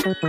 What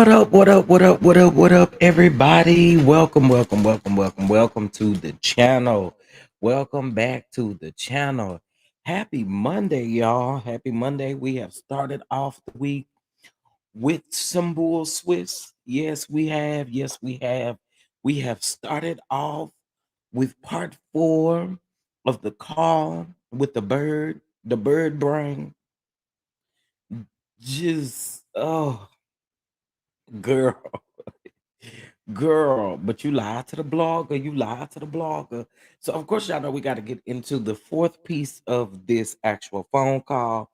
up, what up, what up, what up, what up, everybody? Welcome to the channel. Welcome back to the channel. Happy Monday, y'all. Happy Monday. We have started off the week with some bull Swiss. Yes, we have. Yes, we have. We have started off with part 4 of the call with the bird brain. Just, oh, girl. Girl, but you lied to the blogger. So of course, y'all know we got to get into the 4th piece of this actual phone call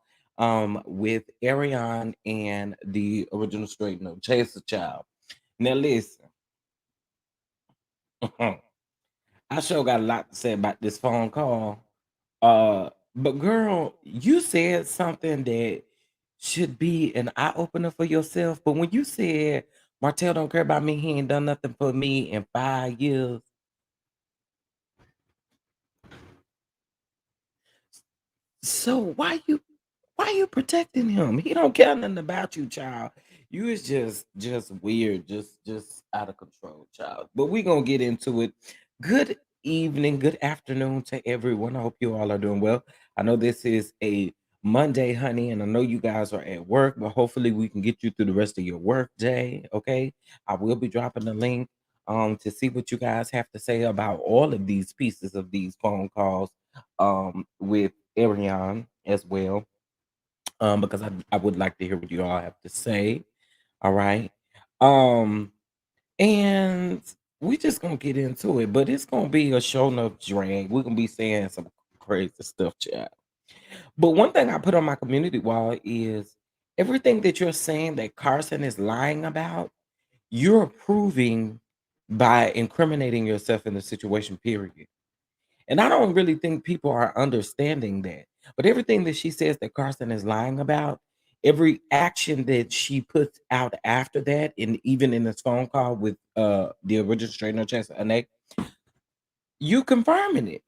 with Arrione and the original straight no chaser child. Now listen, I sure got a lot to say about this phone call. But girl, you said something that should be an eye opener for yourself. But when you said Martell don't care about me, he ain't done nothing for me in 5 years. So why you protecting him? He don't care nothing about you, child. You is just weird, just out of control, child. But we gonna get into it. Good evening, good afternoon to everyone. I hope you all are doing well. I know this is a Monday, honey, and I know you guys are at work, but hopefully we can get you through the rest of your work day. Okay. I will be dropping the link to see what you guys have to say about all of these pieces of these phone calls with Ariane as well, because I would like to hear what you all have to say. All right. Um, and we just gonna get into it, but it's gonna be a show enough drag. We're gonna be saying some crazy stuff, chat. But one thing I put on my community wall is everything that you're saying that Carson is lying about, you're approving by incriminating yourself in the situation, period. And I don't really think people are understanding that. But everything that she says that Carson is lying about, every action that she puts out after that, and even in this phone call with the original straightener Chester Anek, you confirming it.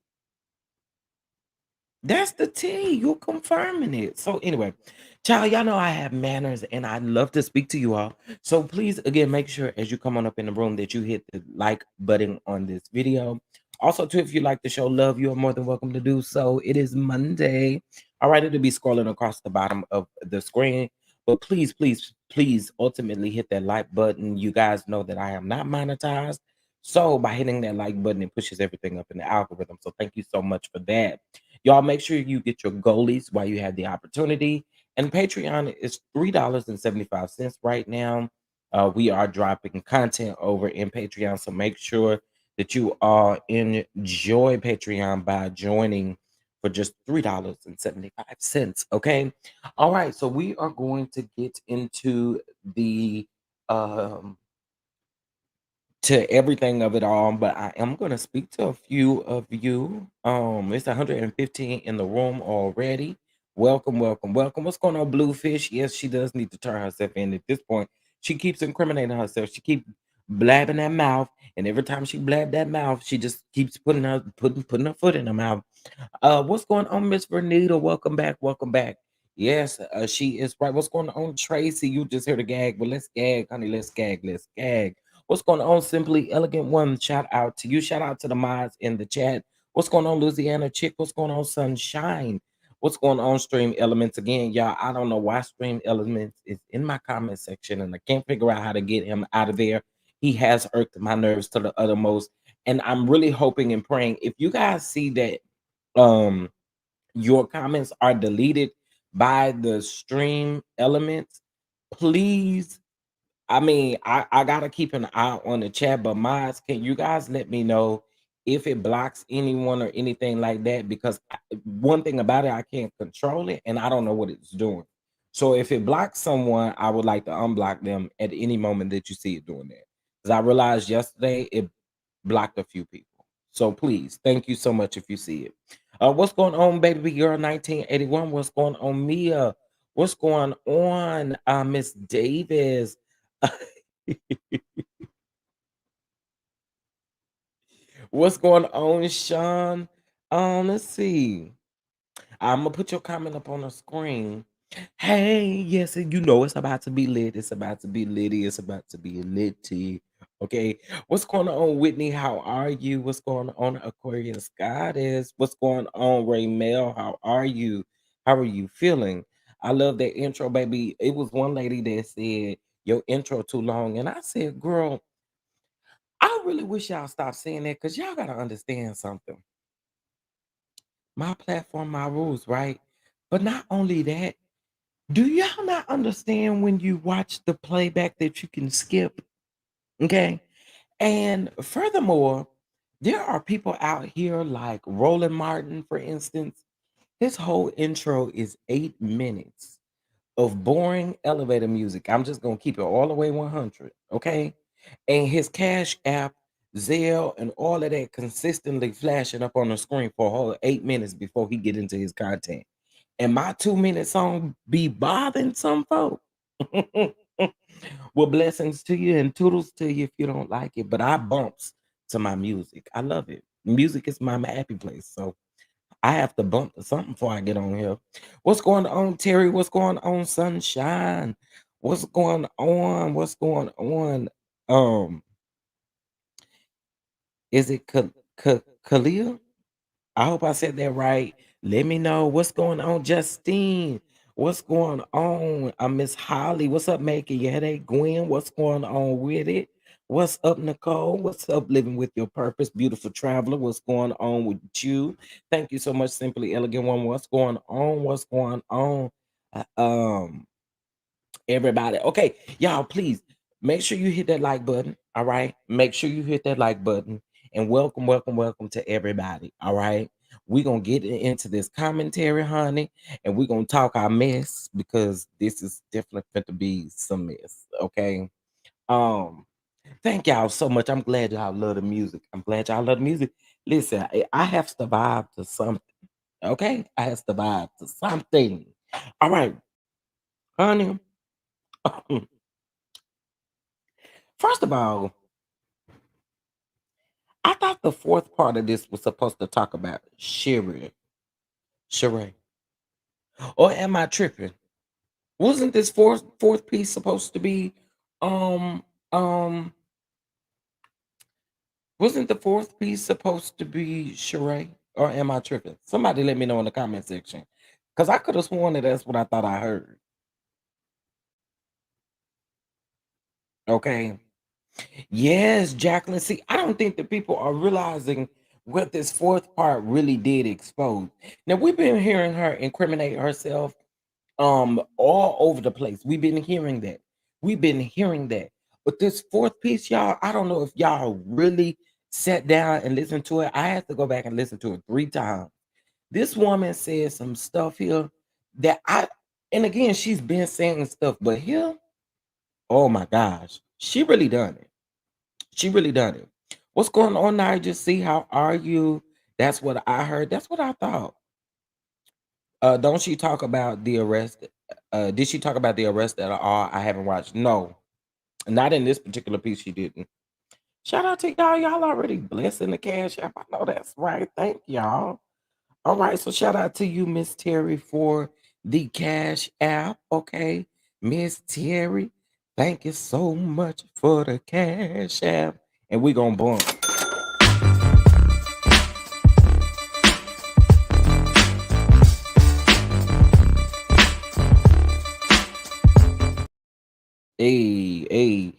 That's the T. You're confirming it. So anyway, child, y'all know I have manners and I love to speak to you all. So please, again, make sure as you come on up in the room that you hit the like button on this video. Also, too, if you like to show love, you are more than welcome to do so. It is Monday. All right, it'll be scrolling across the bottom of the screen. But please, please, please ultimately hit that like button. You guys know that I am not monetized. So by hitting that like button, it pushes everything up in the algorithm. So thank you so much for that. Y'all make sure you get your goalies while you have the opportunity. And Patreon is $3.75 right now. We are dropping content over in Patreon. So make sure that you all enjoy Patreon by joining for just $3.75. Okay. All right. So we are going to get into the um to everything of it all, but I am going to speak to a few of you. It's 115 in the room already. Welcome, welcome, welcome. What's going on, Bluefish? Yes, she does need to turn herself in at this point. She keeps incriminating herself. She keeps blabbing that mouth, and every time she blab that mouth, she just keeps putting her foot in her mouth. What's going on, Miss Vernita? Welcome back. Welcome back. Yes, she is right. What's going on, Tracy? You just heard a gag. Well, let's gag, honey. Let's gag. Let's gag. What's going on, Simply Elegant One? Shout out to you. Shout out to the mods in the chat. What's going on, Louisiana Chick? What's going on, Sunshine? What's going on, Stream Elements? Again, y'all, I don't know why Stream Elements is in my comment section, and I can't figure out how to get him out of there. He has irked my nerves to the uttermost. And I'm really hoping and praying if you guys see that um your comments are deleted by the stream elements, please, I mean, I gotta keep an eye on the chat, but mods, can you guys let me know if it blocks anyone or anything like that? Because one thing about it, I can't control it, and I don't know what it's doing. So if it blocks someone, I would like to unblock them at any moment that you see it doing that. Because I realized yesterday it blocked a few people. So please, thank you so much if you see it. What's going on, baby girl 1981? What's going on, Mia? What's going on, Miss Davis? What's going on, Sean? Let's see. I'm gonna put your comment up on the screen. Hey, yes, and you know it's about to be lit. It's about to be litty. It's about to be litty. Okay. What's going on, Whitney? How are you? What's going on, Aquarius Goddess? What's going on, Ray Mel? How are you? How are you feeling? I love that intro, baby. It was one lady that said your intro too long, and I said, girl, I really wish y'all stop saying that because y'all gotta understand something. My platform, my rules, right? But not only that, do y'all not understand when you watch the playback that you can skip? Okay. And furthermore, there are people out here like Roland Martin, for instance. His whole intro is 8 minutes of boring elevator music. I'm just gonna keep it all the way 100, okay? And his Cash App, Zelle, and all of that consistently flashing up on the screen for a whole 8 minutes before he get into his content. And my 2 minute song be bothering some folk. Well, blessings to you and toodles to you if you don't like it. But I bumps to my music. I love it. Music is my happy place. So I have to bump to something before I get on here. What's going on, Terry? What's going on, Sunshine? What's going on? What's going on? Um, is it Khalil? I hope I said that right. Let me know what's going on, Justine. What's going on? Miss Holly. What's up, making your headache? Gwen, what's going on with it? What's up, Nicole? What's up, living with your purpose, beautiful traveler? What's going on with you? Thank you so much, Simply Elegant One. What's going on? What's going on? Uh, um, Everybody. Okay, y'all, please make sure you hit that like button. All right. Make sure you hit that like button and welcome, welcome, welcome to everybody. All right. We're gonna get into this commentary, honey, and we're gonna talk our mess because this is definitely going to be some mess. Okay. Um, thank y'all so much. I'm glad y'all love the music. I'm glad y'all love the music. Listen, I have survived to something. Okay, I have survived to something. All right, honey. First of all, I thought the fourth part of this was supposed to talk about Sheree. Or am I tripping? Wasn't this fourth piece supposed to be um um Wasn't the fourth piece supposed to be Sheree? Or am I tripping? Somebody let me know in the comment section. Cause I could have sworn that that's what I thought I heard. Okay. Yes, Jacqueline. See, I don't think that people are realizing what this fourth part really did expose. Now we've been hearing her incriminate herself all over the place. We've been hearing that. We've been hearing that. But this fourth piece, y'all, I don't know if y'all really sat down and listened to it. I had to go back and listen to it 3 times. This woman said some stuff here that and again, she's been saying stuff, but here, oh my gosh, she really done it. She really done it. What's going on, Nigel? See, how are you? That's what I heard. That's what I thought. Don't she talk about the arrest? Did she talk about the arrest at all? I haven't watched. No, not in this particular piece. She didn't. Shout out to y'all. Y'all already blessing the cash app. I know that's right. Thank y'all. All right. So shout out to you, Miss Terry, for the cash app. Okay, Miss Terry. Thank you so much for the cash app. And we gonna bump. Hey, hey.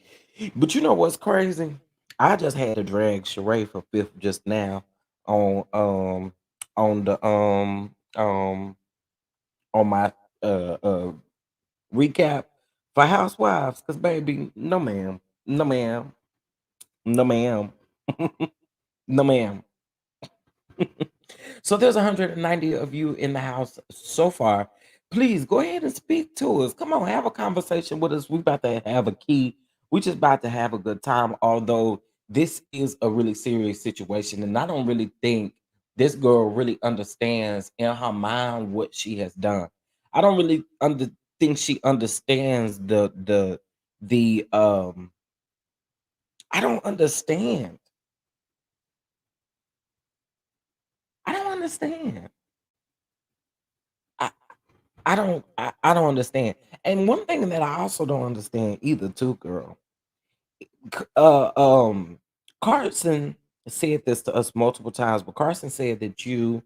But you know what's crazy? I just had to drag Sheree for fifth just now on the on my recap for Housewives. Cause baby, no ma'am. No ma'am. No ma'am. No ma'am. So there's 190 of you in the house so far. Please go ahead and speak to us. Come on, have a conversation with us. We about to have a key. We just about to have a good time. Although this is a really serious situation, and I don't really think this girl really understands in her mind what she has done. I don't really think she understands the. I don't understand. I don't understand. I, I don't understand. And one thing that I also don't understand either too, girl. c- Uh um Carson said this to us multiple times, but Carson said that you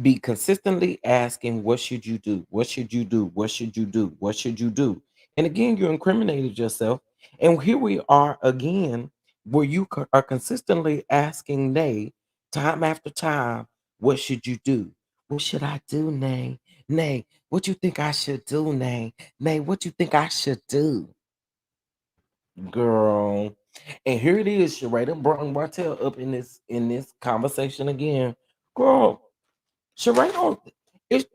be consistently asking, what should you do? What should you do? What should you do? What should you do? And again, you incriminated yourself. And here we are again, where you are consistently asking Nay, time after time, what should you do? What should I do, Nay? Nay, what you think I should do, Nay? Nay, what you think I should do? Girl. And here it is, Sheree done brought Martell up in this conversation again. Girl, Sheree don't it's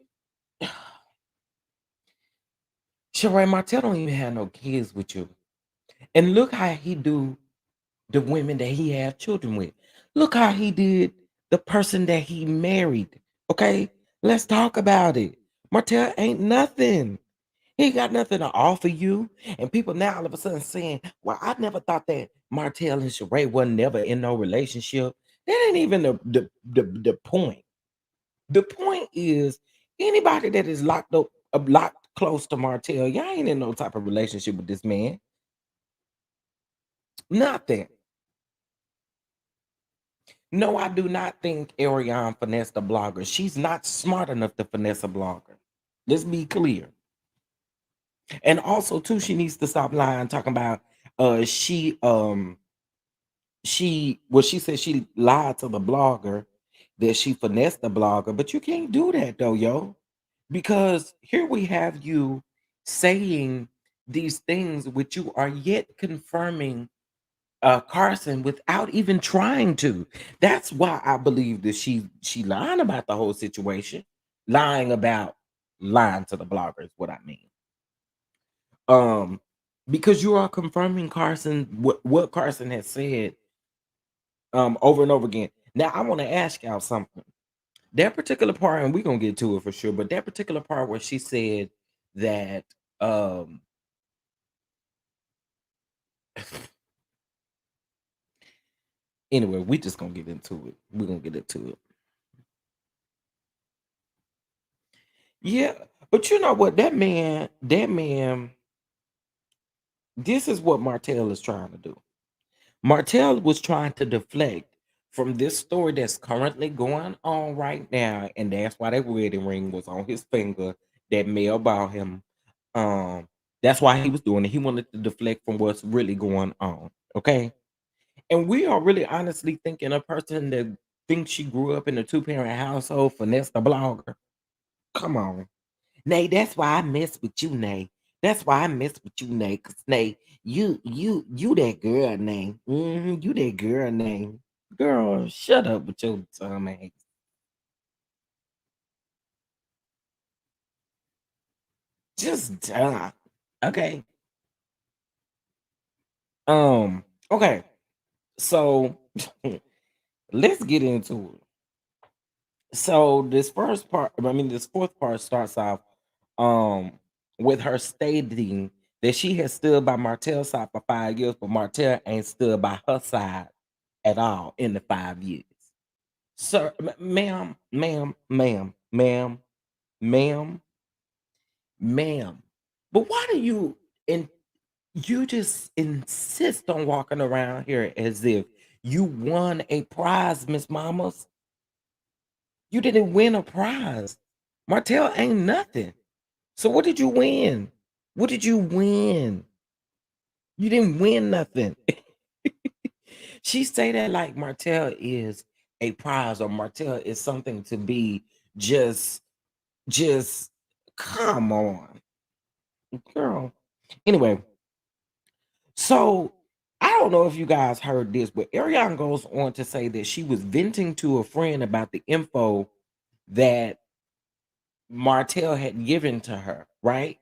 Sheree Martell don't even have no kids with you. And look how he do the women that he have children with. Look how he did the person that he married. Okay? Let's talk about it. Martell ain't nothing. He ain't got nothing to offer you. And people now all of a sudden saying, well, I never thought that Martell and Sheree wasn't never in no relationship. That ain't even the point. The point is anybody that is locked up, locked close to Martell, y'all ain't in no type of relationship with this man. Nothing. No, I do not think Ariane finessed a blogger. She's not smart enough to finesse a blogger. Let's be clear. And also, too, she needs to stop lying, talking about she said she lied to the blogger that she finessed the blogger, but you can't do that though, yo. Because here we have you saying these things which you are yet confirming Carson without even trying to. That's why I believe that she lying about the whole situation, lying about lying to the blogger is what I mean. Um, because you are confirming Carson what Carson has said over and over again. Now I want to ask y'all something. That particular part, and we're gonna get to it for sure, but that particular part where she said that um anyway, we just gonna get into it. We're gonna get into it. Yeah, but you know what? That man, this is what Martell is trying to do. Martell was trying to deflect from this story that's currently going on right now, and that's why that wedding ring was on his finger that Mel bought him. Um, that's why he was doing it. He wanted to deflect from what's really going on. Okay. And we are really honestly thinking a person that thinks she grew up in a two-parent household finesse the blogger. Come on. Nay, that's why I mess with you, Nay. That's why I mess with you, Nay. Cause Nay, you that girl, Nay. You that girl, Nay. Girl, shut up with your dumb ass. Just okay. Okay. So let's get into it. So this first part, I mean, this fourth part starts off um with her stating that she has stood by Martell's side for 5 years, but Martell ain't stood by her side at all in the 5 years. Sir, ma'am, ma'am. But why do you and you just insist on walking around here as if you won a prize, Miss Mamas? You didn't win a prize. Martell ain't nothing. So what did you win? What did you win? You didn't win nothing. She say that like Martell is a prize or Martell is something to be just just come on, girl. Anyway, so I don't know if you guys heard this, but Ariane goes on to say that she was venting to a friend about the info that Martell had given to her, right?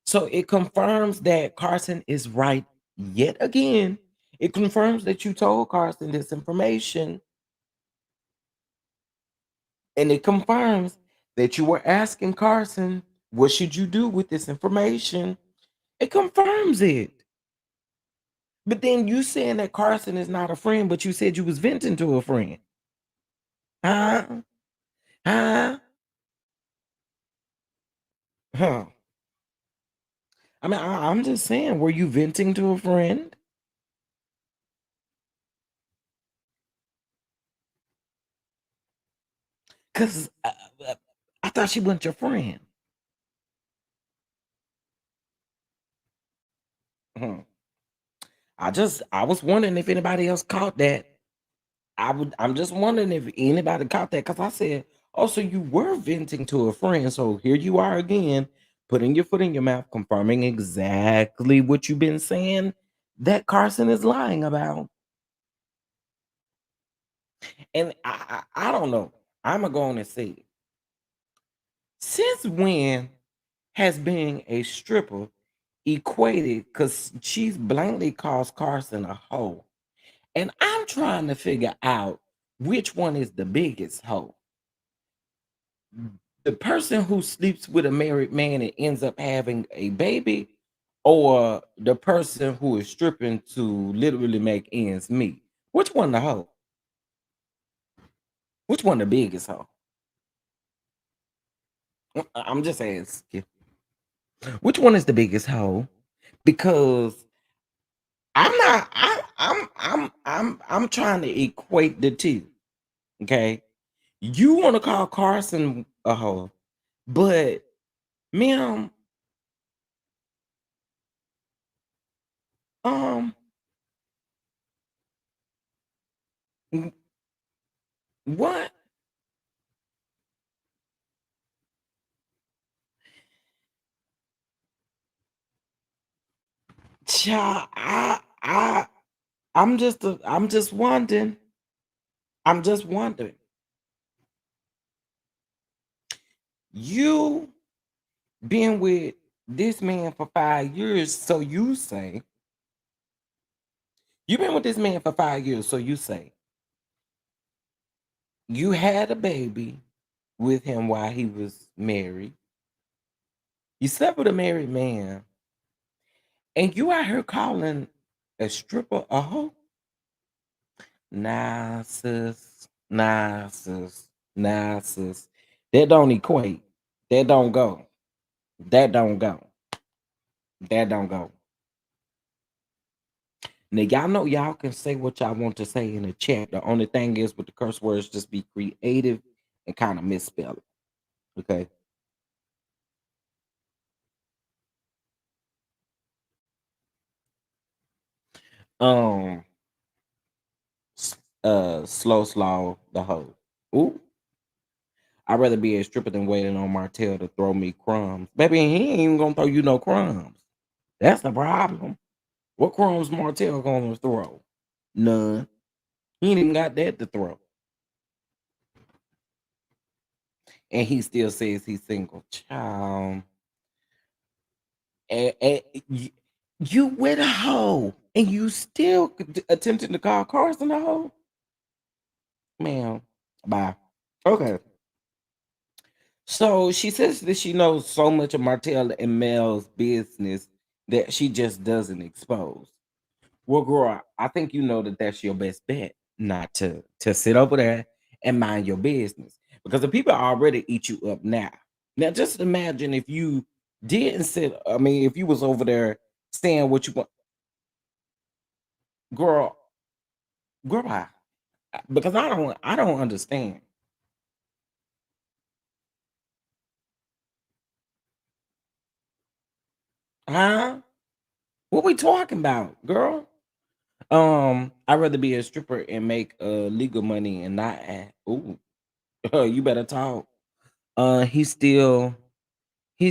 So it confirms that Carson is right yet again. It confirms that you told Carson this information, and it confirms that you were asking Carson, what should you do with this information? It confirms it. But then you saying that Carson is not a friend, but you said you was venting to a friend. Huh? Huh? Huh. I mean, I'm just saying, were you venting to a friend? Because I thought she wasn't your friend. Hmm. I was wondering if anybody else caught that. I'm just wondering if anybody caught that because I said, oh, so you were venting to a friend. So here you are again, putting your foot in your mouth, confirming exactly what you've been saying that Carson is lying about. And I don't know. I'm gonna go on and say it. Since when has being a stripper equated? Because she's blankly calls Carson a hoe. And I'm trying to figure out which one is the biggest hoe. The person who sleeps with a married man and ends up having a baby, or the person who is stripping to literally make ends meet? Which one the hoe? Which one the biggest hoe? I'm just asking. Which one is the biggest hoe? Because I'm not. I'm trying to equate the two. Okay, you want to call Carson a hoe, but ma'am, um, w- what? Child, I'm just wondering. I'm just wondering. You been with this man for 5 years, so you say. You been with this man for 5 years, so you say. You had a baby with him while he was married. You slept with a married man, and you out here calling a stripper a hoe? Nah, sis. Nah, sis. Nah, sis. That don't equate. That don't go. That don't go. That don't go. Now y'all know y'all can say what y'all want to say in the chat. The only thing is with the curse words, just be creative and kind of misspell it. Okay. Um slow the hoe. Ooh. I'd rather be a stripper than waiting on Martell to throw me crumbs. Baby, he ain't even gonna throw you no crumbs. That's the problem. What crumbs Martell gonna throw? None. He ain't even got that to throw. And he still says he's single. Child. And you with a hoe. And you still attempting to call Carson a hoe? Ma'am. Bye. Okay. So she says that she knows so much of Martell and Mel's business that she just doesn't expose. Well, girl, I think you know that that's your best bet, not to sit over there and mind your business, because the people already eat you up now. Now, just imagine if you didn't sit. I mean, if you was over there saying what you want, girl, girl, because I don't understand, huh? What we talking about, girl? I'd rather be a stripper and make legal money and not. Ooh, you better talk. He still he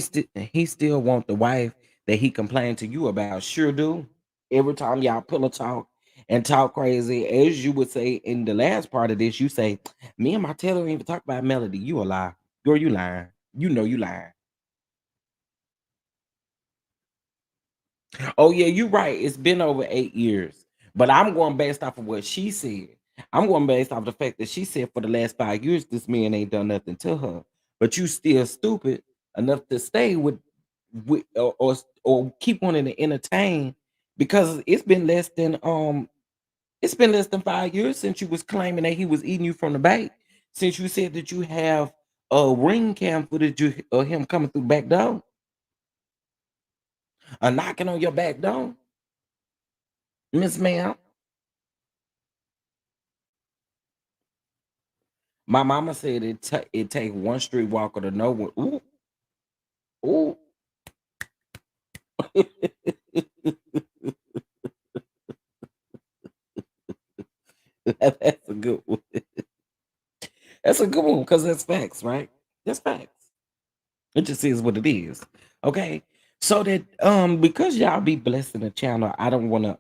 still want the wife that he complained to you about. Sure do. Every time y'all pillow talk and talk crazy, as you would say in the last part of this, you say, "Me and my Taylor don't even talk about Melody." You a lie, girl. You lying. You know you lying. Oh yeah, you right. It's been over 8 years, but I'm going based off of what she said. I'm going based off the fact that she said for the last 5 years this man ain't done nothing to her. But you still stupid enough to stay with or keep wanting to entertain, because it's been less than 5 years since you was claiming that he was eating you from the back. Since you said that you have a ring cam footage of him coming through back door, knocking on your back door, Miss Ma'am. My mama said it take one street walker to know what. Ooh, ooh. That's a good one. That's a good one because that's facts, right? That's facts. It just is what it is. Okay. So that because y'all be blessing the channel, I don't want to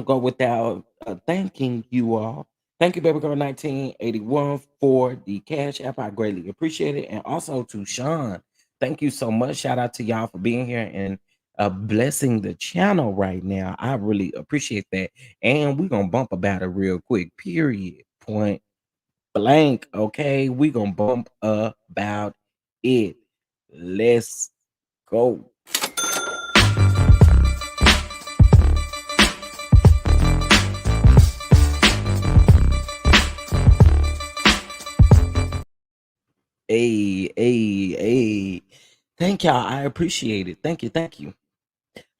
go without thanking you all. Thank you, Baby Girl 1981, for the Cash App. I greatly appreciate it. And also to Sean, thank you so much. Shout out to y'all for being here and blessing the channel right now. I really appreciate that. And we're going to bump about it real quick, period. Point blank. Okay. We're going to bump about it. Let's go. Hey. Thank y'all. I appreciate it. Thank you. Thank you.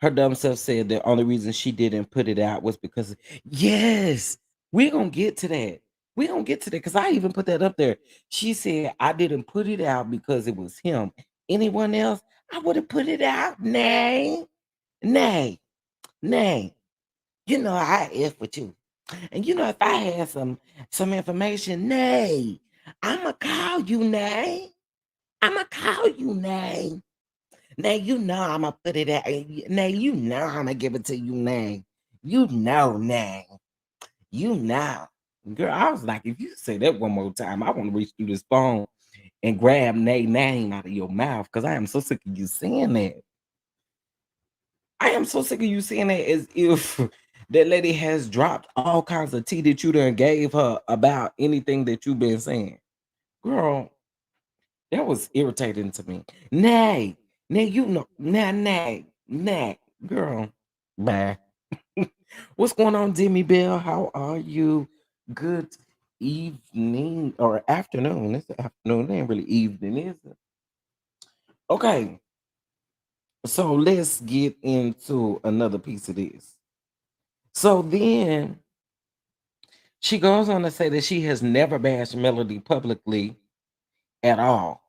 Her dumb self said the only reason she didn't put it out was because, yes, we're gonna get to that. We're gonna get to that because I even put that up there. She said I didn't put it out because it was him. Anyone else, I would have put it out. Nay, nay, nay. You know I F with you. And you know if I had some information, nay, I'ma call you, nay. I'ma call you, nay. Now you know I'ma put it out. Now you know I'ma give it to you now. You know now. You know. Girl, I was like, if you say that one more time, I want to reach through this phone and grab Nay name out of your mouth because I am so sick of you saying that. I am so sick of you saying that as if that lady has dropped all kinds of tea that you done gave her about anything that you've been saying. Girl, that was irritating to me. Nay, nay, you know, nay, girl, bye. What's going on, Demi Bell? How are you? Good evening or afternoon. It's afternoon. It ain't really evening, is it? Okay. So let's get into another piece of this. So then she goes on to say that she has never bashed Melody publicly at all.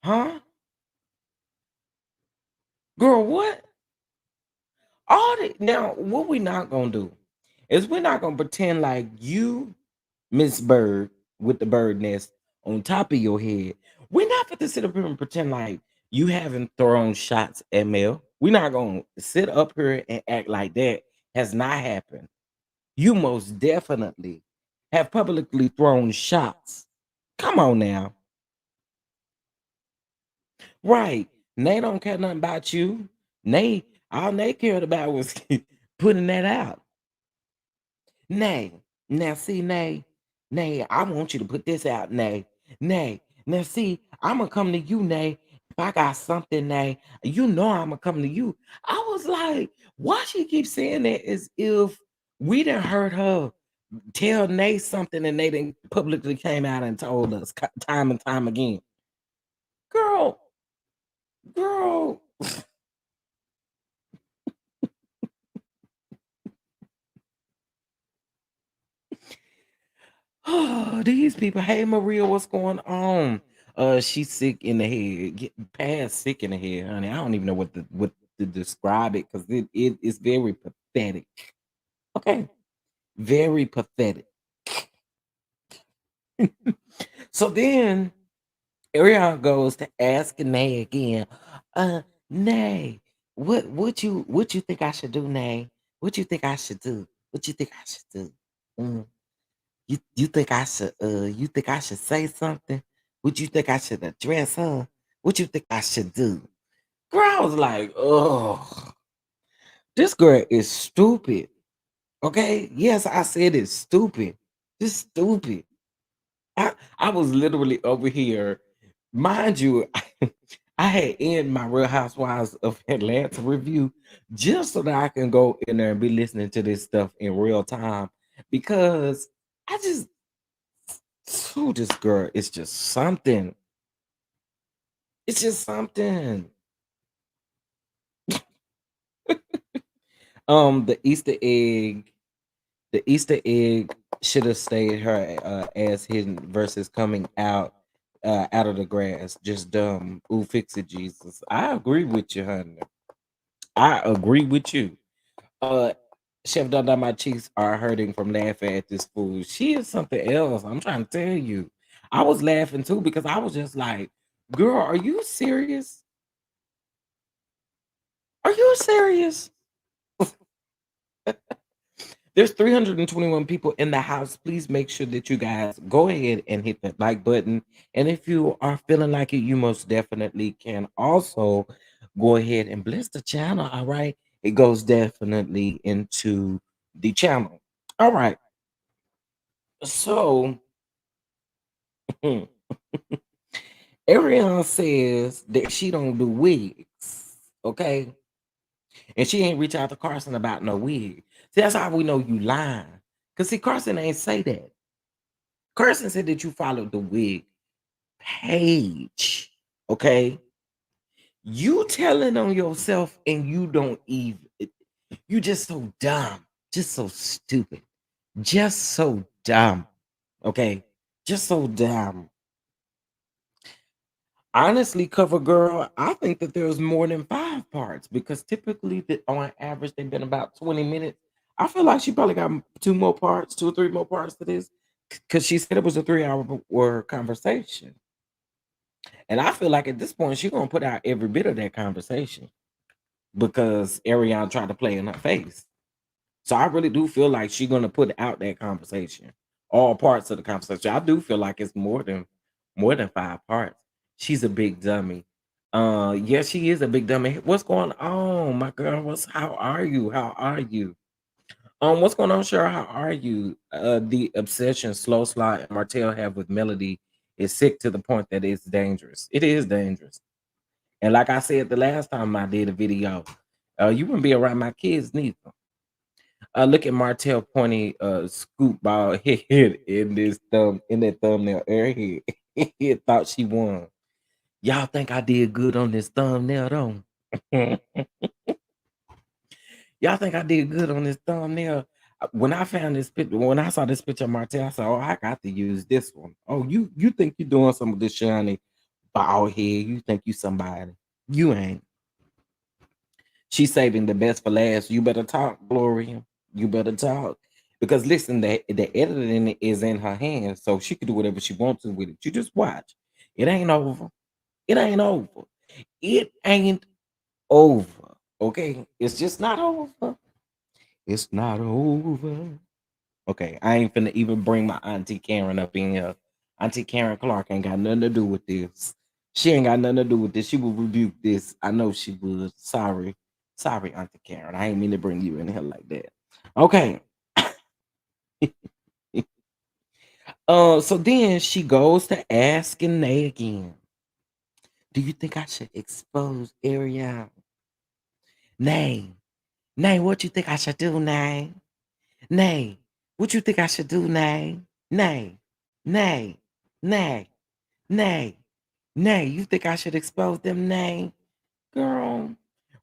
Huh? Girl, what? All the now, what we not gonna do is we're not gonna pretend like you, Miss Bird, with the bird nest on top of your head. We're not gonna sit up here and pretend like you haven't thrown shots at Mel. We're not gonna sit up here and act like that has not happened. You most definitely have publicly thrown shots. Come on now. Right. They don't care nothing about you. All they cared about was putting that out. Nay. Now see, Nay, I want you to put this out, Nay. Nay. Now see, I'ma come to you, Nay. If I got something, Nay, you know I'ma come to you. I was like, why she keep saying that as if we done heard her tell Nay something and they didn't publicly came out and told us time and time again. Girl, girl. Oh, these people. Hey Maria, what's going on? She's sick in the head. Get past sick in the head, honey. I don't even know what to describe it because it is very pathetic. Okay. Very pathetic. So then Ariana goes to ask Nay again. Nay, what you think I should do, Nay? What you think I should do? What you think I should do? Mm. You think I should you think I should say something? What you think I should address her? What you think I should do? Girl, I was like, oh, this girl is stupid. Okay. Yes, I said it's stupid. Just stupid. I was literally over here. Mind you, I had in my Real Housewives of Atlanta review just so that I can go in there and be listening to this stuff in real time because I just so this girl is just something. It's just something. The Easter egg should have stayed her as hidden versus coming out of the grass. Just dumb. Ooh, fix it, Jesus. I agree with you, honey. I agree with you. Uh Chef Dada, my cheeks are hurting from laughing at this fool. She is something else. I'm trying to tell you. I was laughing too because I was just like, girl, are you serious? Are you serious? There's 321 people in the house. Please make sure that you guys go ahead and hit that like button. And if you are feeling like it, you most definitely can also go ahead and bless the channel. All right. It goes definitely into the channel. All right. So Ariana says that she don't do wigs. Okay. And she ain't reach out to Carson about no wig. See, that's how we know you lying. Cause see, Carson ain't say that. Carson said that you followed the wig page. Okay. You telling on yourself and you don't even you just so dumb. Just so stupid. Just so dumb. Okay. Just so dumb. Honestly, cover girl, I think that there's more than 5 parts because typically on average they've been about 20 minutes. I feel like she probably got 2 more parts, 2 or 3 more parts to this because she said it was a 3 hour conversation. And I feel like at this point she's gonna put out every bit of that conversation because Ariana tried to play in her face. So I really do feel like she's gonna put out that conversation, all parts of the conversation. I do feel like it's more than 5 parts. She's a big dummy. Yes, she is a big dummy. What's going on, my girl? How are you? How are you? What's going on, Cheryl? How are you? The obsession Slow Slide and Martell have with Melody is sick to the point that it's dangerous. It is dangerous. And like I said the last time I did a video, you wouldn't be around my kids neither. Look at Martell pointy scoop ball head in this thumb in that thumbnail airhead. He thought she won. Y'all think I did good on this thumbnail though? Y'all think I did good on this thumbnail? When I found this picture, when I saw this picture of Martell, I said, "Oh, I got to use this one." Oh, you think you're doing some of this shiny bald head? You think you somebody? You ain't. She's saving the best for last. You better talk, Gloria. You better talk. Because listen, the editing is in her hands, so she can do whatever she wants to with it. You just watch. It ain't over. It ain't over. It ain't over. Okay? It's just not over. It's not over. Okay, I ain't finna even bring my auntie Karen up in here. Auntie Karen Clark ain't got nothing to do with this. She ain't got nothing to do with this. She will rebuke this. I know she would. Sorry. Sorry, Auntie Karen. I ain't mean to bring you in here like that. Okay. So then she goes to asking Nay again. Do you think I should expose Ariana? Nay. Nay, what you think I should do, Nay? Nay. What you think I should do, Nay? Nay. Nay. Nay. Nay. Nay. You think I should expose them, Nay? Girl.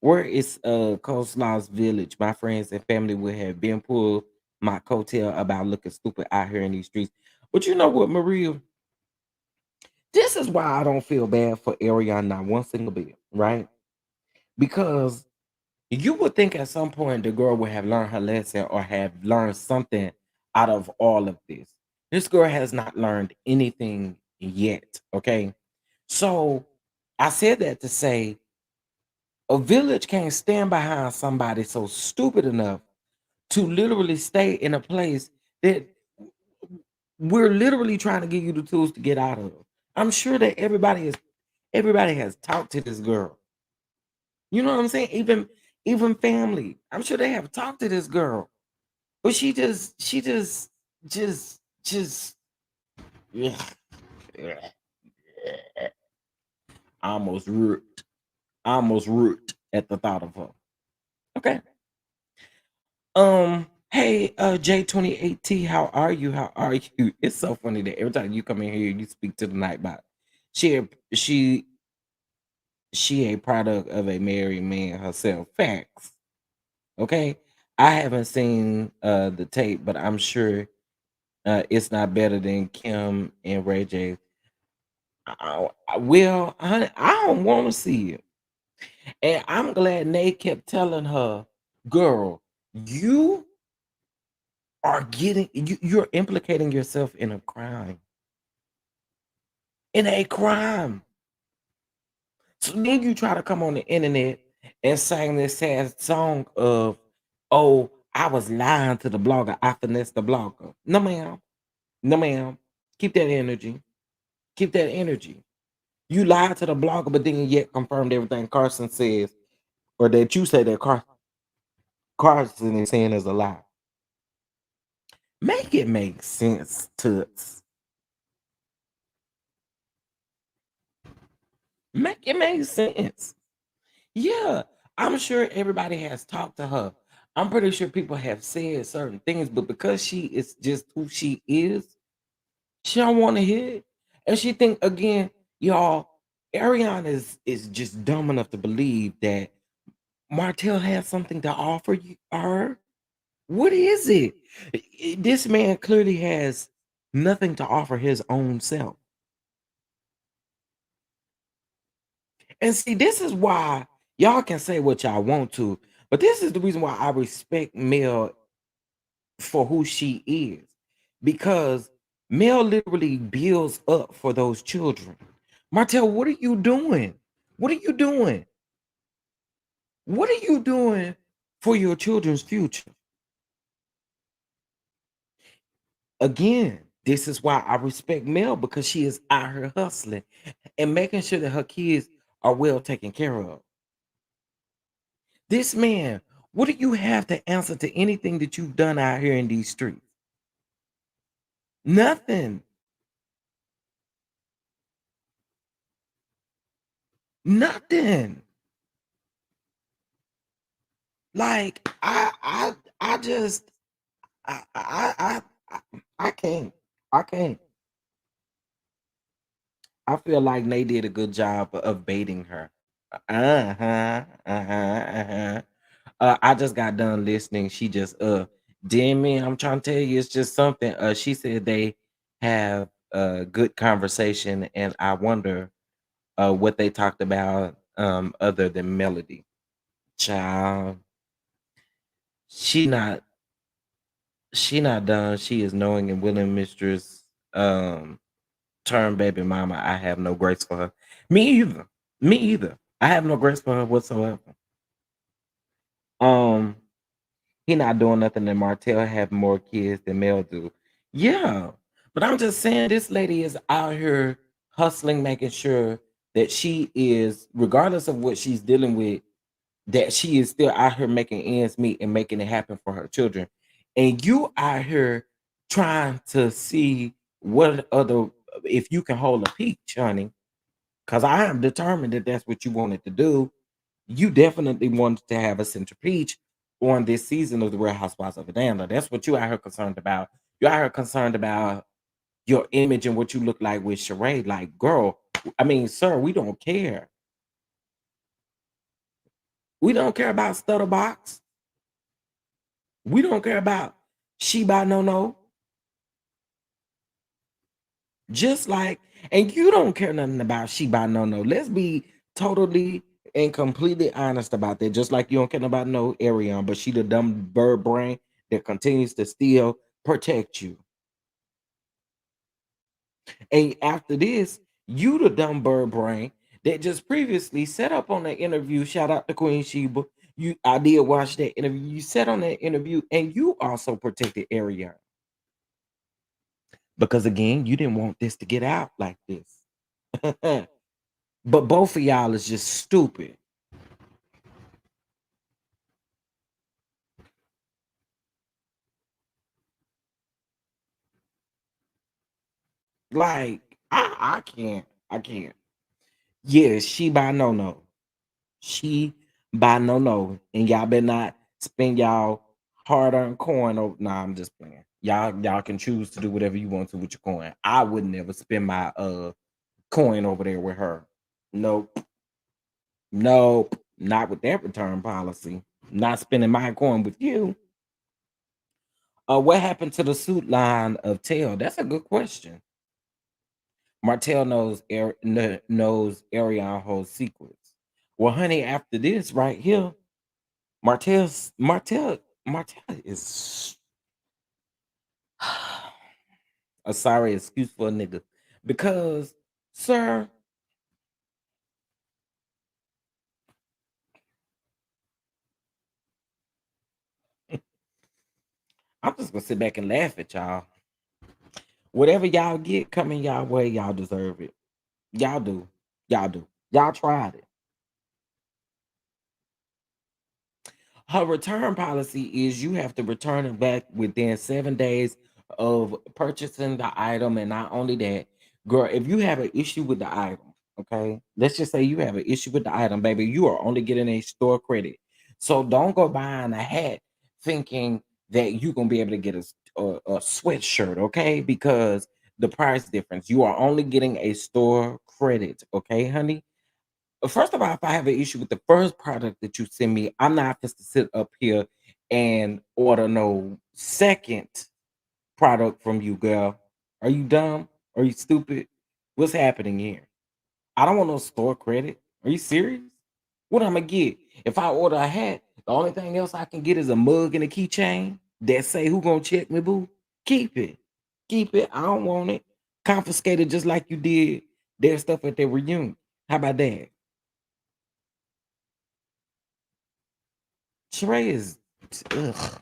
Where is Coleslaw's village? My friends and family would have been pulled my coattail about looking stupid out here in these streets. But you know what, Maria? This is why I don't feel bad for Ariana not one single bit, right? Because you would think at some point the girl would have learned her lesson or have learned something out of all of this. This girl has not learned anything yet, okay? So I said that to say a village can't stand behind somebody so stupid enough to literally stay in a place that we're literally trying to give you the tools to get out of. I'm sure that everybody has talked to this girl. You know what I'm saying? Even family. I'm sure they have talked to this girl. But she just yeah. I almost root. I almost root at the thought of her. Okay. Hey, J28T, how are you? How are you? It's so funny that every time you come in here, you speak to the Nightbot. She she she a product of a married man herself. Facts. Okay. I haven't seen the tape, but I'm sure it's not better than Kim and Ray J. Well, honey, I don't want to see it. And I'm glad Nate kept telling her, girl, you are you're implicating yourself in a crime. In a crime. So then you try to come on the internet and sing this sad song of, oh, I was lying to the blogger. I finessed the blogger. No, ma'am. No, ma'am. Keep that energy. Keep that energy. You lied to the blogger, but then yet confirmed everything Carson says, or that you say that Carson is saying is a lie. Make it make sense to us. Make it make sense. Yeah, I'm sure everybody has talked to her. I'm pretty sure people have said certain things, but because she is just who she is, she don't want to hear it. And she think again, y'all, Ariana is just dumb enough to believe that Martell has something to offer her. What is it? This man clearly has nothing to offer his own self. And see, this is why y'all can say what y'all want to, but this is the reason why I respect Mel for who she is. Because Mel literally builds up for those children. Martell, what are you doing? What are you doing? What are you doing for your children's future? Again, this is why I respect Mel because she is out here hustling and making sure that her kids are well taken care of. This man, what do you have to answer to anything that you've done out here in these streets? Nothing. Nothing. Like I just I can't. I can't. I feel like they did a good job of baiting her. Uh-huh. Uh-huh. Uh-huh. I just got done listening. She just damn me, I'm trying to tell you, it's just something. She said they have a good conversation, and I wonder what they talked about other than melody. Child, she not she not done. She is knowing and willing mistress. Term baby mama. I have no grace for her. Me either. Me either. I have no grace for her whatsoever. Um, he not doing nothing that Martell have more kids than Mel do. Yeah. But I'm just saying this lady is out here hustling, making sure that she is, regardless of what she's dealing with, that she is still out here making ends meet and making it happen for her children. And you out here trying to see what other, if you can hold a peach, honey, because I am determined that that's what you wanted to do. You definitely wanted to have a centripeach on this season of the Real Housewives of Atlanta. That's what you out here concerned about. You out here concerned about your image and what you look like with Sheree. Like, girl, I mean, sir, we don't care. We don't care about Stutterbox. We don't care about She by No No. Just like, and you don't care nothing about She by No No. Let's be totally and completely honest about that. Just like you don't care about no Arion, but she the dumb bird brain that continues to still protect you. And after this, you the dumb bird brain that just previously set up on that interview. Shout out to Queen Sheba. I did watch that interview. You said on that interview, and you also protected Arion because again, you didn't want this to get out like this. But both of y'all is just stupid. Like I can't. I can't. Yes, she by no no. She by no no. And y'all better not spend y'all hard earned coin over. Nah, I'm just playing. Y'all can choose to do whatever you want to with your coin. I would never spend my coin over there with her. Nope. Nope. Not with that return policy. Not spending my coin with you. What happened to the suit line of tail? That's a good question. Martell knows Arion holds secrets. Well, honey, after this right here, Martell is a sorry excuse for a nigga. Because, sir, I'm just gonna sit back and laugh at y'all. Whatever y'all get coming y'all way, y'all deserve it. Y'all do. Y'all do. Y'all tried it. Her return policy is you have to return it back within 7 days of purchasing the item. And not only that, girl, if you have an issue with the item, okay, let's just say you have an issue with the item, baby, you are only getting a store credit. So don't go buying a hat thinking that you're gonna be able to get a sweatshirt, okay? Because the price difference, you are only getting a store credit, okay, honey? First of all, if I have an issue with the first product that you send me, I'm not just to sit up here and order no second product from you, girl. Are you dumb? Are you stupid? What's happening here? I don't want no store credit. Are you serious? What I'm gonna get? If I order a hat, the only thing else I can get is a mug and a keychain that say who gonna check me, boo. Keep it. Keep it. I don't want it. Confiscated just like you did their stuff at their reunion. How about that? Sheree is ugh.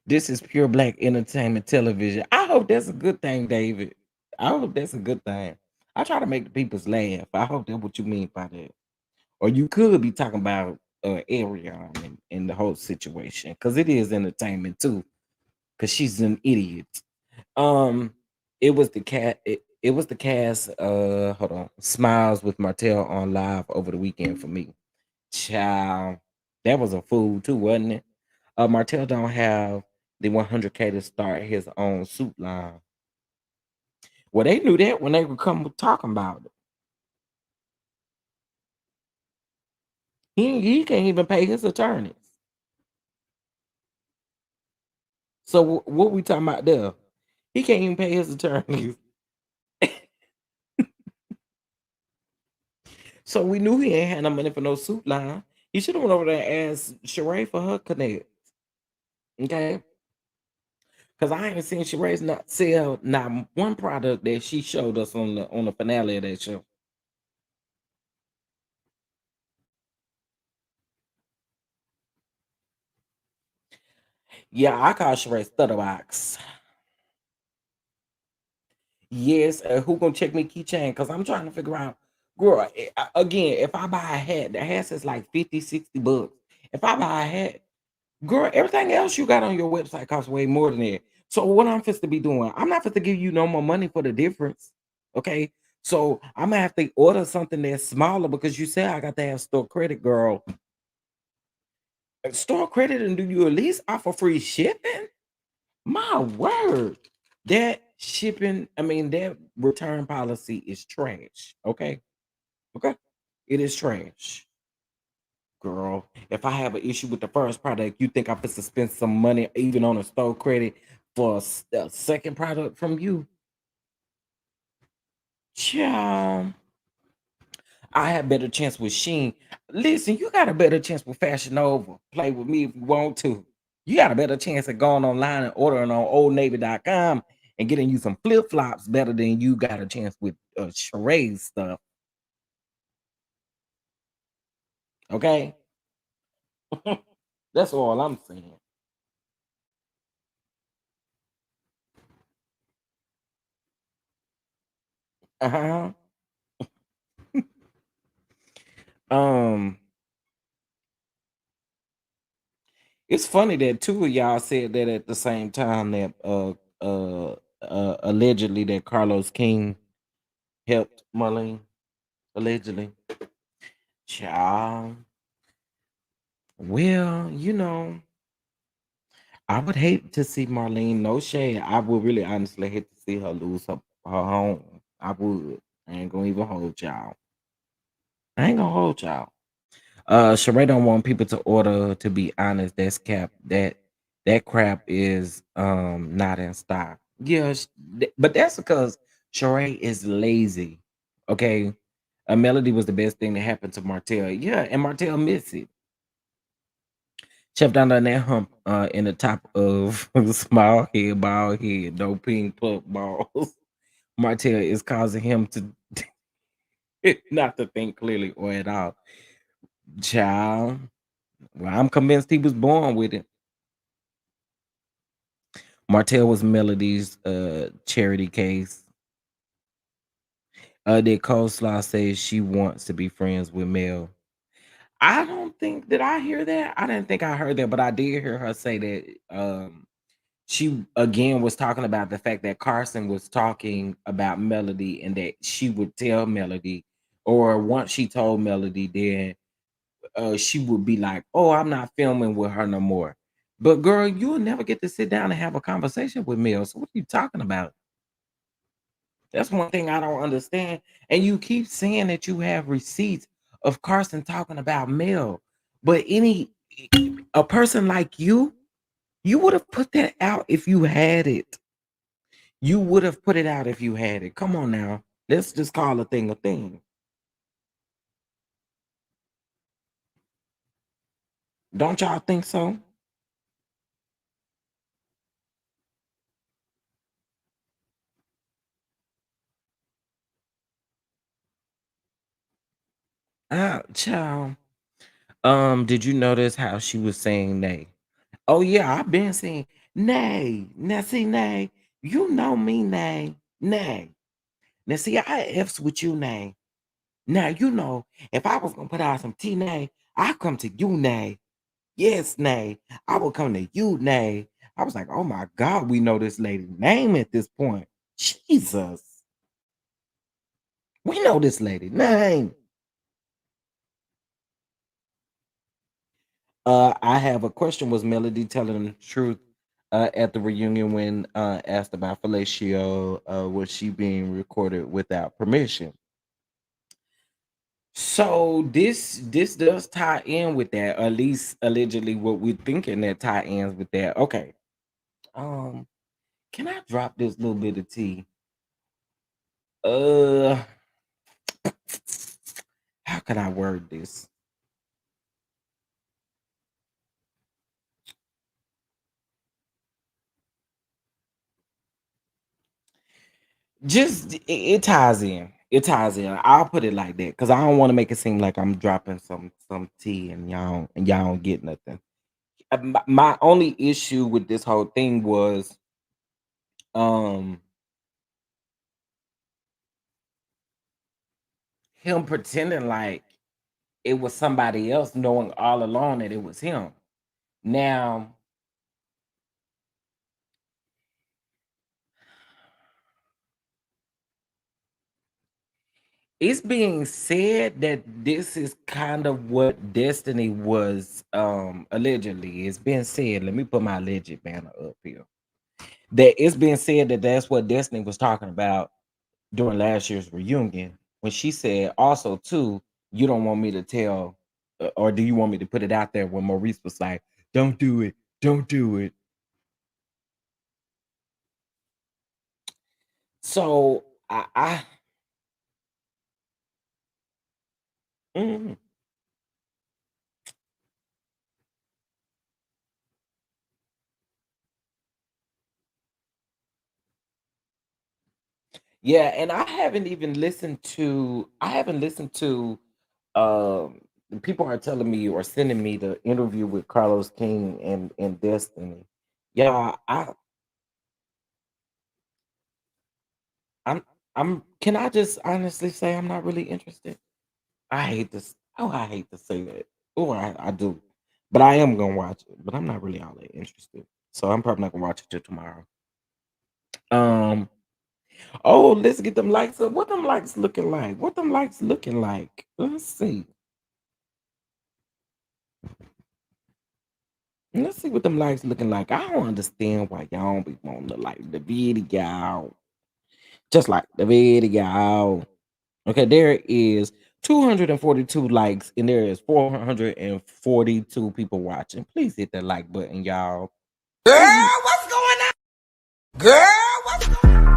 This is pure black entertainment television. I hope that's a good thing, David. I hope that's a good thing. I try to make the people's laugh. I hope that's what you mean by that. Or you could be talking about Arion and the whole situation because it is entertainment too. Because she's an idiot. Um, it was the cat. It was the cast. Hold on, Smiles with Martell on live over the weekend for me. Child, that was a fool too, wasn't it? Martell don't have the 100K to start his own suit line. Well, they knew that when they were come talking about it. He can't even pay his attorneys. So what we talking about there? He can't even pay his attorneys. So we knew he ain't had no money for no suit line. He should have went over there and asked Sheree for her connect. Okay. Cause I ain't seen Sheree's not sell not one product that she showed us on the finale of that show. Yeah, I call Sheree Stutterbox. Yes, who gonna check me keychain? Cause I'm trying to figure out, girl. Again, if I buy a hat, the hat is like 50, 60 bucks. If I buy a hat, girl, everything else you got on your website costs way more than that. So what I'm supposed to be doing, I'm not supposed to give you no more money for the difference. Okay. So I'm gonna have to order something that's smaller because you said I got to have store credit, girl. Store credit and do you at least offer free shipping? My word. That shipping, I mean, that return policy is trash. Okay. Okay. It is trash. Girl, if I have an issue with the first product, you think I'm supposed to spend some money even on a store credit for a second product from you? Child, I have better chance with Sheen. Listen, you got a better chance with Fashion Nova. Play with me if you want to. You got a better chance at going online and ordering on oldnavy.com and getting you some flip flops better than you got a chance with charade stuff. Okay, that's all I'm saying. Uh huh. Um, it's funny that two of y'all said that at the same time that allegedly that Carlos King helped Marlene allegedly. Child. Well, I would hate to see Marlene, no shade. I would really honestly hate to see her lose her home. I would. I ain't gonna even hold y'all. I ain't gonna hold y'all. Sheree don't want people to order. To be honest, that's cap. That crap is not in stock. Yes, but that's because Sheree is lazy. Okay, a melody was the best thing that happened to Martell. Yeah, and Martell missed it. Chef down on that hump in the top of small head, bald head, no pink pluck balls. Martell is causing him to not to think clearly or at all. Child. Well, I'm convinced he was born with it. Martell was Melody's charity case. That Coleslaw says she wants to be friends with Mel. I don't think that I hear that. I didn't think I heard that, but I did hear her say that she again was talking about the fact that Carson was talking about Melody and that she would tell Melody, or once she told Melody, then she would be like, "Oh, I'm not filming with her no more." But girl, you'll never get to sit down and have a conversation with Mel. So what are you talking about? That's one thing I don't understand. And you keep saying that you have receipts of Carson talking about Mel, but a person like you would have put that out if you had it. You would have put it out if you had it. Come on now. Let's just call a thing a thing. Don't y'all think so? Child. Did you notice how she was saying nay? Oh yeah, I've been saying nay. Now see, nay, you know me, nay, nay. Now see, I F's with you, nay. Now you know if I was gonna put out some T nay, I come to you, nay. Yes, nay. I will come to you, nay. I was like, oh my God, we know this lady name at this point. Jesus. We know this lady name. I have a question. Was Melody telling the truth at the reunion when asked about fellatio? Was she being recorded without permission? So this does tie in with that, or at least allegedly what we're thinking that tie ins with that. Okay. Um, can I drop this little bit of tea? Uh, how can I word this? Just it ties in. It ties in. I'll put it like that because I don't want to make it seem like I'm dropping some tea and y'all don't get nothing. My only issue with this whole thing was um him pretending like it was somebody else, knowing all along that it was him. Now it's being said that this is kind of what Destiny was allegedly. It's been said. Let me put my alleged banner up here. That it's been said that that's what Destiny was talking about during last year's reunion when she said also too, you don't want me to tell, or do you want me to put it out there when Maurice was like, don't do it, don't do it. So mhm. Yeah, and I haven't listened to the people are telling me or sending me the interview with Carlos King and Destiny. Yeah, I'm can I just honestly say I'm not really interested? I hate this. Oh, I hate to say that. Oh, I do. But I am gonna watch it. But I'm not really all that interested. So I'm probably not gonna watch it till tomorrow. Um oh, let's get them likes up. What them likes looking like? What them likes looking like? Let's see. Let's see what them likes looking like. I don't understand why y'all don't be wanting to like the video. Just like the video. Okay, there is 242 likes and there is 442 people watching. Please hit that like button, y'all. Girl, Please. what's going on? Girl, what's going on?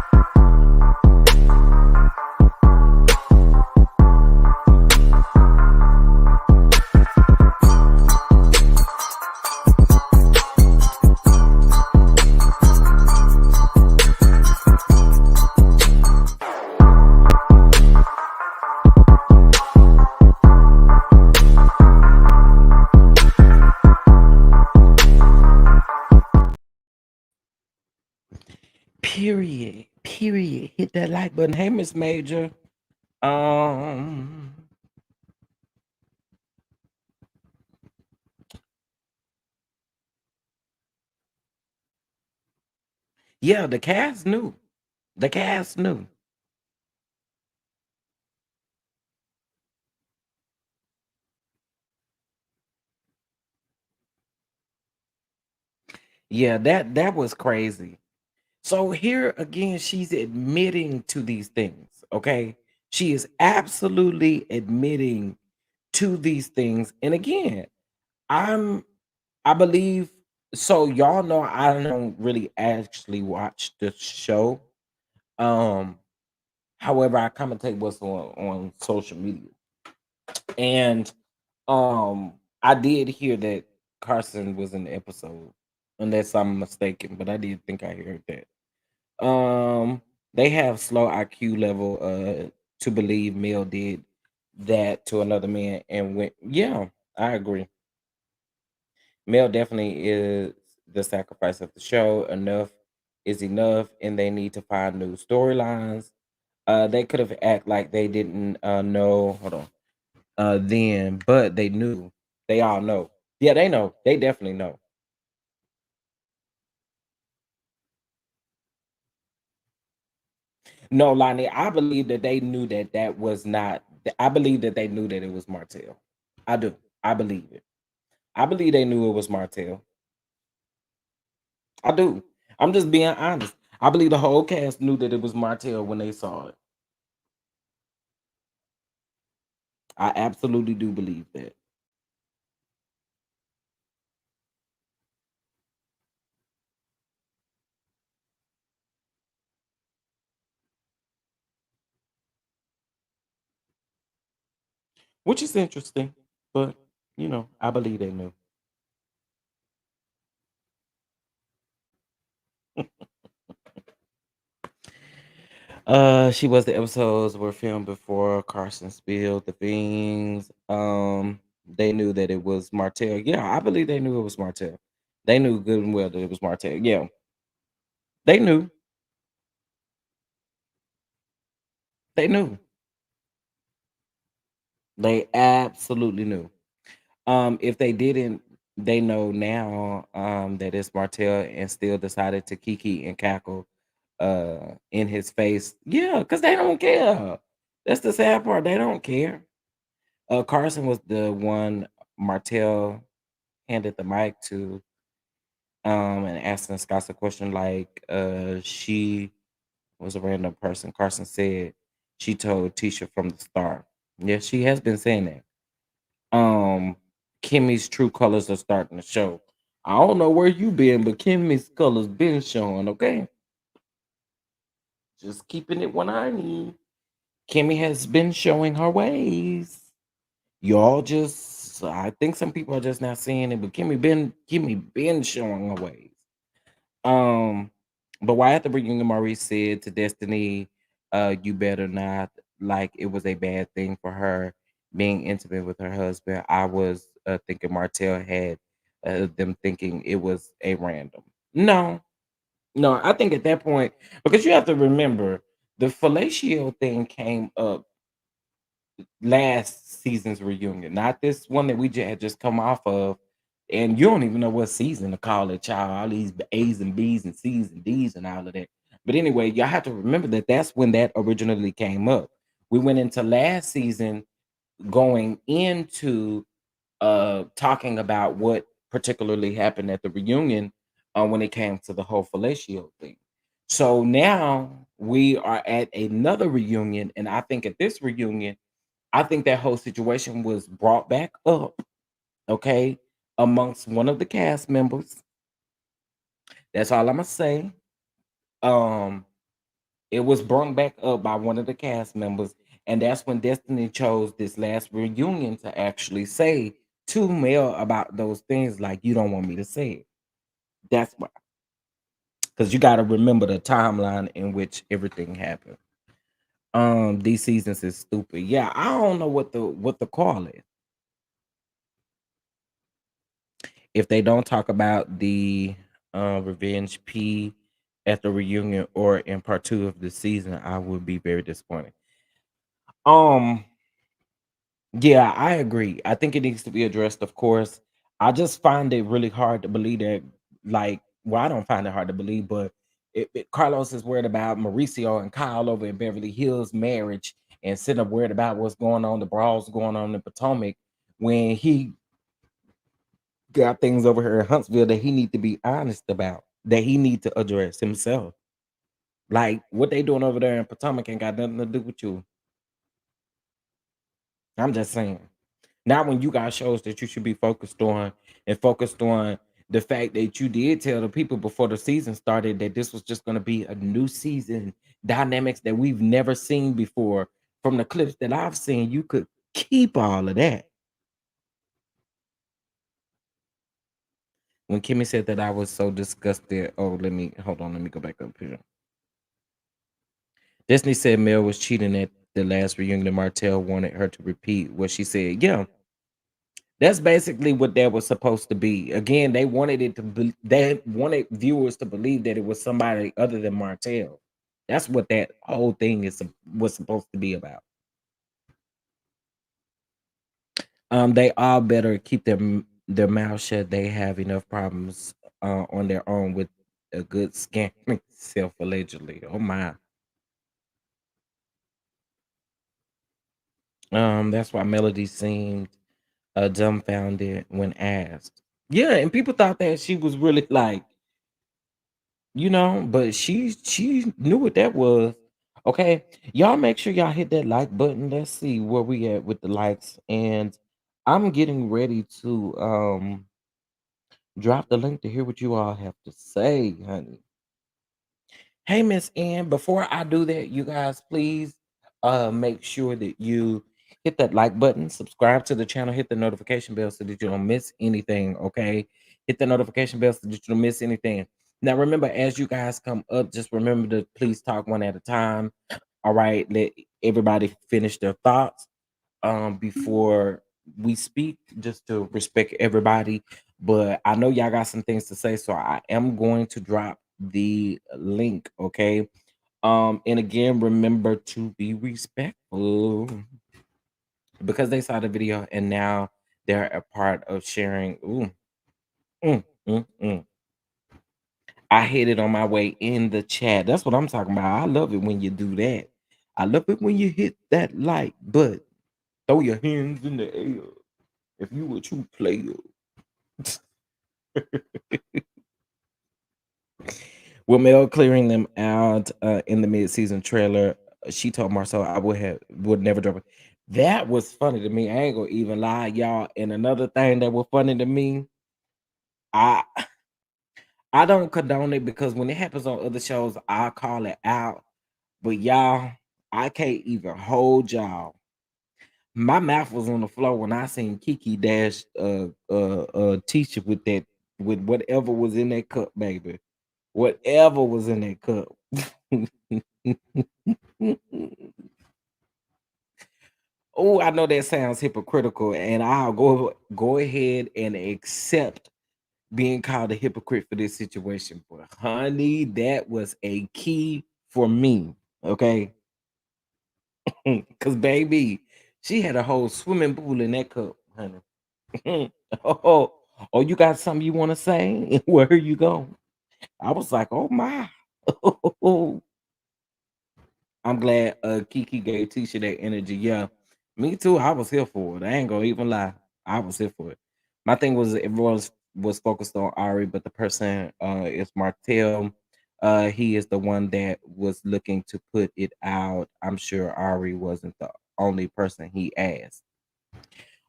Period. Period. Hit that like button. Hey, Miss Major. Um, yeah, the cast knew. The cast knew. Yeah, that was crazy. So here again, she's admitting to these things. Okay. She is absolutely admitting to these things. And again, I'm I believe so y'all know I don't really actually watch the show. Um, however, I commentate what's on social media. And I did hear that Carson was in the episode, unless I'm mistaken, but I did think I heard that. They have slow IQ level to believe Mel did that to another man and went, yeah, I agree. Mel definitely is the sacrifice of the show. Enough is enough, and they need to find new storylines. They could have act like they didn't know. Hold on. Then, but they knew. They all know. Yeah, they know. They definitely know. No, Lonnie, I believe that they knew that that was not. I believe that they knew that it was Martell. I do. I believe it. I believe they knew it was Martell. I do. I'm just being honest. I believe the whole cast knew that it was Martell when they saw it. I absolutely do believe that. Which is interesting, but I believe they knew. She was the episodes were filmed before Carson spilled the beans. They knew that it was Martell. Yeah, I believe they knew it was Martell. They knew good and well that it was Martell. Yeah, they knew. They knew. They absolutely knew. If they didn't, they know now that it's Martell and still decided to kiki and cackle in his face. Yeah, because they don't care. That's the sad part. They don't care. Carson was the one Martell handed the mic to, and asking Scott a question like, she was a random person. Carson said she told Tisha from the start. Yeah, she has been saying that. Um, Kimmy's true colors are starting to show. I don't know where you been, but Kimmy's colors been showing. Okay, just keeping it 190. Kimmy has been showing her ways. Y'all just, I think some people are just not seeing it, but Kimmy been showing her ways. Um, but why at the reunion, Maurice said to Destiny, "You better not like it was a bad thing for her being intimate with her husband." I was thinking Martell had them thinking it was a random. No, no, I think at that point because you have to remember the fellatio thing came up last season's reunion, not this one that we had just come off of. And you don't even know what season to call it, child. All these A's and B's and C's and D's and all of that. But anyway, y'all have to remember that that's when that originally came up. We went into last season going into talking about what particularly happened at the reunion when it came to the whole fellatio thing. So now we are at another reunion, and I think at this reunion I think that whole situation was brought back up, okay, amongst one of the cast members. That's all Imma say. Um, it was brought back up by one of the cast members, and that's when Destiny chose this last reunion to actually say to Mel about those things like, "You don't want me to say it." That's why, because you gotta remember the timeline in which everything happened. These seasons is stupid. Yeah, I don't know what the call is. If they don't talk about the Revenge P at the reunion or in part 2 of the season, I would be very disappointed. Um, yeah, I agree. I think it needs to be addressed, of course. I just find it really hard to believe that, like, well, I don't find it hard to believe, but Carlos is worried about Mauricio and Kyle over in Beverly Hills marriage and sitting up worried about what's going on, the brawls going on in Potomac, when he got things over here in Huntsville that he need to be honest about, that he need to address himself. Like what they doing over there in Potomac ain't got nothing to do with you. I'm just saying. Not when you got shows that you should be focused on and focused on the fact that you did tell the people before the season started that this was just going to be a new season, dynamics that we've never seen before. From the clips that I've seen, you could keep all of that. When Kimmy said that I was so disgusted, oh, let me hold on, let me go back up here. Disney said Mel was cheating at the last reunion and Martell wanted her to repeat what she said. Yeah, that's basically what that was supposed to be. Again, they wanted it to be, they wanted viewers to believe that it was somebody other than Martell. That's what that whole thing was supposed to be about. They all better keep their mouth shut. They have enough problems on their own with a good scamming self allegedly. Oh my. That's why Melody seemed dumbfounded when asked. Yeah, and people thought that she was really like, but she knew what that was. Okay, y'all make sure y'all hit that like button. Let's see where we at with the likes, and I'm getting ready to drop the link to hear what you all have to say, honey. Hey, Miss Ann, before I do that, you guys, please make sure that you hit that like button, subscribe to the channel, hit the notification bell so that you don't miss anything, okay? Hit the notification bell so that you don't miss anything. Now, remember, as you guys come up, just remember to please talk one at a time. All right, let everybody finish their thoughts before we speak, just to respect everybody. But I know y'all got some things to say, so I am going to drop the link, okay? And again, remember to be respectful because they saw the video and now they're a part of sharing. Ooh, mm, mm, mm. I hit it on my way in the chat. That's what I'm talking about. I love it when you do that. I love it when you hit that like button. Throw your hands in the air if you a true player. With Mel clearing them out in the mid-season trailer, she told Marcel, "I would never drop it." That was funny to me. I ain't gonna even lie, y'all. And another thing that was funny to me, I I don't condone it because when it happens on other shows, I call it out. But y'all, I can't even hold y'all. My mouth was on the floor when I seen Kiki dash teacher with that with whatever was in that cup, baby. Whatever was in that cup. Oh, I know that sounds hypocritical, and I'll go ahead and accept being called a hypocrite for this situation. But honey, that was a key for me. Okay. Cause baby, she had a whole swimming pool in that cup, honey. oh, oh, you got something you want to say? Where you go? I was like, oh my. I'm glad Kiki gave Tisha that energy. Yeah, me too. I was here for it. I ain't gonna even lie. I was here for it. My thing was everyone was focused on Ari, but the person is Martell. He is the one that was looking to put it out. I'm sure Ari wasn't the only person he asked.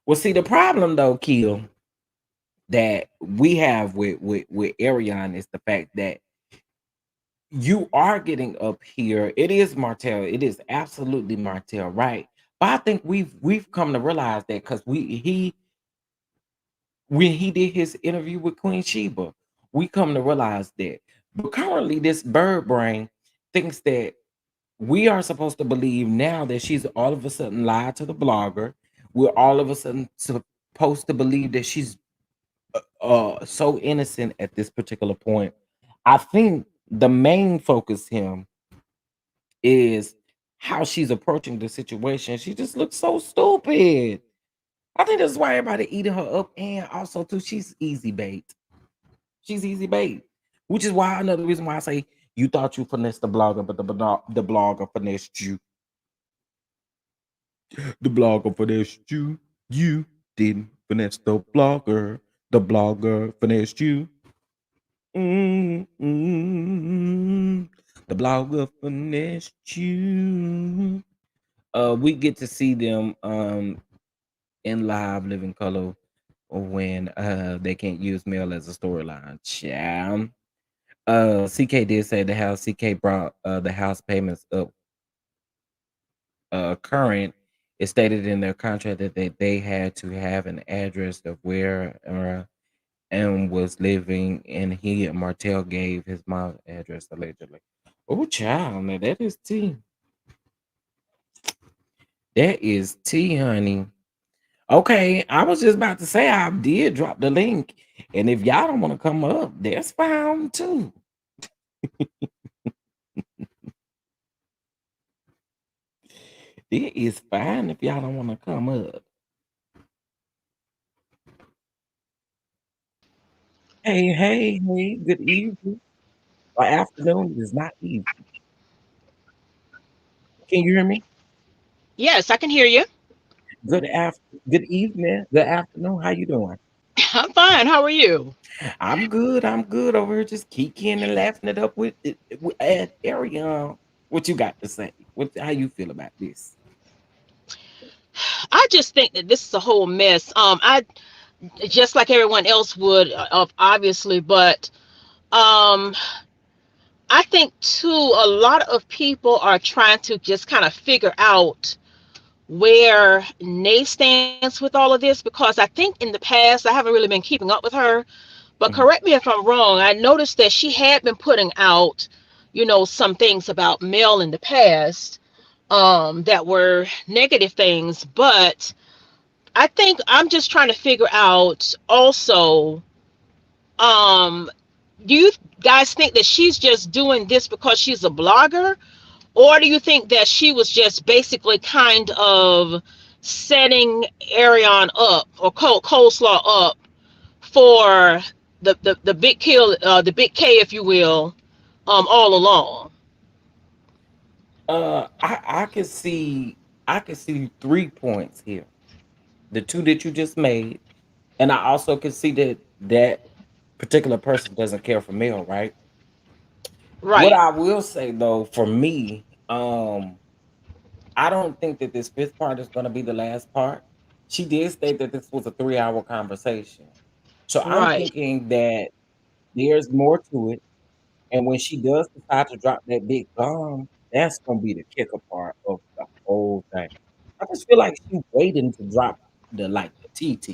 Well, see, the problem though, Kill, that we have with Arion is the fact that you are getting up here. It is Martell. It is absolutely Martell, right? But I think we've come to realize that because he when he did his interview with Queen Sheba, we come to realize that. But currently, this bird brain thinks that we are supposed to believe now that she's all of a sudden lied to the blogger. We're all of a sudden supposed to believe that she's so innocent at this particular point. I think the main focus him is how she's approaching the situation. She just looks so stupid. I think that's why everybody eating her up, and also too, she's easy bait. She's easy bait, which is why another reason why I say you thought you finessed the blogger, but the blogger finessed you. The blogger finessed you. You didn't finesse the blogger. The blogger finessed you. Mm, mm, the blogger finessed you. We get to see them in live living color when they can't use mail as a storyline. Cham. CK did say the house CK brought the house payments up current. It stated in their contract that they had to have an address of where and was living, and he and Martell gave his mom's address allegedly. Oh child, now that is tea. That is tea, honey. Okay, I was just about to say I did drop the link, and if y'all don't want to come up, that's fine too. It is fine if y'all don't want to come up. Hey, hey, hey, good evening or afternoon. It is not evening. Can you hear me? Yes, I can hear you. Good evening, good afternoon. How you doing? I'm fine. How are you? I'm good. I'm good over here, just kicking and laughing it up with at Arion. What you got to say? How you feel about this? I just think that this is a whole mess. I just like everyone else would, obviously, but um, I think too a lot of people are trying to just kind of figure out where Nay stands with all of this because I think in the past I haven't really been keeping up with her. But Mhm. correct me if I'm wrong. I noticed that she had been putting out, some things about Mel in the past, that were negative things, but I think I'm just trying to figure out also, um, do you guys think that she's just doing this because she's a blogger? Or do you think that she was just basically kind of setting Arion up or Coleslaw up for the big kill, the big K, if you will, all along? I can see 3 points here. The two that you just made, and I also can see that particular person doesn't care for male, right? What Right, I will say though, for me, I don't think that this fifth part is going to be the last part. She did state that this was a 3 hour conversation. So I'm right, thinking that there's more to it. And when she does decide to drop that big bomb, that's going to be the kicker part of the whole thing. I just feel like she's waiting to drop the TT.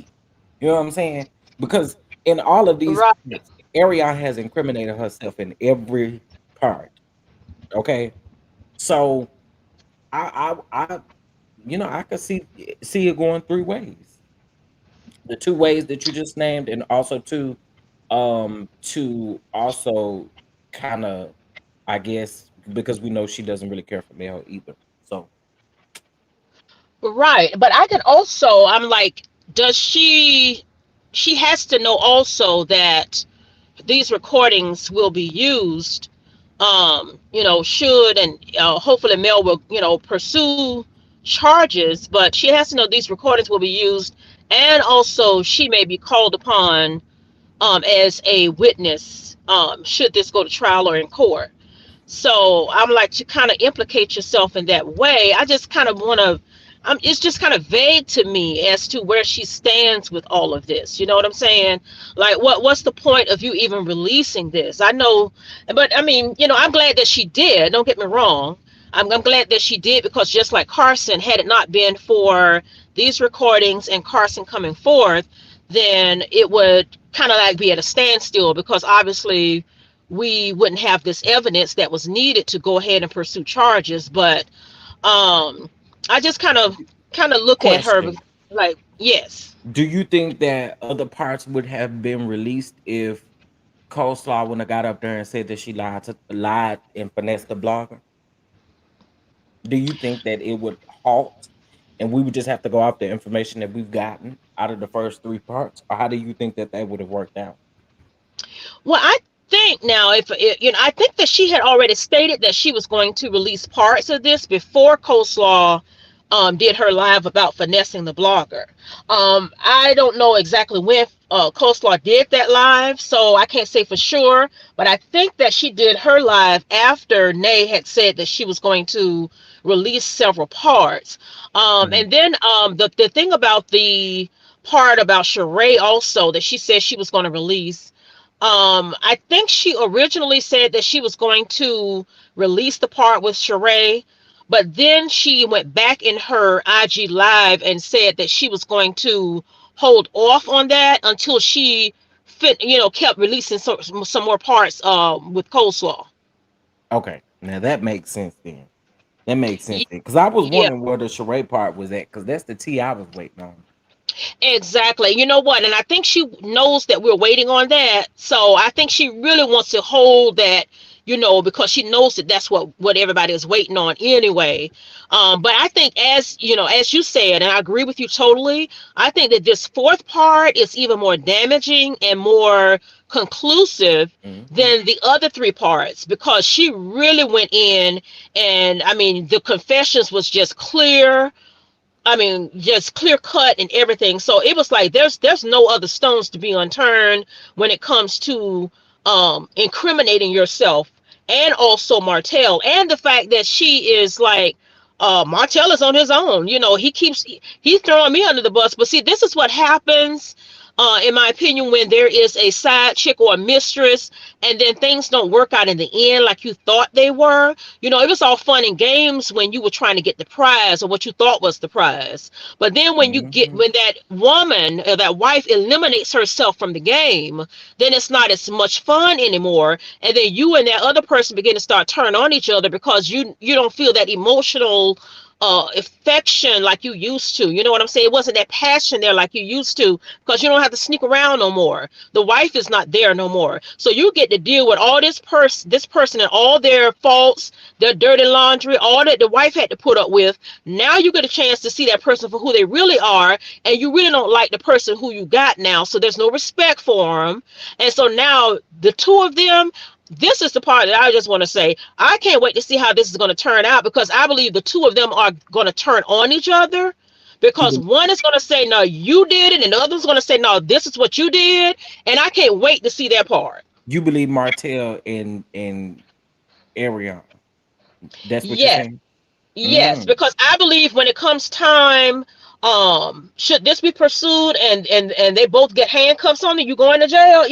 You know what I'm saying? Because in all of these right, parts, Ariana has incriminated herself in every part. Okay. So I I could see it going 3 ways. The 2 ways that you just named, and also to also kind of, I guess, because we know she doesn't really care for male either. So right. But I can also, I'm like, does she has to know also that these recordings will be used, should and hopefully Mel will, pursue charges, but she has to know these recordings will be used, and also she may be called upon as a witness, should this go to trial or in court. So I'm like, to kind of implicate yourself in that way. I just kind of want to. It's just kind of vague to me as to where she stands with all of this. You know what I'm saying? Like, what's the point of you even releasing this? I know, but I mean, I'm glad that she did. Don't get me wrong. I'm glad that she did, because just like Carson, had it not been for these recordings and Carson coming forth, then it would kind of like be at a standstill, because obviously we wouldn't have this evidence that was needed to go ahead and pursue charges. But um I just kind of look at her question: like, yes. do you think that other parts would have been released if Coleslaw wouldn't have got up there and said that she lied and finessed the blogger? Do you think that it would halt, and we would just have to go off the information that we've gotten out of the first 3 parts, or how do you think that would have worked out? Well, I think now, if I think that she had already stated that she was going to release parts of this before Coleslaw did her live about finessing the blogger. I don't know exactly when Coleslaw did that live, so I can't say for sure. But I think that she did her live after Nay had said that she was going to release several parts. Mhm. And then the thing about the part about Sheree also that she said she was going to release. I think she originally said that she was going to release the part with Sheree, but then she went back in her IG live and said that she was going to hold off on that until she kept releasing some more parts with Coleslaw. Okay, now that makes sense then. That makes sense then, because I was Yeah, wondering where the charade part was at, because that's the T I was waiting on. exactly. You know what? And I think she knows that we're waiting on that. So I think she really wants to hold that, because she knows that that's what everybody is waiting on anyway. But I think, as you said, and I agree with you totally, I think that this fourth part is even more damaging and more conclusive Mhm. than the other three parts, because she really went in, and I mean, the confessions was just clear. I mean, just clear cut and everything. So it was like there's no other stones to be unturned when it comes to incriminating yourself, and also Martell, and the fact that she is like, Martell is on his own. You know, he's throwing me under the bus. But see, this is what happens, in my opinion, when there is a side chick or a mistress, and then things don't work out in the end like you thought they were. You know, it was all fun and games when you were trying to get the prize or what you thought was the prize. But then Mhm. when that woman or that wife eliminates herself from the game, then it's not as much fun anymore. And then you and that other person begin to start turning on each other because you don't feel that emotional affection like you used to. You know what I'm saying? It wasn't that passion there like you used to, because you don't have to sneak around no more. The wife is not there no more. So you get to deal with all this person and all their faults, their dirty laundry, all that the wife had to put up with. Now you get a chance to see that person for who they really are, and you really don't like the person who you got now. So there's no respect for them. And so now the two of them, this is the part that I just want to say. I can't wait to see how this is going to turn out, because I believe the two of them are going to turn on each other, You because be- one is going to say, no, you did it, and the other's going to say, no, this is what you did. And I can't wait to see that part. you believe Martell and Arion. That's what you're Yes. saying? Yes, Mm. because I believe when it comes time, should this be pursued, and they both get handcuffs on you, you going to jail,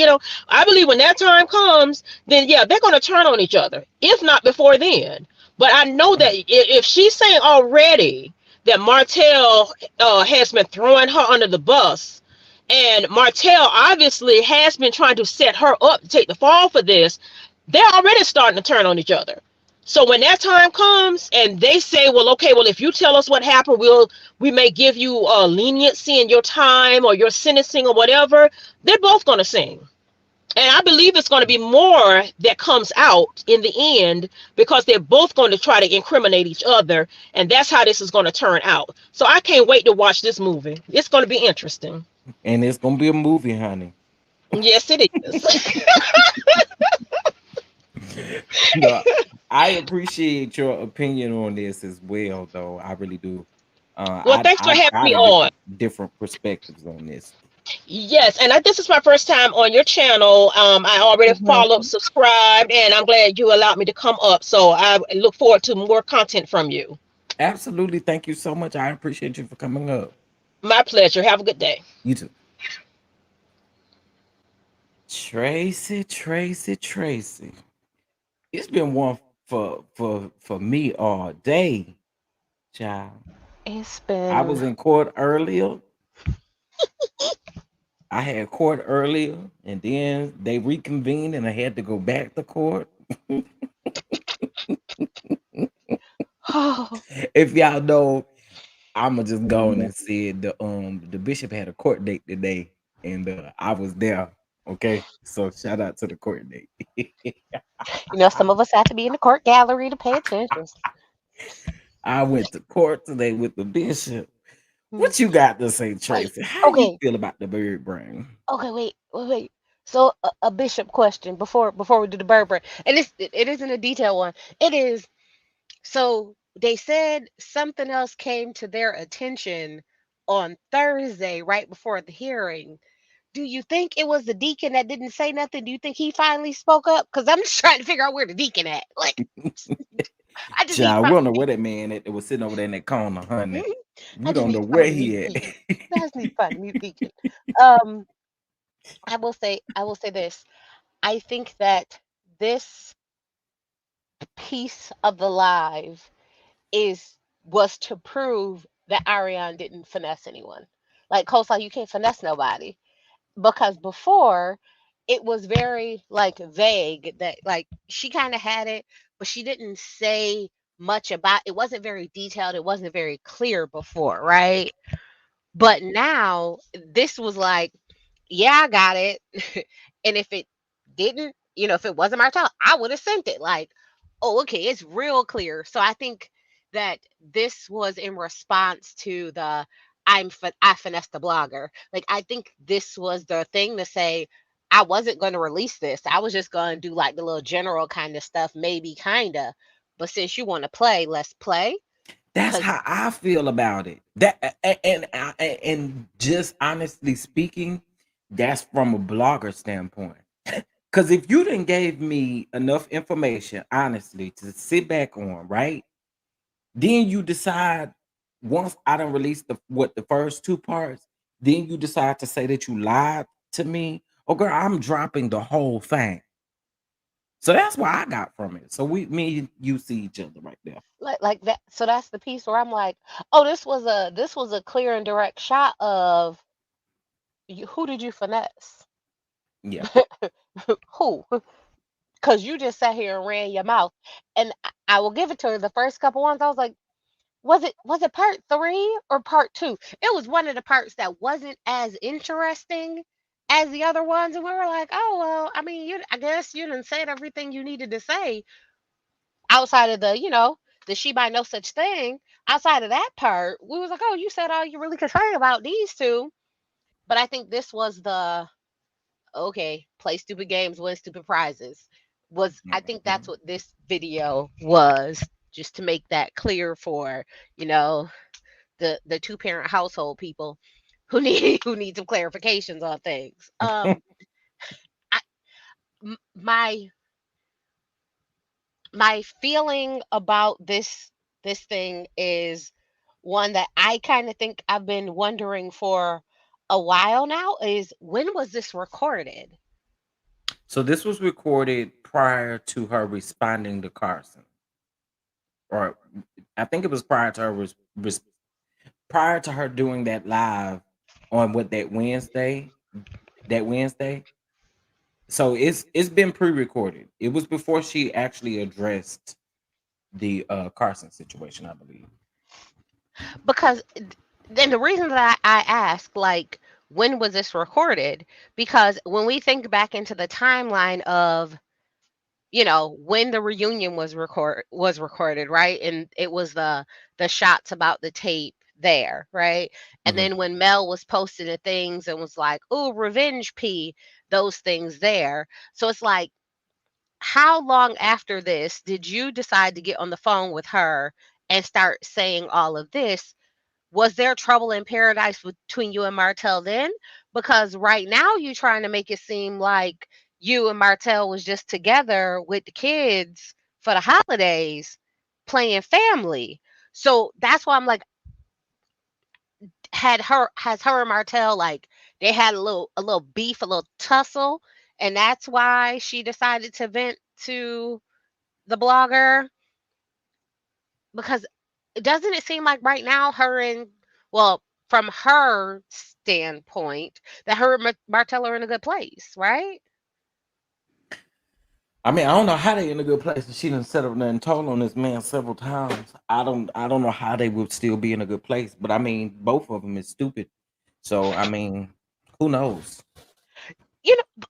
I believe when that time comes, then yeah, they're going to turn on each other, if not before then. But I know that if she's saying already that Martell has been throwing her under the bus, and Martell obviously has been trying to set her up to take the fall for this, they're already starting to turn on each other. So when that time comes and they say, well, okay, well, if you tell us what happened, we may give you leniency in your time or your sentencing or whatever, they're both going to sing. And I believe it's going to be more that comes out in the end, because they're both going to try to incriminate each other. And that's how this is going to turn out. So I can't wait to watch this movie. It's going to be interesting. And it's gonna be a movie, honey. Yes, it is. No, I appreciate your opinion on this as well, though. I really do. Well, thanks for I having got me a on. different perspectives on this. Yes, and this is my first time on your channel. I already followed, Mhm. subscribed, and I'm glad you allowed me to come up. So I look forward to more content from you. Absolutely. Thank you so much. I appreciate you for coming up. My pleasure. Have a good day. You too. Tracy, Tracy, Tracy. It's been one for me all day, child. It's I been was in court earlier. I had court earlier, and then they reconvened, and I had to go back to court. oh, If y'all know, I'ma just go on and say the bishop had a court date today, and I was there. Okay, so shout out to the court date. some of us have to be in the court gallery to pay attention. I went to court today with the bishop. Hmm. What you got to say, Wait, Tracy? How you okay, feel about the bird brain? okay, wait. So a bishop question before we do the Berber, and it isn't a detailed one. It is so they said something else came to their attention on Thursday, right before the hearing. Do you think it was the deacon that didn't say nothing? Do you think he finally spoke up? Because I'm just trying to figure out where the deacon at. Like, I just need to Child, we find. don't know where that man that was sitting over there in that corner, honey. We I just don't need know to where find the mute he at. deacon. I just need to find the mute deacon. Um, I will say this. I think that this piece of the live is was to prove that Ariane didn't finesse anyone. Like Coleslaw, you can't finesse nobody, because before it was very like vague that like she kind of had it, but she didn't say much about it. Wasn't very detailed. It wasn't very clear before, right? But now this was like, yeah, I got it. And if it didn't, if it wasn't Martell, I would have sent it. Like, oh, okay, it's real clear. So I think that this was in response to the I finessed the blogger. Like, I think this was the thing to say. I wasn't going to release this. I was just going to do like the little general kind of stuff, maybe kind of. But since you want to play, let's play. That's Cause how I feel about it. And just honestly speaking, that's from a blogger standpoint. Because if you didn't gave me enough information, honestly, to sit back on, right? Then you decide once I done released the first two parts, then you decide to say that you lied to me. Oh girl, I'm dropping the whole thing. So that's what I got from it. So me and you see each other right there. like that. So that's the piece where I'm like, oh, this was a clear and direct shot of who did you finesse? Yeah. Who? Because you just sat here and ran your mouth. And I will give it to her. The first couple ones, I was like, was it part three or part two? It was one of the parts that wasn't as interesting as the other ones, and we were like, oh well, I mean, I guess you didn't say everything you needed to say outside of the she by no such thing. Outside of that part, we was like, oh, you said all you really could say about these two. But I think this was the okay, play stupid games, win stupid prizes. I think that's Mhm. what this video was, just to make that clear for, you know, the two parent household people who need who need some clarifications on things. I, my feeling about this thing is one that I kind of think I've been wondering for a while now is when was this recorded? So this was recorded prior to her responding to Carson, or I think it was prior to her prior to her doing that live on what that Wednesday. So it's been pre-recorded. It was before she actually addressed the Carson situation, I believe. Because then the reason that I ask, like, when was this recorded? Because when we think back into the timeline of, when the reunion was recorded, right? And it was the shots about the tape there, right? And Mhm. then when Mel was posting the things and was like, "Oh, revenge P," those things there. So it's like, how long after this did you decide to get on the phone with her and start saying all of this? Was there trouble in paradise between you and Martell then? Because right now you trying to make it seem like you and Martell was just together with the kids for the holidays, playing family. So that's why I'm like, has her and Martell, like, they had a little beef, a little tussle, and that's why she decided to vent to the blogger? Because doesn't it seem like right now her and, well, from her standpoint, that her and Martell are in a good place, right? I mean, I don't know how they in a good place. She done set up and told on this man several times. I don't know how they would still be in a good place. But I mean, both of them is stupid. So I mean, who knows?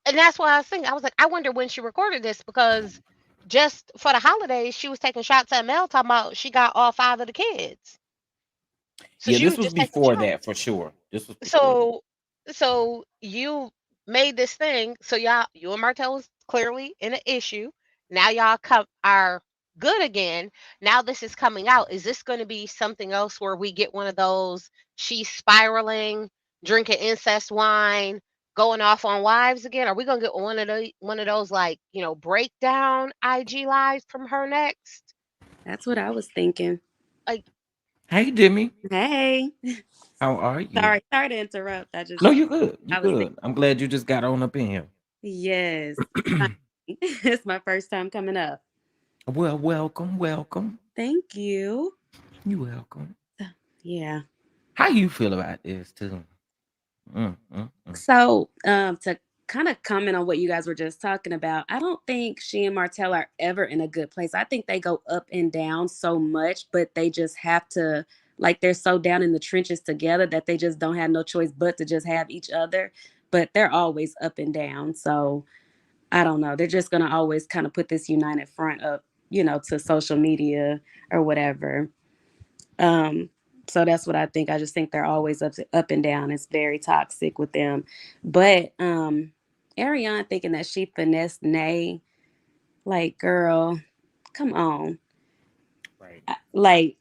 And that's why I was thinking, I was like, I wonder when she recorded this, because just for the holidays, she was taking shots at Mel, talking about she got all five of the kids. So Yeah, she this was was just taking before shots. that for sure. This was before that. So you made this thing. So you and Martell was clearly in an issue. Now y'all are good again. Now this is coming out. Is this going to be something else where we get one of those, she's spiraling, drinking incest wine, going off on wives again? Are we gonna get one of those, like, breakdown IG lives from her next? That's what I was thinking. Like, Hey, Demi, Hey, how are you? sorry to interrupt. No, you good. You I was thinking, good. I'm glad you just got on up in here. yes, it's my first time coming up. Well, welcome, welcome. Thank you. You welcome. Yeah. How you feel about this too? Mm. So, to kind of comment on what you guys were just talking about, I don't think she and Martell are ever in a good place. I think they go up and down so much, but they just have to, like, they're so down in the trenches together that they just don't have no choice but to just have each other. But they're always up and down. So, I don't know. They're just gonna always kind of put this united front up, to social media or whatever. Um, so that's what I think. I just think they're always up and down. It's very toxic with them. But Ariane thinking that she finessed Nay, like, girl, come on. Right. Like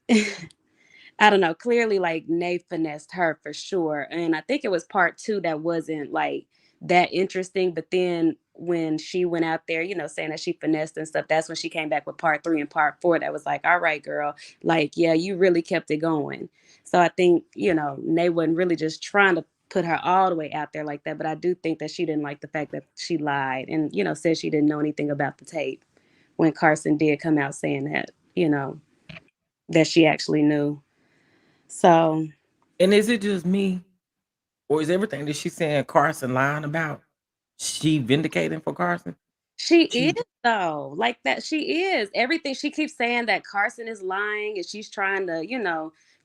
I don't know. Clearly, like Nay finessed her for sure, and I think it was part two that wasn't like that interesting. But then when she went out there, saying that she finessed and stuff, that's when she came back with part three and part four. That was like, all right, girl, like yeah, you really kept it going. So I think Nay wasn't really just trying to put her all the way out there like that, but I do think that she didn't like the fact that she lied and said she didn't know anything about the tape when Carson did come out saying that that she actually knew. So And is it just me, or is everything that she's saying Carson lying about? She vindicating for Carson? she is She though, like that. She is everything. She keeps saying that Carson is lying and she's trying to,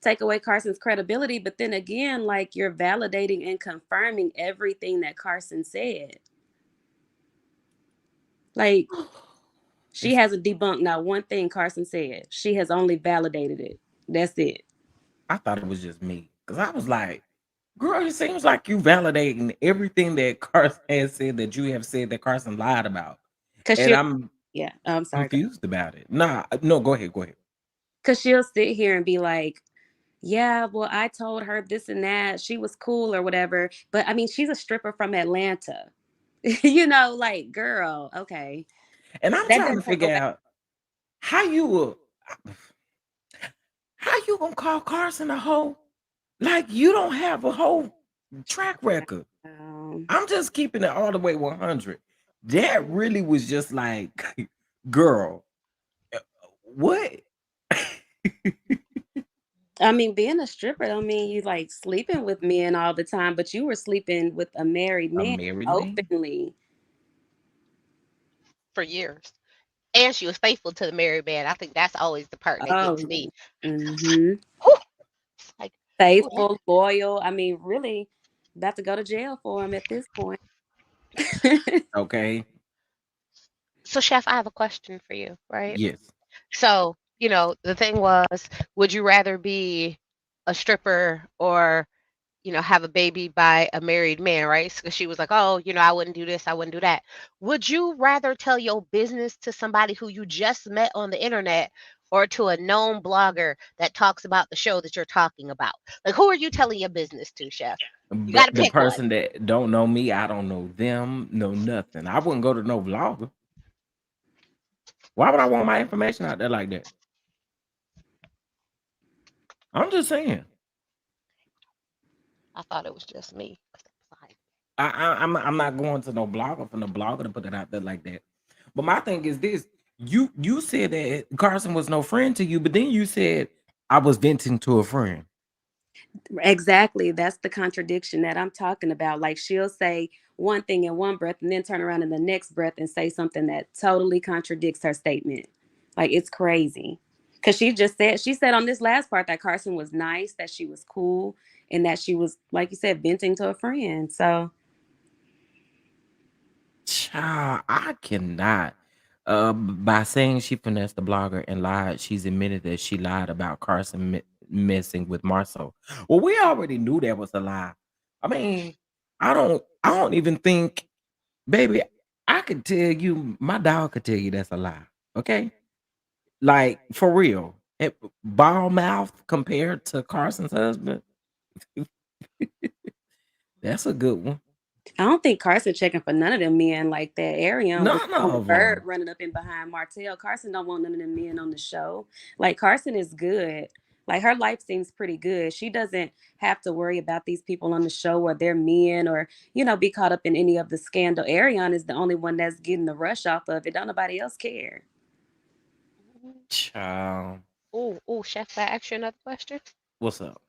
take away Carson's credibility. But then again, like you're validating and confirming everything that Carson said. Like she it's, hasn't debunked not one thing Carson said. She has only validated it. That's it. I thought it was just me because I was like, "Girl, it seems like you validating everything that Carson has said that you have said that Carson lied about," Cause and she'll, I'm yeah, I'm sorry. confused about it. Nah, no, go ahead, go ahead. Cause she'll sit here and be like, yeah, well, I told her this and that. She was cool or whatever. But I mean, she's a stripper from Atlanta. Like, girl, okay. And I'm That trying to doesn't take figure away. out how you will, how you gonna call Carson a hoe? Like you don't have a whole track record. Um, I'm just keeping it all the way 100. That really was just like, girl, what? I mean, being a stripper don't mean you like sleeping with men all the time, but you were sleeping with a married A man married man? openly. for years. And she was faithful to the married man. I think that's always the part that Oh, gets me. mm-hmm. Whew, it's like, ooh, Faithful, loyal. I mean, really, about to go to jail for him at this point. Okay. so chef, I have a question for you, right? Yes. So, the thing was, would you rather be a stripper or, have a baby by a married man, right? Because she was like, oh, I wouldn't do this, I wouldn't do that. Would you rather tell your business to somebody who you just met on the internet or to a known blogger that talks about the show that you're talking about? Like, who are you telling your business to, chef? You got But to the pick one. person that don't know me, I don't know them, know nothing. I wouldn't go to no vlogger. Why would I want my information out there like that? I'm just saying. I thought it was just me. 'Cause it was like, I'm not going to no blogger for no blogger to put it out there like that. But my thing is this: you said that Carson was no friend to you, but then you said I was venting to a friend. Exactly. That's the contradiction that I'm talking about. Like she'll say one thing in one breath and then turn around in the next breath and say something that totally contradicts her statement. Like it's crazy. Cause she said on this last part that Carson was nice, that she was cool, and that she was, like you said, venting to a friend. So Child, I cannot. By saying she finessed the blogger and lied, she's admitted that she lied about Carson messing with Marceau. Well, we already knew that was a lie. I mean, I don't even think, baby. I could tell you, my dog could tell you that's a lie. Okay, like for real. Ball mouth compared to Carson's husband, that's a good one. I don't think Carson checking for none of them men like that. Ariane was None on the of bird them. running up in behind Martell. Carson don't want none of them men on the show. Like Carson is good. Like her life seems pretty good. She doesn't have to worry about these people on the show or their men or, be caught up in any of the scandal. Ariane is the only one that's getting the rush off of it. Don't nobody else care. Child, oh, chef, can I ask you another question? what's up?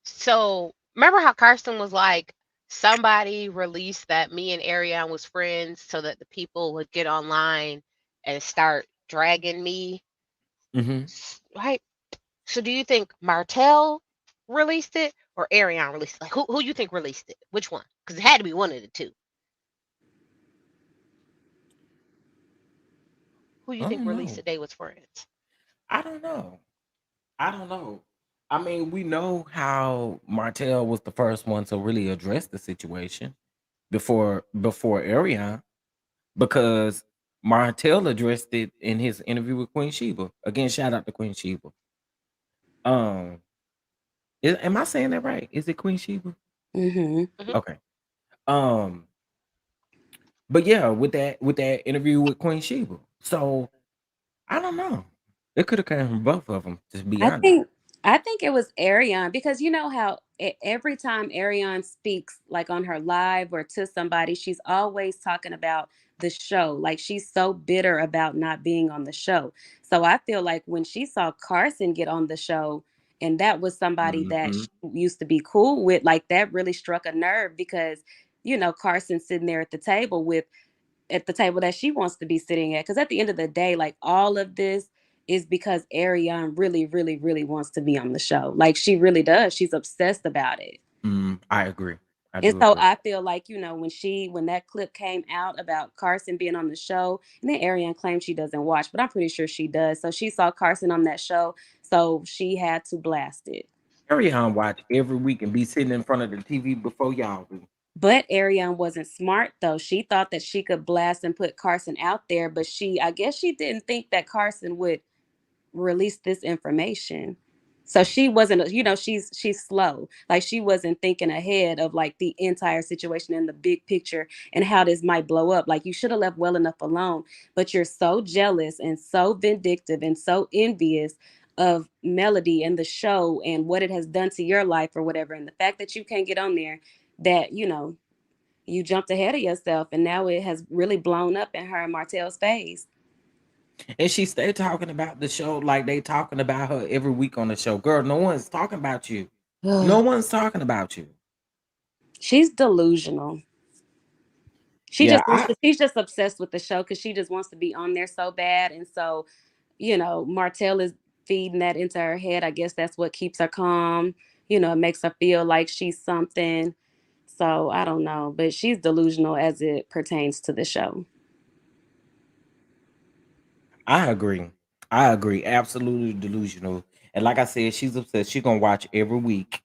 So remember how Carson was like, somebody released that me and Ariane was friends so that the people would get online and start dragging me, Hmm. right? So do you think Martell released it or Ariane released it? Like who you think released it? Which one? Because it had to be one of the two. Who you I think don't released know. it? They was friends. I don't know. I don't know. I mean, we know how Martell was the first one to really address the situation before Ariane, because Martell addressed it in his interview with Queen Sheba. Again, shout out to Queen Sheba. Um, am I saying that right? Is it Queen Sheba? Mm-hmm. Mhm. Okay. Um, but yeah, with that interview with Queen Sheba. So I don't know. It could have come from both of them, to be I honest. think I think it was Ariane because you know how every time Ariane speaks like on her live or to somebody, she's always talking about the show. Like she's so bitter about not being on the show. So I feel like when she saw Carson get on the show and that was somebody that Hmm. she used to be cool with, like that really struck a nerve because you know Carson's sitting there at the table that she wants to be sitting at. Because at the end of the day, like all of this is because Ariane really, really, really wants to be on the show. Like she really does. She's obsessed about it. I agree. I And do so agree. I feel like, you know, when that clip came out about Carson being on the show, and then Ariane claims she doesn't watch, but I'm pretty sure she does. So she saw Carson on that show, so she had to blast it. Ariana watch every week and be sitting in front of the TV before y'all do. But Ariane wasn't smart though. She thought that she could blast and put Carson out there, but I guess she didn't think that Carson would release this information. So she wasn't, you know, she's slow. Like she wasn't thinking ahead of like the entire situation and the big picture and how this might blow up. Like you should have left well enough alone, but you're so jealous and so vindictive and so envious of Melody and the show and what it has done to your life or whatever. And the fact that you can't get on there, that, you know, you jumped ahead of yourself and now it has really blown up in her and Martell's face. And she stayed talking about the show like they talking about her every week on the show. Girl, no one's talking about you. No one's talking about you. She's delusional. Yeah, I She's just obsessed with the show because she just wants to be on there so bad. And so, you know, Martell is feeding that into her head. I guess that's what keeps her calm. You know, it makes her feel like she's something. So I don't know, but she's delusional as it pertains to the show. I agree. I agree. Absolutely delusional. And like I said, she's obsessed. She gonna watch every week.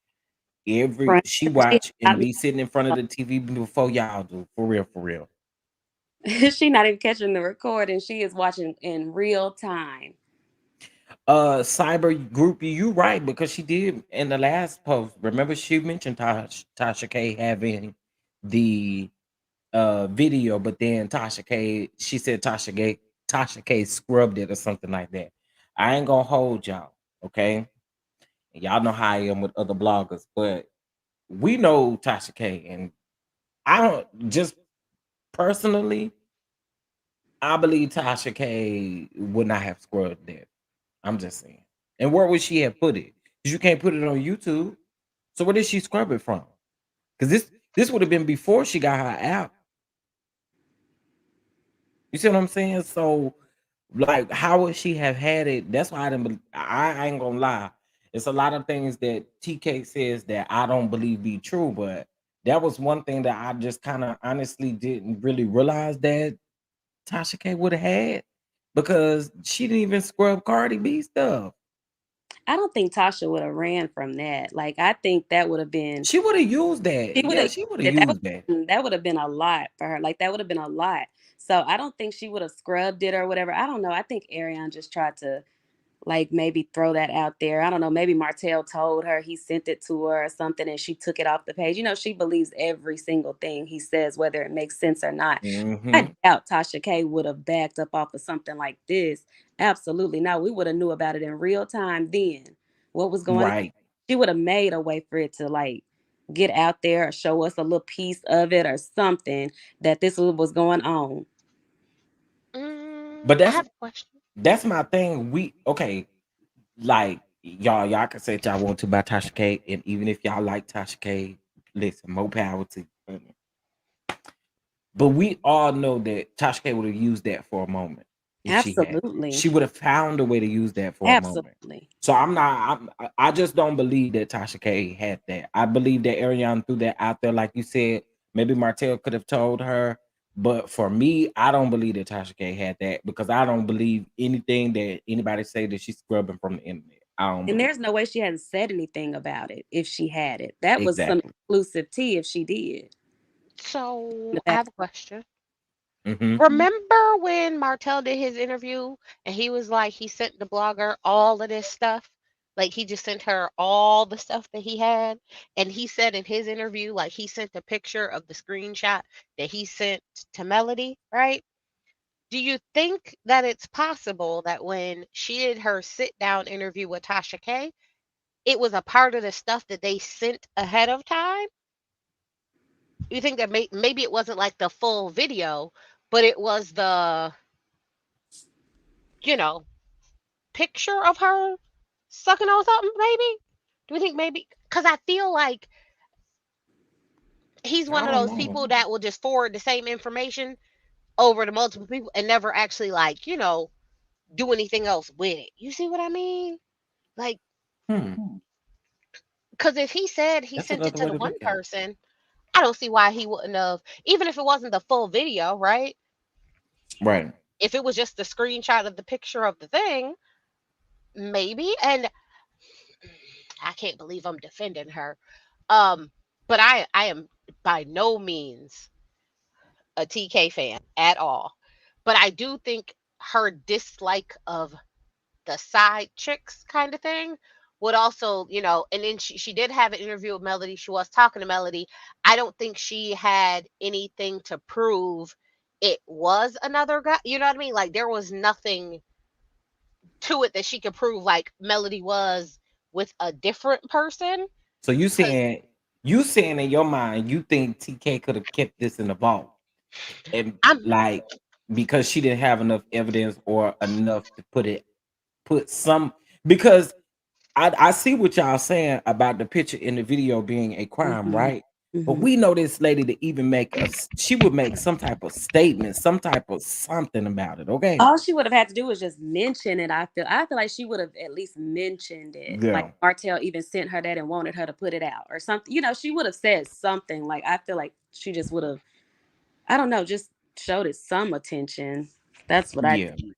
Every Right. she She's watch and not, be sitting in front of the TV before y'all do. For real, for real. she's not even catching the recording. She is watching in real time. Cyber groupie, you right, because she did in the last post. Remember, she mentioned Tasha K having the video, but then Tasha K, she said Tasha K scrubbed it or something like that. I ain't gonna hold y'all, okay? And y'all know how I am with other bloggers, but we know Tasha K, and I don't just personally, I believe Tasha K would not have scrubbed that. I'm just saying. And where would she have put it? Because you can't put it on YouTube. So where did she scrub it from? Because this would have been before she got her app. You see what I'm saying? So, like, how would she have had it? That's why I didn't. I ain't gonna lie. It's a lot of things that TK says that I don't believe be true, but that was one thing that I just kind of honestly didn't really realize that Tasha K would have had because she didn't even scrub Cardi B stuff. I don't think Tasha would have ran from that. Like I think that would have been She would have used that. she would Yeah, have she would have that used that. would have been a lot for her. Like that would have been a lot. So I don't think she would have scrubbed it or whatever. I don't know. I think Ariane just tried to like maybe throw that out there. I don't know. Maybe Martell told her he sent it to her or something and she took it off the page. You know, she believes every single thing he says, whether it makes sense or not. I Hmm. doubt Tasha K would have backed up off of something like this. Absolutely not. We would have knew about it in real time then. What was going on? Right. She would have made a way for it to like get out there or show us a little piece of it or something that this was going on. But I have a question. that's my thing. We okay, like y'all can say what y'all want to about Tasha K, and even if y'all like Tasha K, listen, more power to you. But we all know that Tasha K would have used that for a moment if she had. Absolutely. She would have found a way to use that for a moment. Absolutely. So I'm not. I just don't believe that Tasha K had that. I believe that Ariana threw that out there, like you said. Maybe Martell could have told her, but for me, I don't believe that Tasha K had that because I don't believe anything that anybody say that she's scrubbing from the internet. I don't And believe there's no way she hadn't said anything about it if she had it. That was some exactly. exclusive tea if she did. In So the I back. have a question. Hmm. Remember when Martell did his interview and he was like he sent the blogger all of this stuff? Like he just sent her all the stuff that he had. And he said in his interview, like he sent a picture of the screenshot that he sent to Melody, right? Do you think that it's possible that when she did her sit down interview with Tasha K, it was a part of the stuff that they sent ahead of time? You think that maybe it wasn't like the full video, but it was the, you know, picture of her sucking on something, maybe? Do you think maybe? Because I feel like he's I one of don't those know. people that will just forward the same information over to multiple people and never actually, like, do anything else with it. You see what I mean? Like, Hmm. because if he said he That's sent it another to way the to one look at it. person, I don't see why he wouldn't have, even if it wasn't the full video, right? Right. If it was just the screenshot of the picture of the thing, maybe. And I can't believe I'm defending her. Um, but I am by no means a TK fan at all. But I do think her dislike of the side chicks kind of thing would also, and then she did have an interview with Melody. She was talking to Melody. I don't think she had anything to prove it was another guy. You know what I mean? Like there was nothing to it that she could prove like Melody was with a different person. So Cause you saying in your mind you think TK could have kept this in the vault and I'm like because she didn't have enough evidence or enough to put some because I see what y'all saying about the picture in the video being a crime, Mhm. right? But Mhm. we know this lady to even she would make some type of statement, some type of something about it, okay? All she would have had to do was just mention it. I feel like she would have at least mentioned it. Like Yeah. Martell even sent her that and wanted her to put it out or something. She would have said something. Like I feel like she just would have, I don't know, just showed it some attention. That's what I Yeah. think.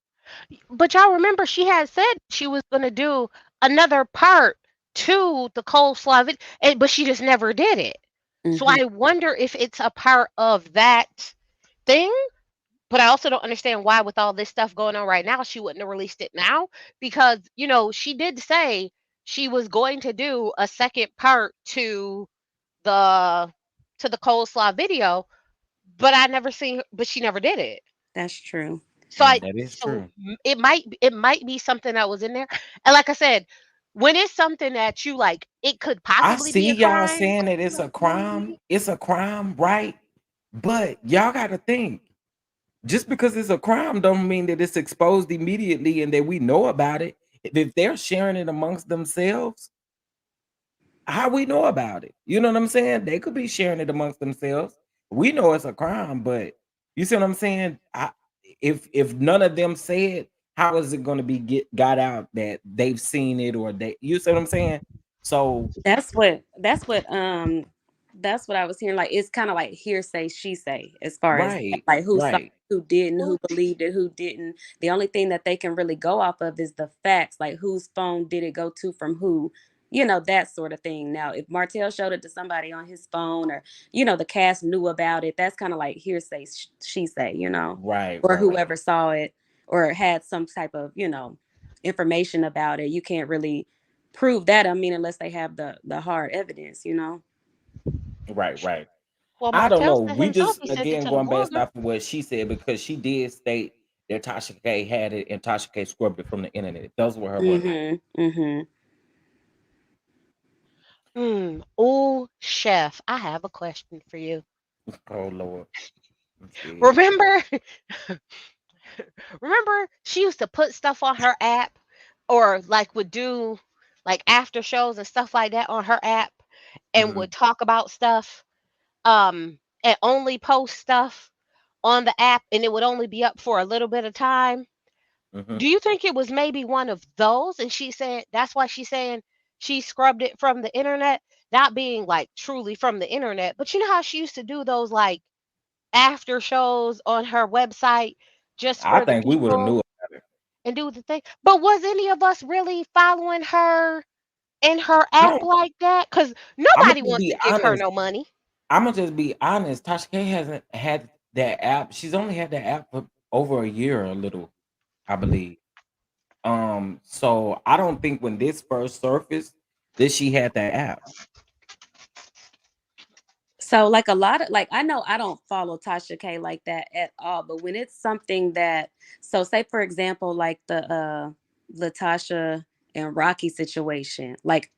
But y'all remember she had said she was gonna do another part to the coleslaw but she just never did it. So Hmm. I wonder if it's a part of that thing. But I also don't understand why, with all this stuff going on right now, she wouldn't have released it now. Because, she did say she was going to do a second part the to the coleslaw video, but I never seen but she never did it. That's true. So I That is so true. it might be something that was in there. And like I said, when it's something that you like, it could I possibly be see a y'all crime. saying that it's a crime. It's a crime, right? But y'all got to think just because it's a crime don't mean that it's exposed immediately and that we know about it. If they're sharing it amongst themselves, how we know about it? You know what I'm saying? They could be sharing it amongst themselves. We know it's a crime, but you see what I'm saying? If none of them say it, how is it going to be got out that they've seen it or they? You see what I'm saying? So That's what I was hearing. Like it's kind of like hearsay, she say, as far as right, like who saw, right, who didn't, who Well, believed it, who didn't. The only thing that they can really go off of is the facts, like whose phone did it go to from who, that sort of thing. Now, if Martell showed it to somebody on his phone, or the cast knew about it, that's kind of like hearsay, she say, right, or right. whoever saw it or had some type of information about it. You can't really prove that. I mean, unless they have the hard evidence. Right, right. well, I don't Martell know. said We himself just he sent it again to the going based blogger. off of what she said because she did state that Tasha K had it and Tasha K scrubbed it from the internet. Those were her words. Mhm. Mhm. Oh, chef, I have a question for you. Oh Lord, I'm scared. Remember, remember, she used to put stuff on her app, or like would do like after shows and stuff like that on her app, and Hmm. would talk about stuff, and only post stuff on the app, and it would only be up for a little bit of time. Hmm. Do you think it was maybe one of those? And she said that's why she's saying she scrubbed it from the internet, not being like truly from the internet, but you know how she used to do those like after shows on her website just I for the think we would have people knew about it. and do the thing. But was any of us really following her in her I app don't. like that? Because I'm gonna nobody just wants be to give her honest. no money. I'm gonna just be honest. Tasha K hasn't had that app. She's only had that app for over a year, or a little, I believe. So I don't think when this first surfaced that she had that app. So like a lot of like I know I don't follow Tasha K like that at all, but when it's something that so say for example like the Latasha and Rocky situation, like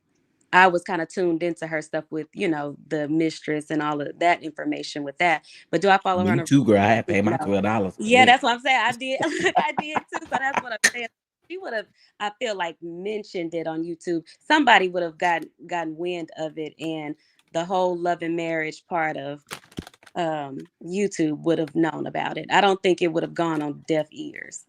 I was kind of tuned into her stuff with, the mistress and all of that information with that. But do I follow her on Me a too, girl. I had to pay my no. $12 for Yeah, that. that's what I'm saying. I did I did too. So that's what I'm saying. She would have, I feel like, mentioned it on YouTube. Somebody would have gotten wind of it, and the whole love and marriage part of YouTube would have known about it. I don't think it would have gone on deaf ears.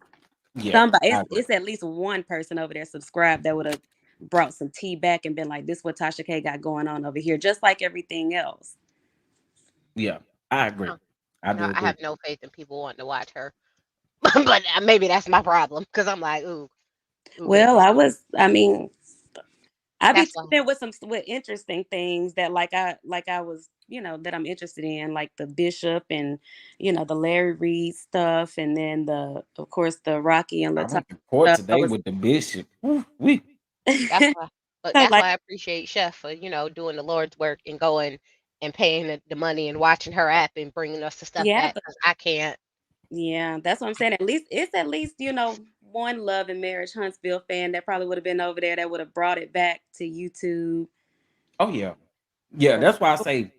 Yeah, Somebody, I it's, agree. it's at least one person over there subscribed that would have brought some tea back and been like, "This what Tasha K got going on over here," just like everything else. Yeah, I agree. No, I no, do I agree. have no faith in people wanting to watch her. But maybe that's my problem because I'm like, ooh, ooh, Well, baby. I mean, I be That's why. tuned in with with interesting things that like I was, that I'm interested in, like the Bishop and the Larry Reed stuff, and then the of course the Rocky and I Latasha went to court stuff. I today was with the bishop. Woo, wee. That's why. Look, so that's like why I appreciate Chef for doing the Lord's work and going and paying the money and watching her app and bringing us the stuff yeah, back but because I can't. yeah, that's what I'm saying. At least one Love and Marriage Huntsville fan that probably would have been over there that would have brought it back to YouTube. Oh yeah, yeah. But That's why I say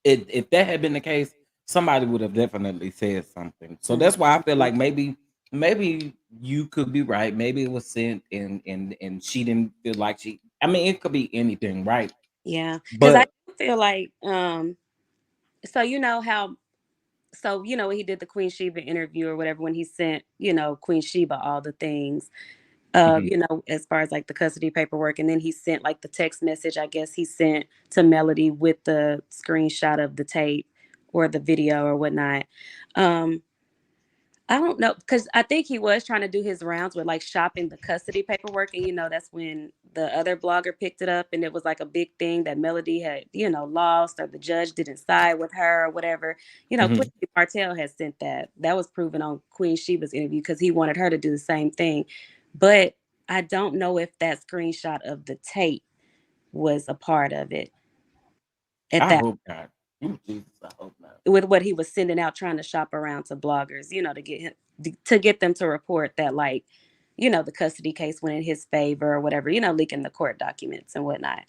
if that had been the case, somebody would have definitely said something. So that's why I feel mhm. like maybe you could be right. Maybe it was sent and she didn't feel like she. I mean, it could be anything, right? Yeah, because I But do feel like so how when he did the Queen Sheba interview or whatever, when he sent Queen Sheba all the things mhm, as far as like the custody paperwork, and then he sent like the text message, I guess he sent to Melody with the screenshot of the tape or the video or whatnot. um I don't know, because I think he was trying to do his rounds with like shopping the custody paperwork, and that's when the other blogger picked it up, and it was like a big thing that Melody had, lost, or the judge didn't side with her or whatever. mhm. Queen Martell had sent that. That was proven on Queen Sheba's interview because he wanted her to do the same thing. But I don't know if that screenshot of the tape was a part of it at I that hope not. Ooh, Jesus, I hope not. with what he was sending out, trying to shop around to bloggers, to get them to report that, like, the custody case went in his favor or whatever, leaking the court documents and whatnot.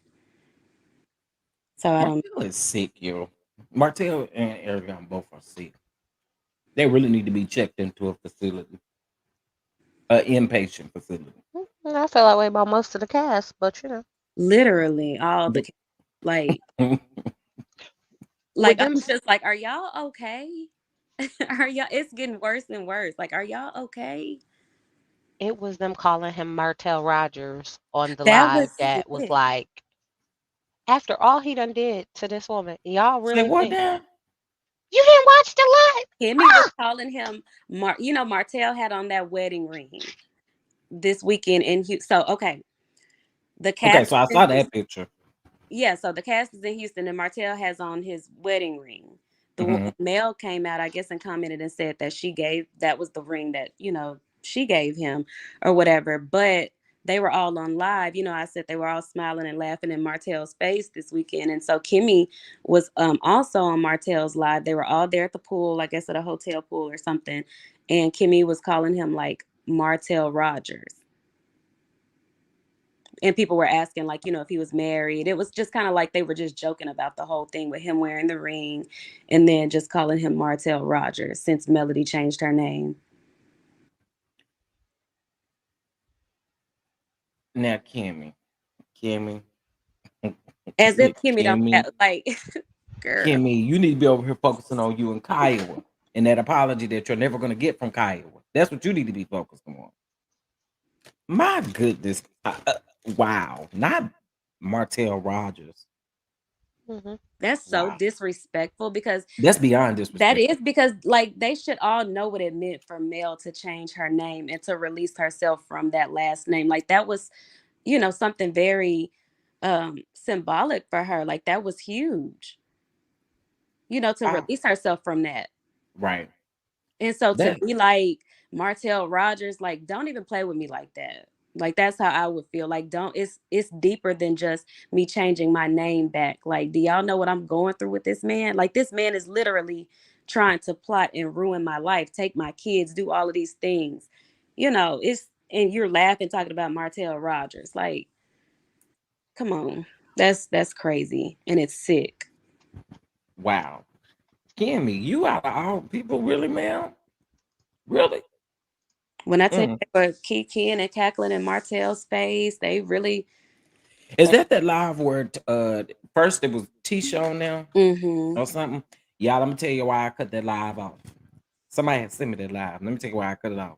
So I don't. Martell is sick, yo. Martell and Aragon both are sick. They really need to be checked into a facility, an inpatient facility. I feel that way about most of the cast, but Literally all the The- like with I'm them, just like, are y'all okay? Are y'all? It's getting worse and worse. Like, are y'all okay? it was them calling him Martell Rogers on the That live was that was it. like, after all he done did to this woman, y'all Say really what think now? you didn't watch the live? Kimmy was calling him Martell had on that wedding ring this weekend in Houston. So okay, the Okay, cast so I is in saw that Houston. picture. Yeah, so the cast is in Houston, and Martell has on his wedding ring. The woman Mhm. Mel came out, I guess, and commented and said that that was the ring that she gave him or whatever. But they were all on live. I said they were all smiling and laughing in Martell's face this weekend, and so Kimmy was also on Martell's live. They were all there at the pool, I guess at a hotel pool or something, and Kimmy was calling him like Martell Rogers, and people were asking like if he was married. It was just kind of like they were just joking about the whole thing with him wearing the ring, and then just calling him Martell Rogers since Melody changed her name, Now, Kimmy, as if Kimmy don't Kimmy, have, like, girl. Kimmy, you need to be over here focusing on you and Kiowa and that apology that you're never going to get from Kiowa. That's what you need to be focused on. My goodness. Wow. Not Martell Rogers. Hmm. That's so Wow. disrespectful because That's beyond that is disrespectful. because like they should all know what it meant for Mel to change her name and to release herself from that last name. Like that was something very symbolic for her. Like that was huge, to I, release herself from that. right. And so to That be like Martell Rogers, like, don't even play with me like that. Like, that's how I would feel. Like, don't, it's deeper than just me changing my name back. Like, do y'all know what I'm going through with this man? Like, this man is literally trying to plot and ruin my life, take my kids, do all of these things. You know, it's, and you're laughing talking about Martell Rogers. Like, come on. That's crazy. And it's sick. Wow. Kimmy, you out of all people, really, ma'am? Really? When I tell you Mm. they were kikiing and cackling in Martell's face, they really. Is that live where first it was T-Show now Mm-hmm. or something? Y'all, let me tell you why I cut that live off. Somebody had sent me that live. Let me tell you why I cut it off.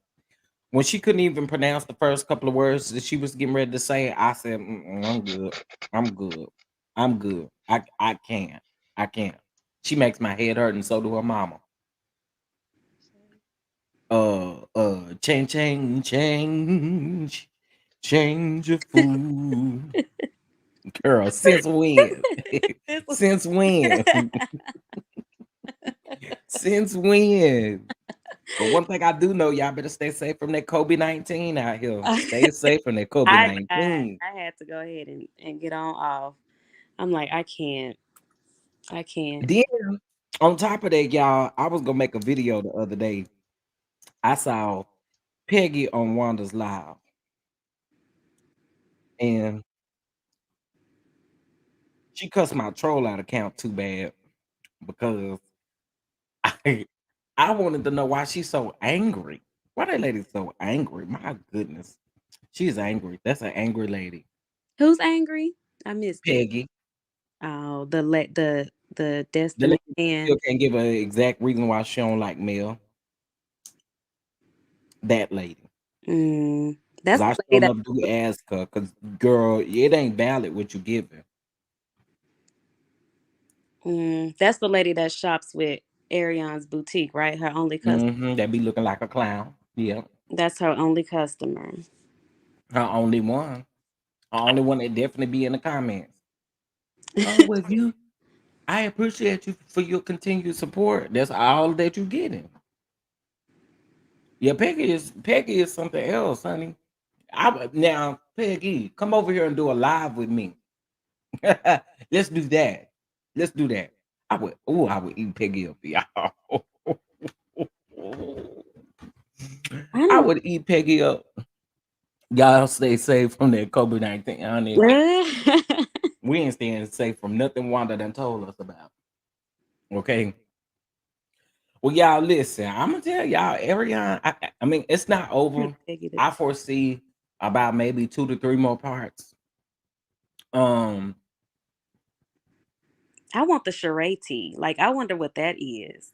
When she couldn't even pronounce the first couple of words that she was getting ready to say, I said, I'm good. I'm good. I'm good. I can't. I can't. She makes my head hurt, and so do her mama. Change, change, change, change your food. Girl, since when? This was- Since when? Since when? But one thing I do know, y'all better stay safe from that COVID-19 out here. Stay safe from that COVID-19. I had to go ahead and get on off. I'm like, I can't. I can't. Then on top of that, y'all, I was gonna make a video the other day. I saw Peggy on Wanda's live, and she cussed my troll out account too bad because I I wanted to know why she's so angry. Why that lady so angry? My goodness. She's angry. That's an angry lady. Who's angry? I missed it. Peggy. Oh, the The Destiny lady man. still can't give an exact reason why she don't like Mel. That lady. Mm, Cause that's I the sure lady that. enough do ask her. Cause girl, it ain't valid what you giving. That's the lady that shops with Arion's boutique, right? Her only customer. That be looking like a clown. Yeah. That's her only customer. Her only one. Her only one that definitely be in the comments. Oh, well, I appreciate you for your continued support. That's all that you getting. Yeah, Peggy is something else, honey. Now, Peggy, come over here and do a live with me. Let's do that. Let's do that. I would eat Peggy up, y'all. I I don't. would eat Peggy up. Y'all stay safe from that COVID-19, honey. We ain't staying safe from nothing Wanda done told us about. Okay. Well, y'all listen. I'm gonna tell y'all, Ariane. I mean, it's not over. I foresee about maybe 2 to 3 more parts. Um, I want the charade tea. Like, I wonder what that is.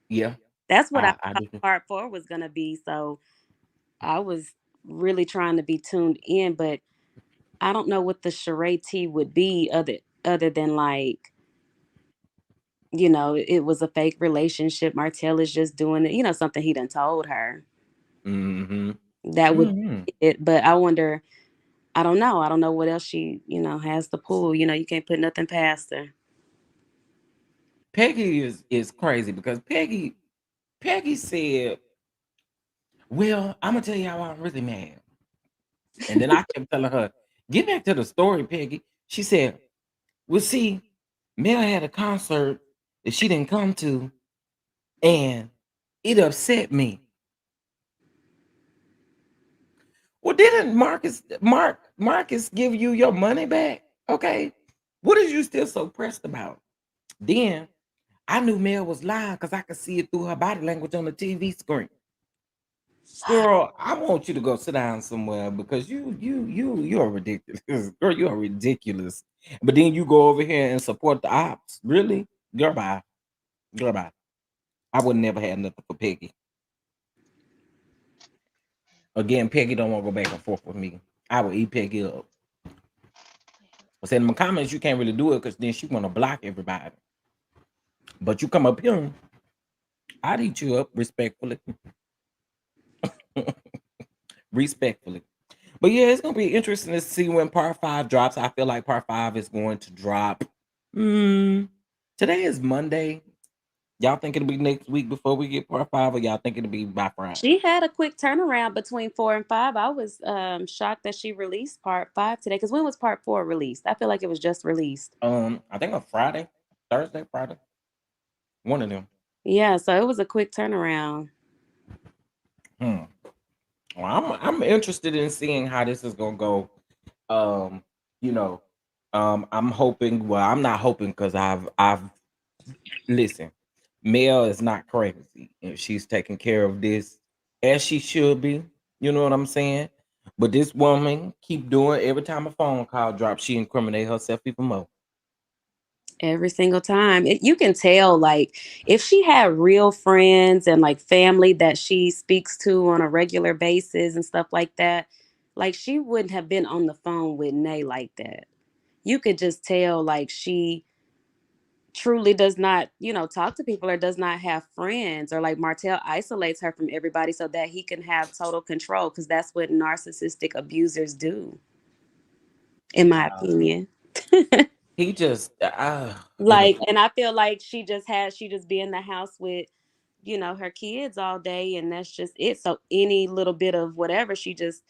yeah, That's what I I thought do. part four was gonna be. So I was really trying to be tuned in, but I don't know what the charade tea would be other than like, it was a fake relationship. Martell is just doing it, something he done told her. Mm-hmm. That would Mm-hmm. be it. But I wonder, I don't know. I don't know what else she, has to pull. You can't put nothing past her. Peggy is crazy because Peggy said, "Well, I'm gonna tell y'all why I'm really mad." And then I kept telling her, "Get back to the story, Peggy." She said, "Well, see, Mel had a concert that she didn't come to, and it upset me." Well, didn't Marcus give you your money back? Okay. What is you still so pressed about? Then I knew Mel was lying because I could see it through her body language on the TV screen. Girl, I want you to go sit down somewhere because you are ridiculous. Girl, you are ridiculous. But then you go over here and support the ops. Really? Girl, bye. Girl, bye. I would never have nothing for Peggy. Again, Peggy don't want to go back and forth with me. I will eat Peggy up. I said in my comments you can't really do it because then she want to block everybody. But you come up here, I'd eat you up respectfully. Respectfully. But yeah, it's gonna be interesting to see when part 5 drops. I feel like part 5 is going to drop. Today is Monday. Y'all think it'll be next week before we get part 5, or y'all think it'll be by Friday? She had a quick turnaround between 4 and 5. I was shocked that she released part 5 today. Because when was part 4 released? I feel like it was just released. I think on Friday, Thursday, Friday. One of them. Yeah, so it was a quick turnaround. Well, I'm interested in seeing how this is gonna go. You know, I'm hoping. Well, I'm not hoping because I've listen. Mel is not crazy, and she's taking care of this as she should be. You know what I'm saying? But this woman keep doing every time a phone call drops, she incriminate herself even more. Every single time. You can tell, like, if she had real friends and like family that she speaks to on a regular basis and stuff like that, like she wouldn't have been on the phone with Nay like that. You could just tell, like, she truly does not, talk to people or does not have friends, or like Martell isolates her from everybody so that he can have total control, because that's what narcissistic abusers do, in my opinion. He just Like, and I feel like she just be in the house with, her kids all day, and that's just it. So any little bit of whatever, she just,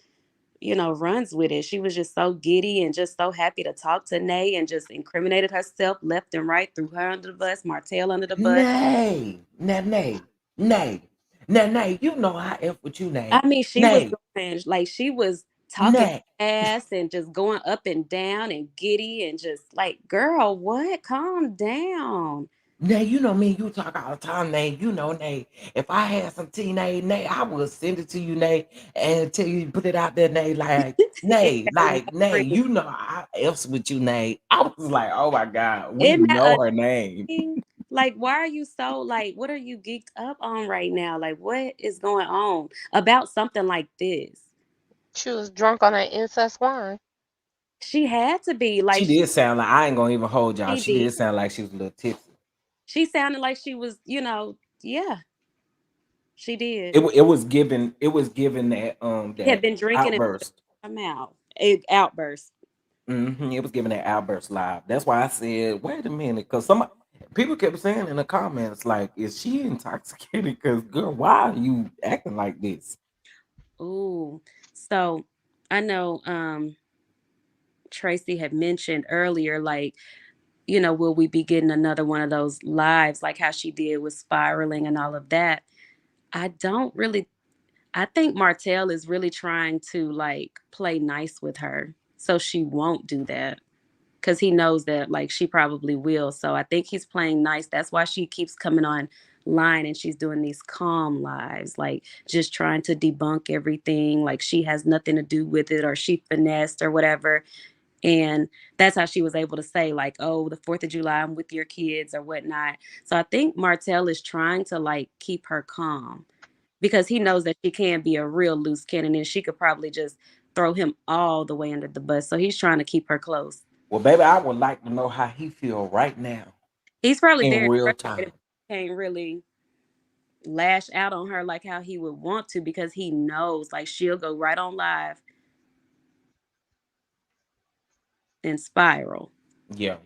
runs with it. She was just so giddy and just so happy to talk to Nay, and just incriminated herself left and right, threw her under the bus, Martell under the bus. Nay. You know I F with you, Nay. I mean, she was talking Nay. fast and just going up and down and giddy and just like, girl, what? Calm down. Nay, you know me, you talk all the time, Nay. You know, Nay, if I had some tea, Nay, I would send it to you, Nay, and tell you put it out there, Nay, like, Nay, you know I F's with you, Nay. I was like, oh my God, we know her name. Like, why are you so, like, what are you geeked up on right now? Like, what is going on about something like this? She was drunk on that incest wine. She had to be. Like, she did sound like, I ain't gonna even hold y'all. She did sound like she was a little tipsy. She sounded like she was, yeah. She did. It was given that that had been drinking outburst. Outburst. It was giving that outburst live. That's why I said, wait a minute, because some people kept saying in the comments, like, is she intoxicated? Because girl, why are you acting like this? Ooh, so I know Tracy had mentioned earlier, like, will we be getting another one of those lives like how she did with spiraling and all of that? I think Martell is really trying to like play nice with her so she won't do that, because he knows that like she probably will. So I think he's playing nice. That's why she keeps coming online and she's doing these calm lives, like just trying to debunk everything, like she has nothing to do with it, or she finessed or whatever. And that's how she was able to say, like, oh, the 4th of July, I'm with your kids or whatnot. So I think Martell is trying to like keep her calm, because he knows that she can be a real loose cannon and she could probably just throw him all the way under the bus. So he's trying to keep her close. Well, baby, I would like to know how he feel right now. He's probably in very real time. Can't really lash out on her like how he would want to, because he knows like she'll go right on live and spiral. Yeah.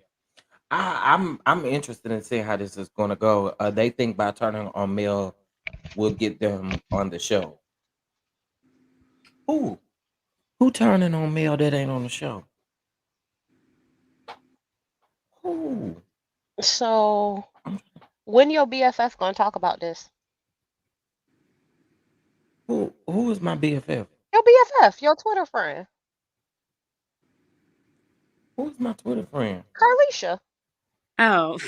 I'm interested in seeing how this is going to go. They think by turning on Mel will get them on the show. Who turning on Mel that ain't on the show? Who? So when your BFF gonna talk about this? Who is my BFF? Your BFF, your Twitter friend. Who's my Twitter friend? Carlisha. Oh.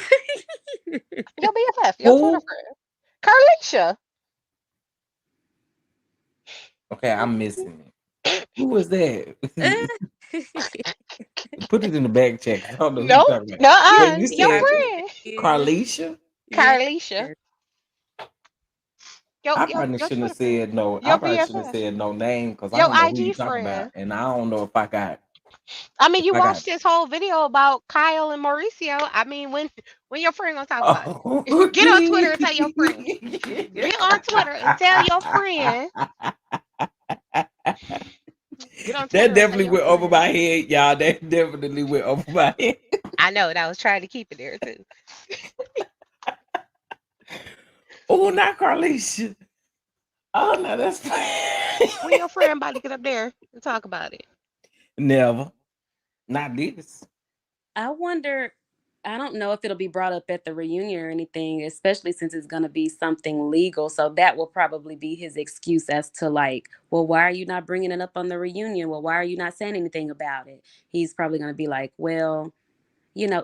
Your BFF, your Twitter friend. Carlisha. Okay, I'm missing it. Who was that? Put it in the back check. I don't know who you're talking about. You your friend. Carlisha? Carlisha. I probably shouldn't have said no. I probably shouldn't have said no name, because I don't know who you're talking about, and I don't know if I got. I mean, you watched this whole video about Kyle and Mauricio. I mean, when your friend gonna talk about it? Get on Twitter and tell your friend. Get on Twitter and tell your friend. That definitely went over my head, y'all. That definitely went over my head. I know, and I was trying to keep it there too. Oh, not CARLEE. Oh no, that's fine. When your friend about to get up there and talk about it. Never. Not this. I wonder, I don't know if it'll be brought up at the reunion or anything, especially since it's going to be something legal. So that will probably be his excuse as to, like, well, why are you not bringing it up on the reunion? Well, why are you not saying anything about it? He's probably going to be like, well,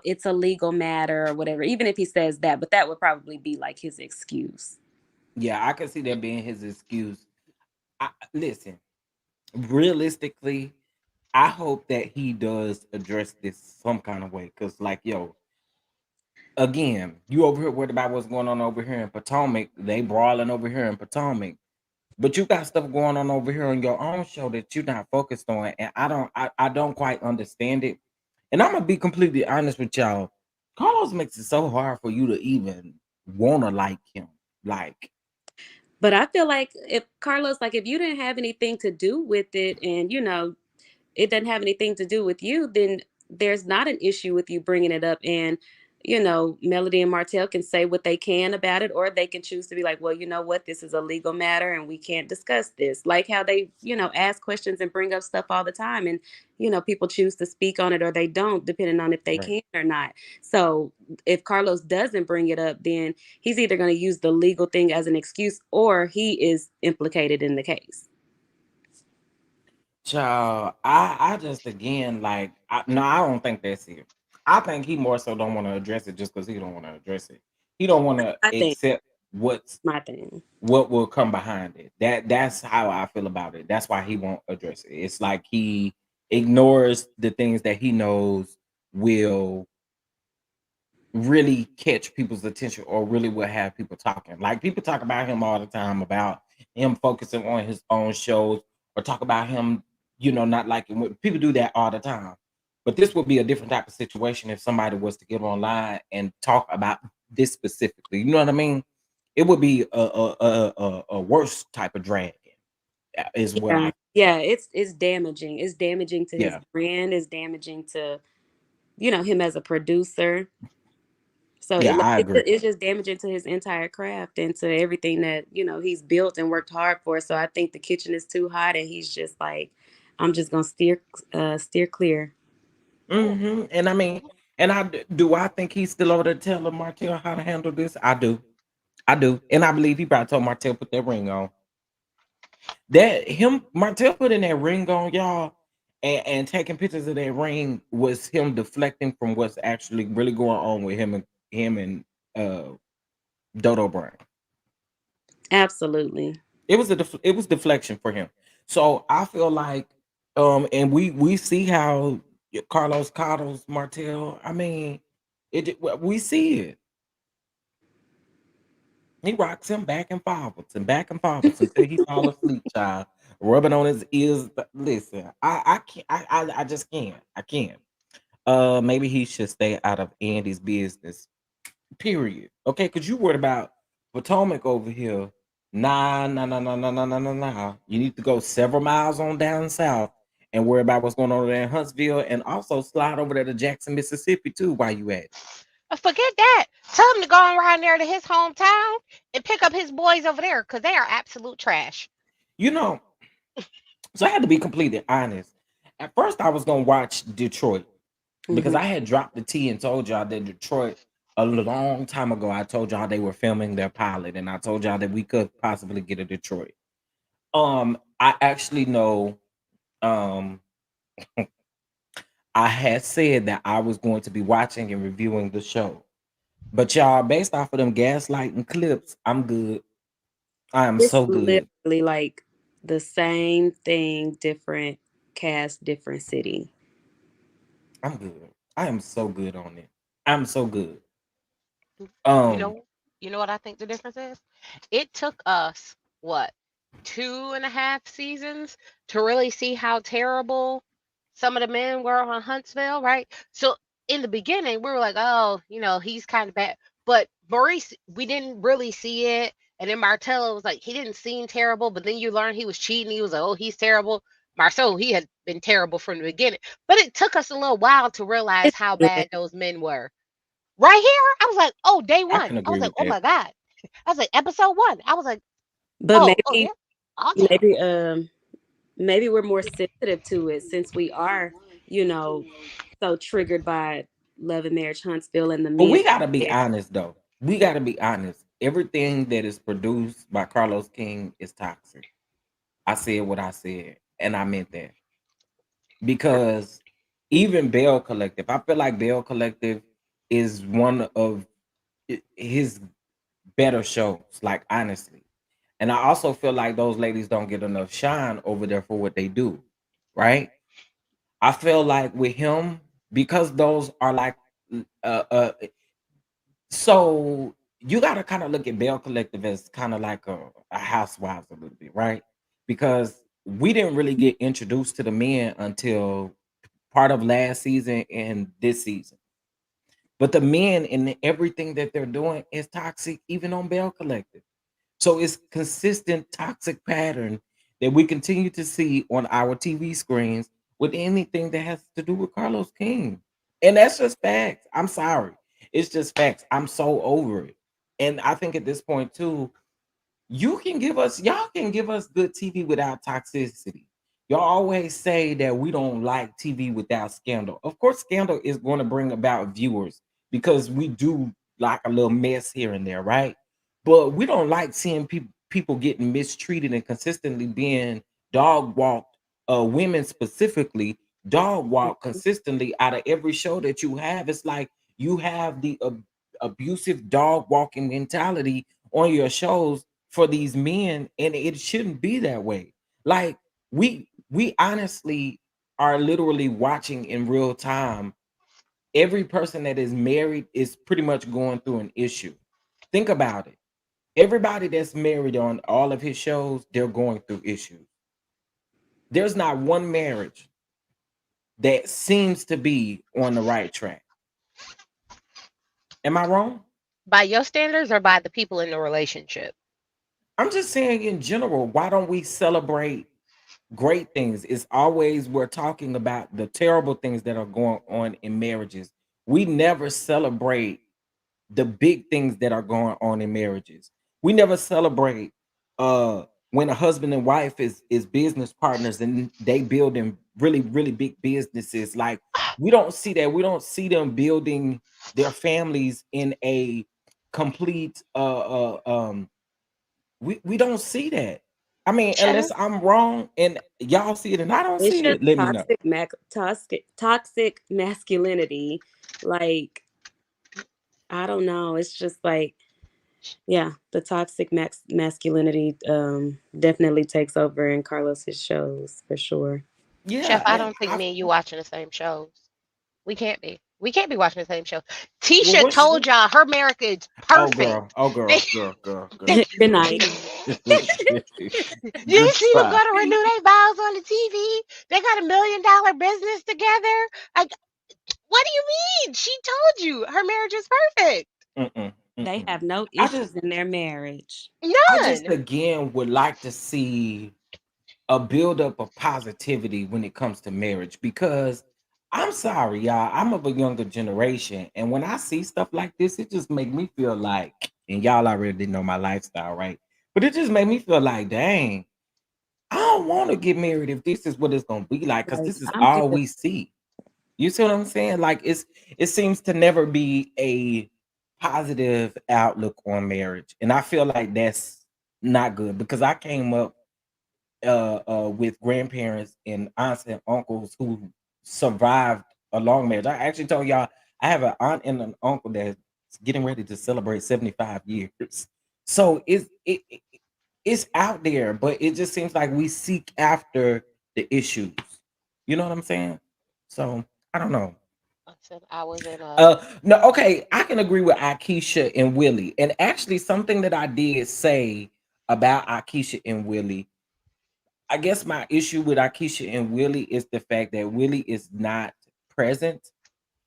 it's a legal matter or whatever, even if he says that, but that would probably be like his excuse. Yeah, I can see that being his excuse. Listen, realistically, I hope that he does address this some kind of way. Cause like, yo, again, you over here worried about what's going on over here in Potomac. They brawling over here in Potomac. But you got stuff going on over here on your own show that you're not focused on. And I don't quite understand it. And I'm gonna be completely honest with y'all. Carlos makes it so hard for you to even wanna like him. Like, But I feel like if Carlos, like, if you didn't have anything to do with it, and it doesn't have anything to do with you, then there's not an issue with you bringing it up. And, Melody and Martell can say what they can about it, or they can choose to be like, well, you know what, this is a legal matter and we can't discuss this. Like how they, ask questions and bring up stuff all the time. And, people choose to speak on it or they don't, depending on if they right. can or not. So if Carlos doesn't bring it up, then he's either going to use the legal thing as an excuse or he is implicated in the case. Child, I just again like no, I don't think that's it. I think he more so don't want to address it just because he don't want to address it. He don't want to I think accept what's my thing. what will come behind it. That's how I feel about it. That's why he won't address it. It's like he ignores the things that he knows will really catch people's attention or really will have people talking. Like people talk about him all the time about him focusing on his own shows or talk about him, not liking what people do that all the time. But this would be a different type of situation if somebody was to get online and talk about this specifically. You know what I mean? It would be a worse type of drag is what Yeah. I Yeah, it's damaging. It's damaging to his yeah. brand, it's damaging to, him as a producer. So Yeah, I agree. it's just damaging to his entire craft and to everything that, he's built and worked hard for. So I think the kitchen is too hot and he's just like, I'm just gonna steer clear. Oh, And I mean, and I think he's still over there telling Martell how to handle this? I do. I do. And I believe he probably told Martell put that ring on. That him Martell putting that ring on, y'all, and taking pictures of that ring was him deflecting from what's actually really going on with him and uh Dodo Brown. Absolutely. It was deflection for him. So I feel like and we see how Carlos coddles Martell. I mean, we see it. He rocks him back and forwards until he fall asleep, child. Rubbing on his ears. Listen, I can't. I just can't. I can't. Maybe he should stay out of Andy's business. Period. Okay, because you worried about Potomac over here. Nah, nah, nah, nah, nah, nah, nah, nah, nah. You need to go several miles on down south and worry about what's going on there in Huntsville, and also slide over there to Jackson, Mississippi too. While you at it. forget that. Tell him to go on right there to his hometown and pick up his boys over there because they are absolute trash. You know, so I had to be completely honest. At first, I was gonna watch Detroit because Hmm. I had dropped the T and told y'all that Detroit a long time ago. I told y'all they were filming their pilot, and I told y'all that we could possibly get a Detroit. I actually know. Um, I had said that I was going to be watching and reviewing the show, but y'all, based off of them gaslighting clips, I'm good. I am It's so good. literally like the same thing, different cast, different city. I'm good. I am so good on it. I'm so good. You Um, know, you know what I think the difference is? It took us what 2.5 seasons to really see how terrible some of the men were on Huntsville, right? So in the beginning, we were like, oh, he's kind of bad. But Maurice, we didn't really see it. And then Martello was like, he didn't seem terrible, but then you learn he was cheating. He was like, oh, he's terrible. Marceau, he had been terrible from the beginning. But it took us a little while to realize It's how good. bad those men were. Right here, I was like, oh, day I one. can I was agree like, with oh that. my God. I was like, episode one. I was like, But oh yeah, maybe, I'll tell. maybe, maybe we're more sensitive to it since we are, you know, so triggered by Love and Marriage Huntsville and the But men we gotta be there. honest though. We gotta be honest. Everything that is produced by Carlos King is toxic. I said what I said, and I meant that because even Bell Collective, I feel like Bell Collective is one of his better shows. Like honestly, and I also feel like those ladies don't get enough shine over there for what they do. Right? I feel like with him because those are like uh, uh so you got to kind of look at Bell Collective as kind of like a housewives a little bit, right? Because we didn't really get introduced to the men until part of last season and this season. But the men and everything that they're doing is toxic, even on Bell Collective. So it's consistent toxic pattern that we continue to see on our TV screens with anything that has to do with Carlos King. And that's just facts. I'm sorry. It's just facts. I'm so over it. And I think at this point too, y'all can give us good TV without toxicity. Y'all always say that we don't like TV without scandal. Of course, scandal is going to bring about viewers because we do like a little mess here and there, right? But we don't like seeing people getting mistreated and consistently being dog walked, women specifically, dog walked consistently out of every show that you have. It's like you have the abusive dog walking mentality on your shows for these men, and it shouldn't be that way. Like we honestly are literally watching in real time. Every person that is married is pretty much going through an issue. Think about it. Everybody that's married on all of his shows, they're going through issues. There's not one marriage that seems to be on the right track. Am I wrong? By your standards or by the people in the relationship? I'm just saying in general, why don't we celebrate great things? It's always we're talking about the terrible things that are going on in marriages. We never celebrate the big things that are going on in marriages. We never celebrate when a husband and wife is business partners and they building really big businesses. Like we don't see that. We don't see them building their families in a complete we don't see that. I mean, Chef, unless I'm wrong and y'all see it and I don't It's see just it, let me know. toxic masculinity. Like, I don't know. It's just like, yeah, the toxic masculinity definitely takes over in Carlos's shows for sure. Chef, Yeah, I and don't think I me and you watching the same shows. We can't be. We can't be watching the same show. well Tisha what's told y'all her marriage is oh perfect. girl, oh They, they, Good night. you see them Goodbye. going to renew their vows on the TV. They got $1 million business together. Like, what do you mean? She told you her marriage is perfect. Mm-mm, They mm-mm. have no I issues just in their marriage. I just None. again would like to see a buildup of positivity when it comes to marriage because I'm sorry, y'all. I'm of a younger generation, and when I see stuff like this, it just make me feel like, and y'all already know my lifestyle, right? But it just made me feel like, dang, I don't want to get married if this is what it's gonna be like, because Like, this is I'm all good. we see. You see what I'm saying? Like it seems to never be a positive outlook on marriage, and I feel like that's not good because I came up with grandparents and aunts and uncles who survived a long marriage. I actually told y'all I have an aunt and an uncle that's getting ready to celebrate 75 years. So it's out there, but it just seems like we seek after the issues. You know what I'm saying? So I don't know. I said I was in a. No, okay, I can agree with Akeisha and Willie. And actually, something that I did say about Akeisha and Willie, I guess my issue with Akeisha and Willie is the fact that Willie is not present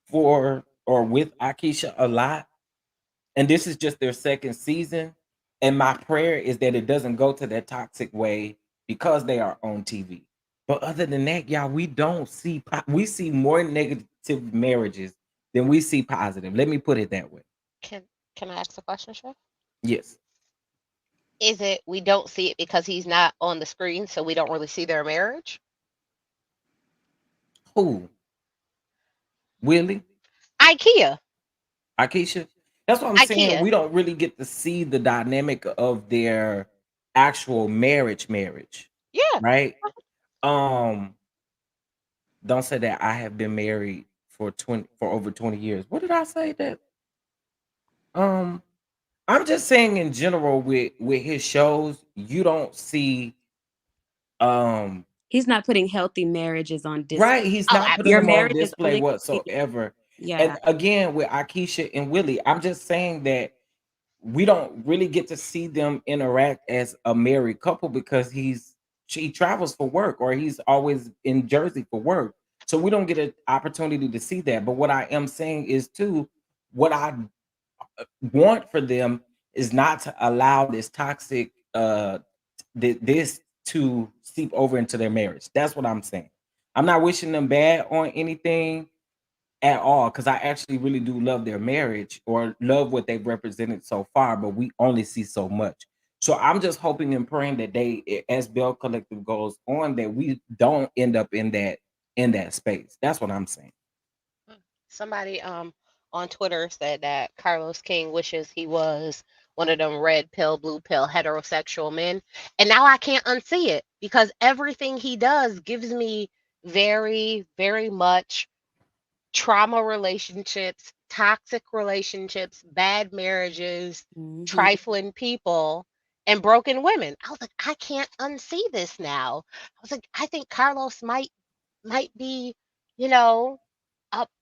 for or with Akeisha a lot. And this is just their second season. And my prayer is that it doesn't go to that toxic way because they are on TV. But other than that, y'all, we don't see, we see more negative marriages than we see positive. Let me put it that way. Can can I ask a question, Chef? Yes. Is it we don't see it because he's not on the screen, so we don't really see their marriage? Who? Willie? IKEA. Akeisha? That's what I'm saying. IKEA. We don't really get to see the dynamic of their actual marriage, Yeah. right? Um, don't say that I have been married for over 20 years. What did I say that? Um, I'm just saying in general with his shows, you don't see um He's not putting healthy marriages on right, display. he's Oh, not putting Your them on marriage absolutely. is display only going to be, whatsoever. And yeah. again, with Akeisha and Willie, I'm just saying that we don't really get to see them interact as a married couple because she travels for work or he's always in Jersey for work. So we don't get an opportunity to see that. But what I am saying is too, what I want for them is not to allow this toxic this to seep over into their marriage. That's what I'm saying. I'm not wishing them bad on anything at all because I actually really do love their marriage or love what they've represented so far, but we only see so much. So I'm just hoping and praying that as Bell Collective goes on, that we don't end up in that space. That's what I'm saying. Somebody on Twitter said that Carlos King wishes he was one of them red pill, blue pill heterosexual men. And now I can't unsee it because everything he does gives me very, very much trauma relationships, toxic relationships, bad marriages, Hmm. trifling people, and broken women. I was like, I can't unsee this now. I was like, I think Carlos might be, you know,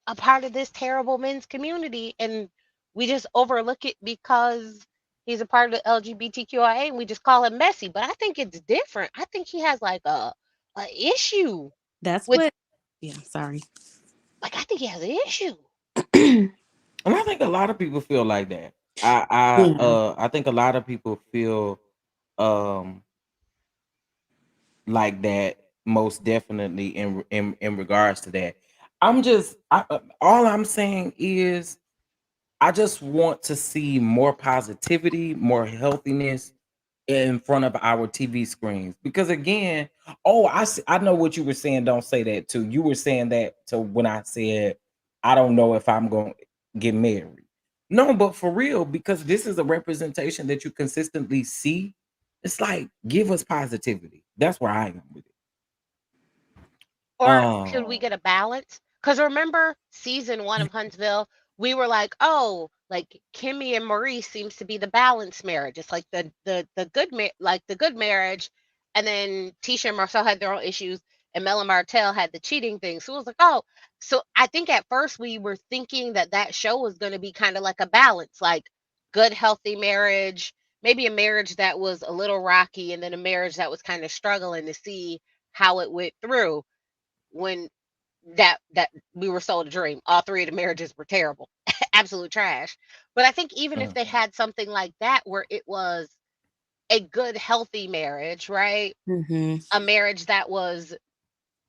a part of this terrible men's community, and we just overlook it because he's a part of the LGBTQIA, and we just call him messy. But I think it's different. I think he has like a issue That's with what, yeah, sorry. like I think he has an issue. And I think a lot of people feel like that. Yeah. I think a lot of people feel um like that most definitely in regards to that. All I'm saying is I just want to see more positivity, more healthiness in front of our TV screens. Because again, I know what you were saying. Don't say that too. You were saying that to when I said I don't know if I'm going to get married. No, but for real, because this is a representation that you consistently see. It's like give us positivity. That's where I am with it. Or could we Um, get a balance? Because remember season one of Huntsville, we were like, oh, like Kimmy and Maurice seems to be the balanced marriage. It's like the good like the good marriage, and then Tisha and Marcel had their own issues, and Mel and Martell had the cheating thing. So it was like, oh, so I think at first we were thinking that that show was going to be kind of like a balance, like good healthy marriage, maybe a marriage that was a little rocky, and then a marriage that was kind of struggling to see how it went through when that we were sold a dream. All three of the marriages were terrible, absolute trash. But I think even if mm. they had something like that where it was a good, healthy marriage, right? Hmm. A marriage that was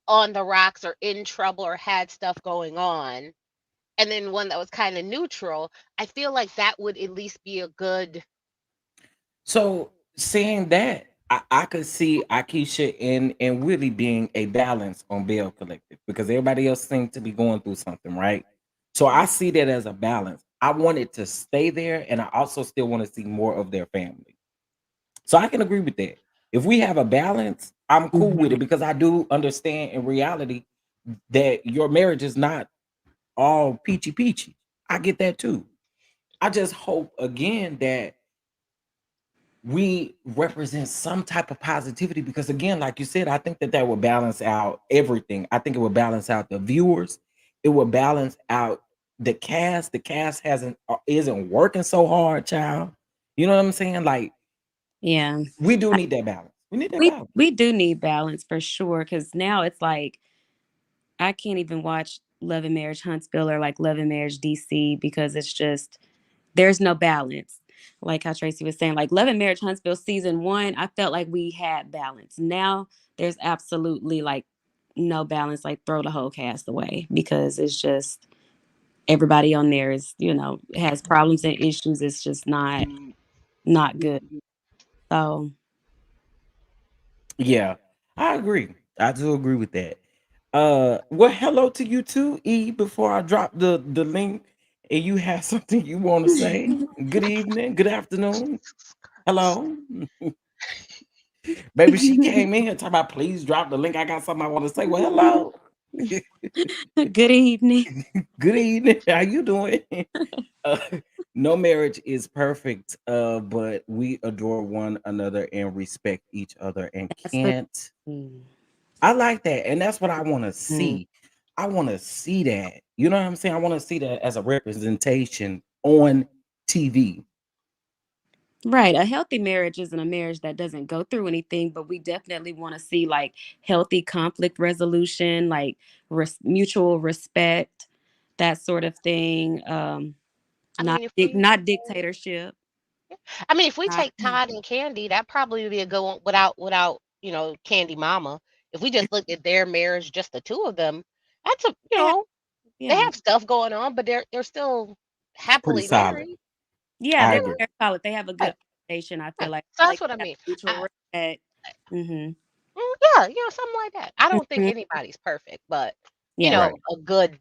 on the rocks or in trouble or had stuff going on, and then one that was kind of neutral, I feel like that would at least be a good. So saying that, I could see Akeisha and Willie being a balance on Bell Collective because everybody else seems to be going through something, right? So I Mhm. see that as a balance. I want it to stay there, and I also still want to see more of their family. So I can agree with that. If we have a balance, I'm cool with Hmm. it because I do understand in reality that your marriage is not all peachy peachy. I get that too. I just hope again that we represent some type of positivity because again like you said I think that that will balance out everything. I think it will balance out the viewers. It will balance out the cast hasn't isn't working so hard, child. You know what I'm saying? Like Yeah. we do I, need that balance. We need that we balance. we do need balance for sure because now it's like I can't even watch Love and Marriage Huntsville or like Love and Marriage DC because it's just there's no balance. Like how Tracy was saying, like Love and Marriage Huntsville season one, I felt like we had balance. Now there's absolutely like no balance. Like throw the whole cast away because it's just everybody on there is has problems and issues. It's just not good. So Yeah, I agree. I do agree with that. Well, hello to you too, E. Before I drop the link, and you have something you want to say. Good evening, good afternoon, hello, baby. She came in here talking about please drop the link. I got something I want to say. Well, hello, good evening. good evening. How you doing? Uh, no marriage is perfect, but we adore one another and respect each other and That's the can't. thing. I like that, and that's what I want to Mm. see. I want to see that. You know what I'm saying? I want to see that as a representation on TV. Right. A healthy marriage isn't a marriage that doesn't go through anything, but we definitely want to see like healthy conflict resolution, like mutual respect, that sort of thing. I mean, if Not dictatorship. I mean, if we Not, take Todd and Candy, that probably would be a good one without Candy Mama. If we just looked at their marriage, just the two of them, that's a yeah, they yeah, have stuff going on, but they're still It's pretty happily solid. married. yeah. I They're, agree. they're solid. They have a Right, good foundation. I feel right. So like that's what I they have mean. mutual I, respect. Hmm. yeah, something like that. I don't think Hmm. anybody's perfect, but Yeah. Right. a good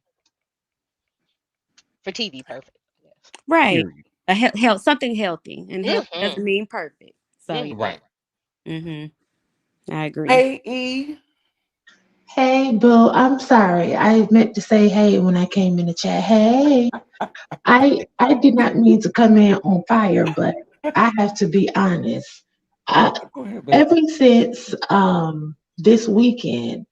for TV perfect. Yes. Right. Period. Something healthy, and healthy Mhm. doesn't mean perfect. So yeah. Mhm. Right. Hmm. I agree. Hey, E. Hey, boo. I'm sorry. I meant to say hey when I came in the chat. Hey, I did not mean to come in on fire, but I have to be honest. I, Go ahead, baby. ever since this weekend,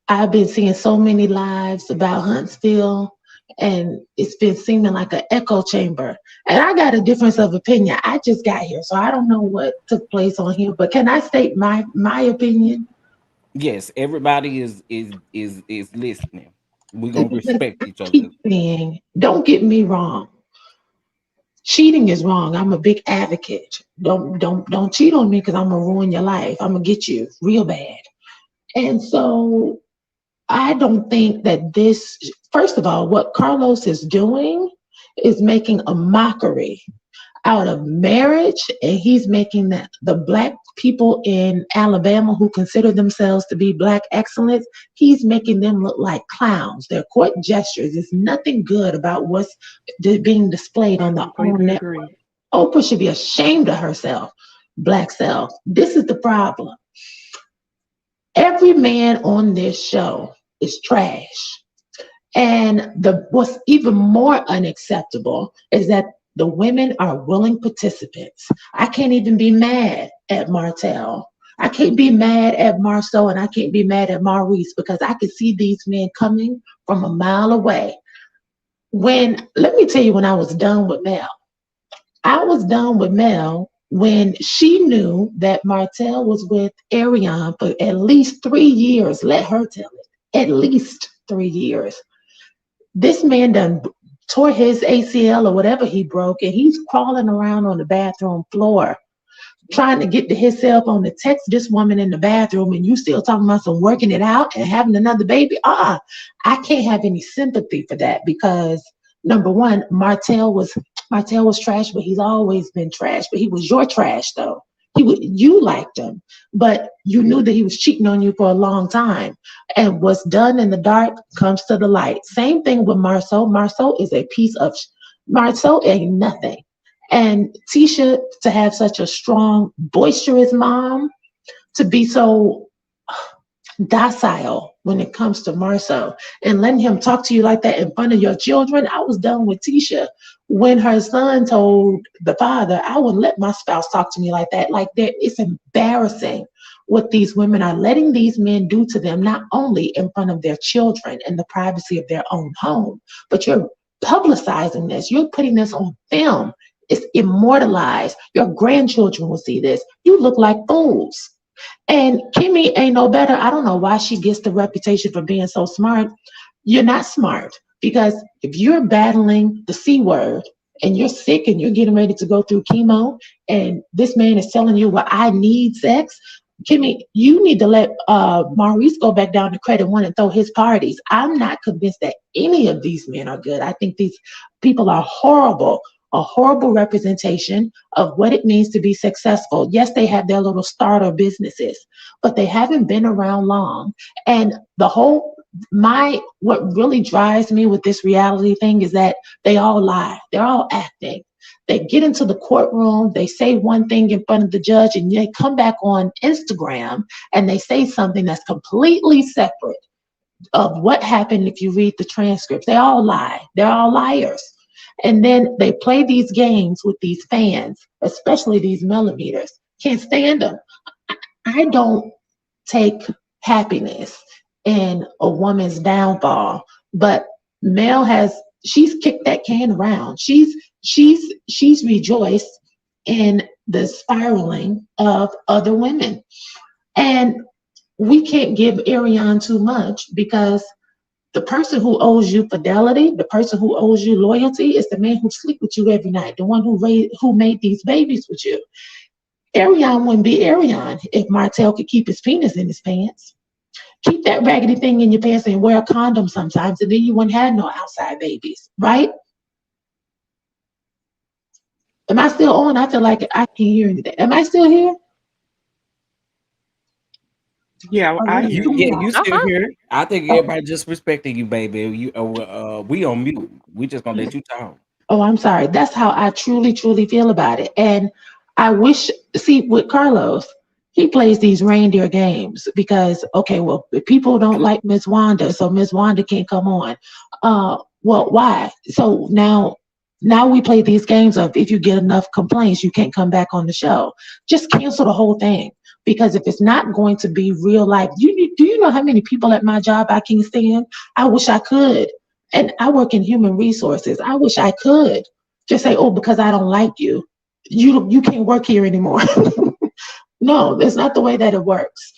I've been seeing so many lives about Huntsville, and it's been seeming like an echo chamber. And I got a difference of opinion. I just got here, so I don't know what took place on here. But can I state my opinion? Yes, everybody is listening. We're gonna Because respect I each other. keep saying, don't get me wrong. Cheating is wrong. I'm a big advocate. Don't cheat on me because I'm gonna ruin your life. I'm gonna get you real bad. And so I don't think that this. First of all, what Carlos is doing is making a mockery out of marriage, and he's making the black people in Alabama who consider themselves to be black excellence, he's making them look like clowns. Their court gestures is nothing good about what's being displayed I on the OWN completely network. agree. Oprah should be ashamed of herself, black self. This is the problem. Every man on this show is trash. And what's even more unacceptable is that the women are willing participants. I can't even be mad at Martell. I can't be mad at Marceau, and I can't be mad at Maurice because I can see these men coming from a mile away. Let me tell you, when I was done with Mel, I was done with Mel when she knew that Martell was with Ariane for at least 3 years. Let her tell it. At least 3 years. This man done tore his ACL or whatever he broke, and he's crawling around on the bathroom floor trying to get to his cell phone to text this woman in the bathroom, and you still talking about some working it out and having another baby. I can't have any sympathy for that because number one, Martell was trash, but he's always been trash. But he was your trash though. You liked him, but you knew that he was cheating on you for a long time. And what's done in the dark comes to the light. Same thing with Marceau. Marceau is a piece of Marceau ain't nothing. And Tisha to have such a strong, boisterous mom, to be so docile when it comes to Marceau and letting him talk to you like that in front of your children. I was done with Tisha when her son told the father, I wouldn't let my spouse talk to me like that. Like that, it's embarrassing what these women are letting these men do to them, not only in front of their children and the privacy of their own home, but you're publicizing this. You're putting this on film. It's immortalized. Your grandchildren will see this. You look like fools. And Kimmy ain't no better. I don't know why she gets the reputation for being so smart. You're not smart because if you're battling the C word and you're sick and you're getting ready to go through chemo and this man is telling you, well, I need sex. Kimmy, you need to let Maurice go back down to credit one and throw his parties. I'm not convinced that any of these men are good. I think these people are horrible. a horrible representation of what it means to be successful. Yes, they have their little starter businesses, but they haven't been around long. And the whole what really drives me with this reality thing is that they all lie. They're all acting. They get into the courtroom, they say one thing in front of the judge, and they come back on Instagram and they say something that's completely separate of what happened if you read the transcripts. They all lie. They're all liars. And then they play these games with these fans, especially these millimeters. Can't stand them. I don't take happiness in a woman's downfall, but Mel has she's kicked that can around. She's rejoiced in the spiraling of other women. And we can't give Ariane too much because the person who owes you fidelity, the person who owes you loyalty is the man who sleep with you every night, the one who made these babies with you. Ariane wouldn't be Ariane if Martell could keep his penis in his pants. Keep that raggedy thing in your pants and wear a condom sometimes, and then you wouldn't have no outside babies, right? Am I still on? I feel like I can't hear anything. Am I still here? Yeah, Oh, I yeah. hear Yeah, you. you still Uh-huh. here? I think Oh, everybody just respecting you, baby. We on mute. We just gonna let you talk. oh, I'm sorry. That's how I truly, truly feel about it. And I wish, see, with Carlos, he plays these reindeer games because, okay, well, people don't like Miss Wanda, so Miss Wanda can't come on. Well, why? So now we play these games of if you get enough complaints, you can't come back on the show. Just cancel the whole thing. Because if it's not going to be real life, do you know how many people at my job I can stand? I wish I could. And I work in human resources. I wish I could just say, oh, because I don't like you, you can't work here anymore. No, that's not the way that it works.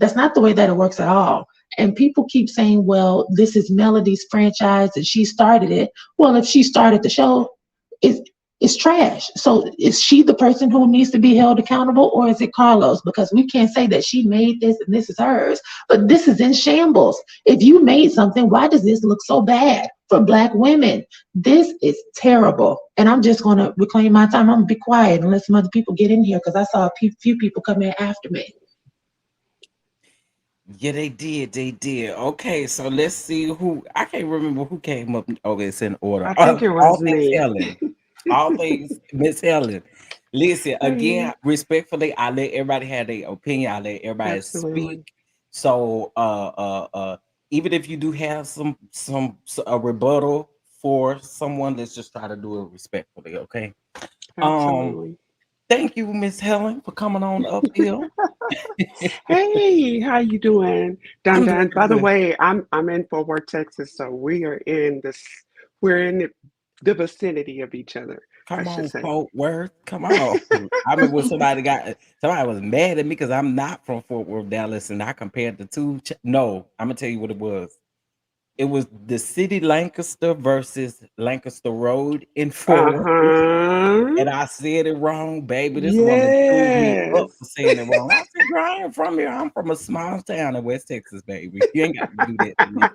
That's not the way that it works at all. And people keep saying, well, this is Melody's franchise and she started it. Well, if she started the show, it's it's trash. So is she the person who needs to be held accountable, or is it Carlos? Because we can't say that she made this and this is hers. But this is in shambles. If you made something, why does this look so bad for Black women? This is terrible. And I'm just going to reclaim my time. I'm going to be quiet and let some other people get in here because I saw a few people come in after me. Yeah, they did. They did. Okay, so let's see who I can't remember who came up. Okay, it's in order. I think it All was things me. Helen. All things Miss Helen. Listen, again, respectfully, I let everybody have their opinion. I let everybody speak. Absolutely. So even if you do have a rebuttal for someone, let's just try to do it respectfully, okay? Um, Absolutely. thank you, Miss Helen, for coming on up here. Hey, how you doing? Dun I'm doing dun. By the good. way, I'm in Fort Worth, Texas, so we're in the vicinity of each other, I Come should on, say. Fort Worth. Come on. I mean, when somebody was mad at me because I'm not from Fort Worth, Dallas, and I compared the two. No, I'm gonna tell you what it was. It was the city Lancaster versus Lancaster Road in Fort Worth, Uh-huh. and I said it wrong, baby. This woman chewed me up Yes. for saying it wrong. I said, "Girl, I ain't from here. I'm from a small town in West Texas, baby. You ain't got to do that to me."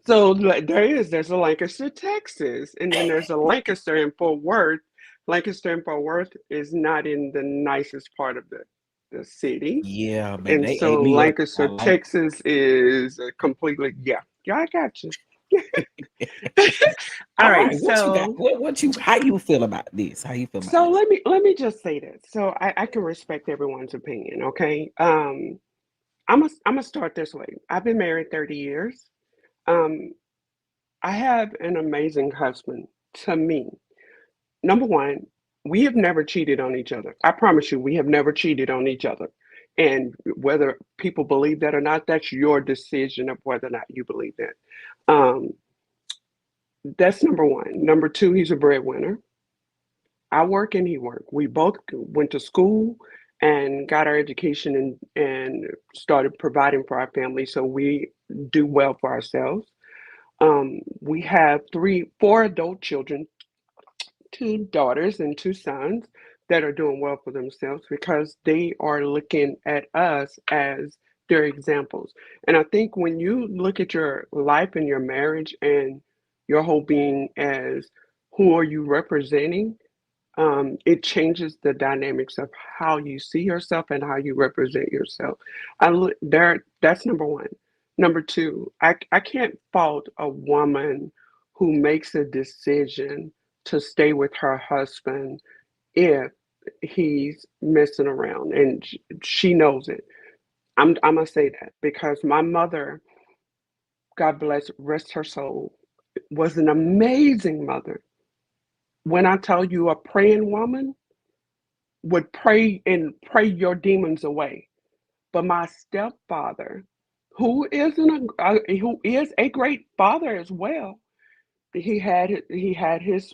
So there's a Lancaster, Texas, and then there's a Lancaster in Fort Worth. Lancaster and Fort Worth is not in the nicest part of the city. Yeah, baby, And they ate so me up. I Lancaster, like. Texas is a completely, yeah. Yeah, I got you. All All right, right, what you got? so What you? How you feel about this? How you feel about so this? let me just say this. So I can respect everyone's opinion, okay? I'm gonna start this way. I've been married 30 years. Um, I have an amazing husband to me. Number one, we have never cheated on each other. I promise you, we have never cheated on each other. And whether people believe that or not, that's your decision of whether or not you believe that. Um, that's number one. Number two, he's a breadwinner. I work and he work. We both went to school and got our education and started providing for our family, so we do well for ourselves. We have four adult children, two daughters and two sons that are doing well for themselves because they are looking at us as their examples. And I think when you look at your life and your marriage and your whole being as who are you representing, it changes the dynamics of how you see yourself and how you represent yourself. That's number one. Number two, I can't fault a woman who makes a decision to stay with her husband if he's messing around and she knows it. I'm gonna say that because my mother, God bless, rest her soul, was an amazing mother. When I tell you, a praying woman would pray and pray your demons away. But my stepfather, who is a great father as well, he had his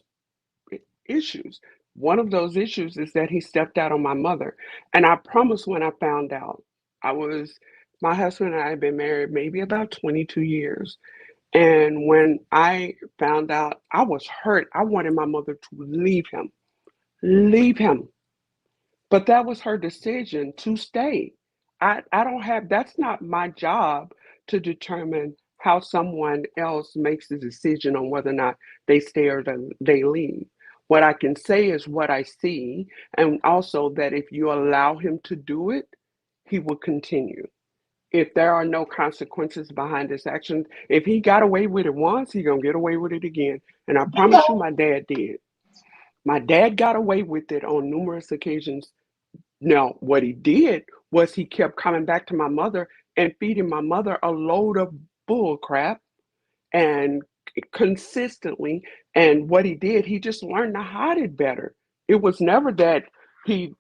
issues. One of those issues is that he stepped out on my mother. And I promise when I found out, I was my husband and I had been married maybe about 22 years. And when I found out, I was hurt. I wanted my mother to leave him. Leave him. But that was her decision to stay. I don't have, that's not my job to determine how someone else makes the decision on whether or not they stay or they leave. What I can say is what I see, and also that if you allow him to do it, he will continue. If there are no consequences behind his actions, if he got away with it once, he's gonna get away with it again. And I promise you, my dad did. My dad got away with it on numerous occasions. Now, what he did was he kept coming back to my mother and feeding my mother a load of bull crap and consistently. And what he did, he just learned to hide it better. It was never that he